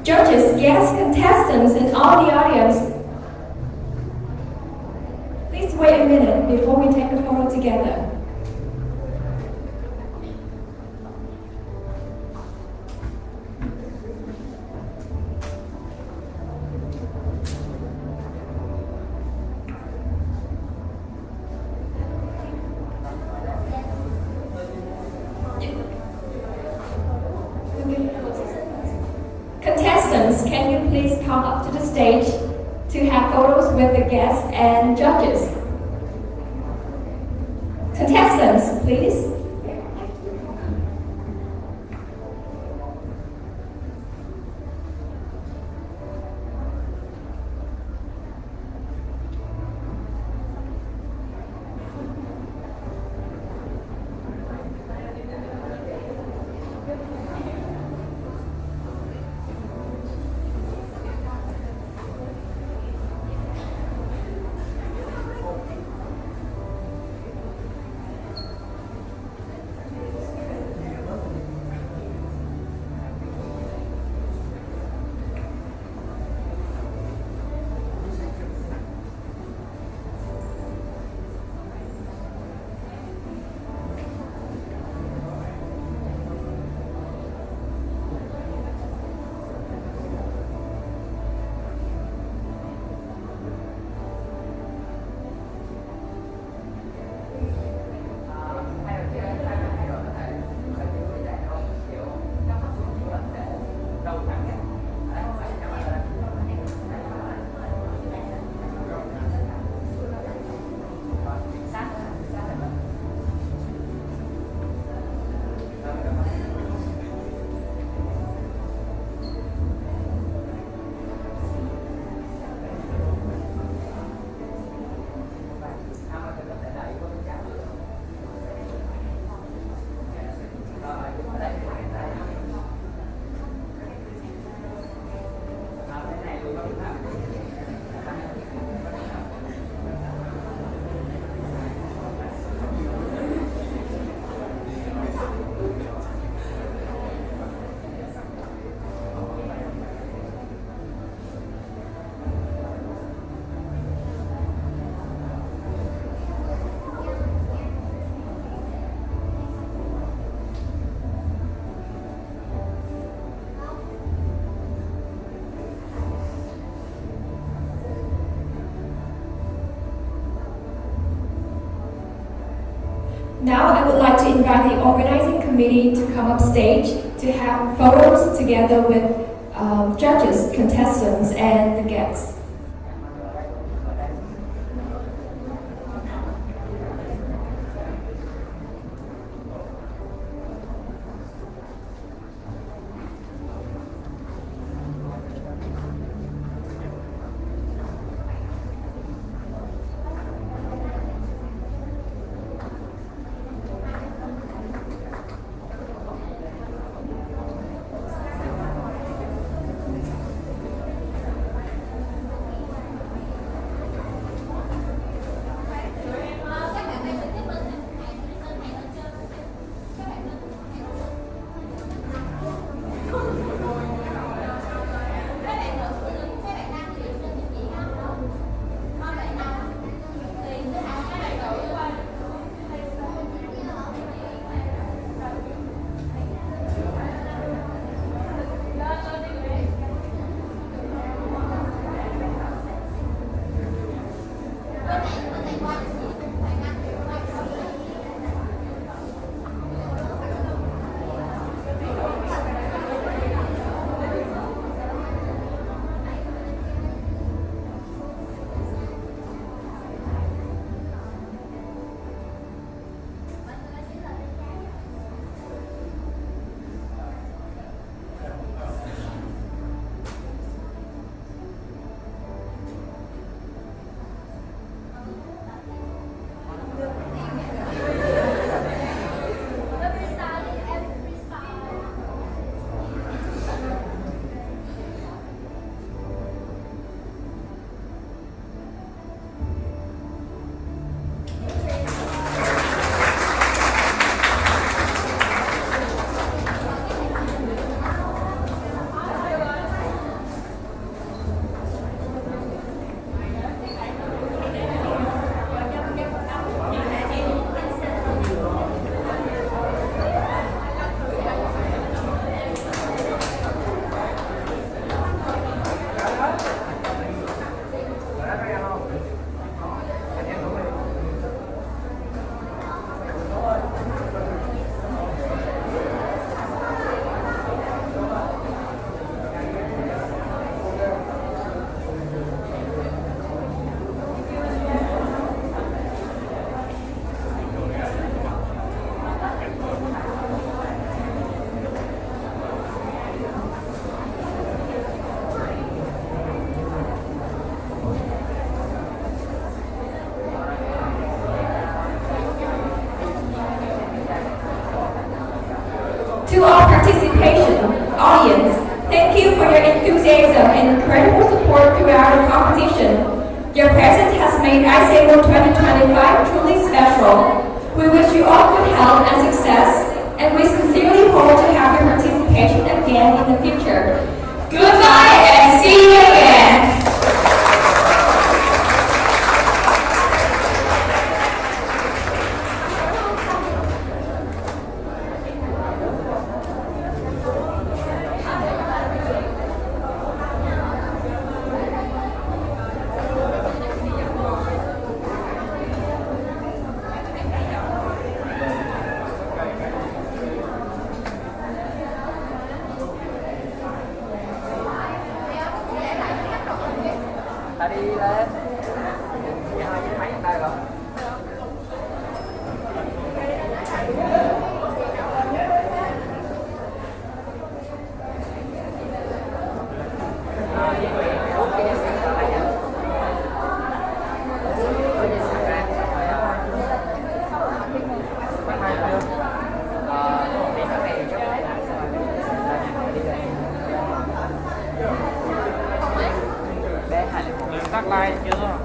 Judges, guests, contestants, and all the audience, please wait a minute before we take a photo together. Contestants, can you please come up to the stage to have photos with the guests and judges? Contestants, please. invite the organizing committee to come up stage to have photos together with judges, contestants, and the guests. To our participation audience, thank you for your enthusiasm and incredible support throughout the competition. Your presence has made ICA Moot 2025 truly special. We wish you all good health and success, and we sincerely hope to have your participation again in the future. Goodbye and see you again! Ta đi lên. Hai cái máy tay rồi. Tắt like chưa?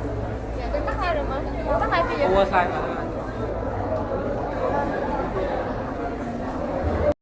Dạ tôi tắt like rồi mà. Tắt like bây giờ. Ủa slide mà.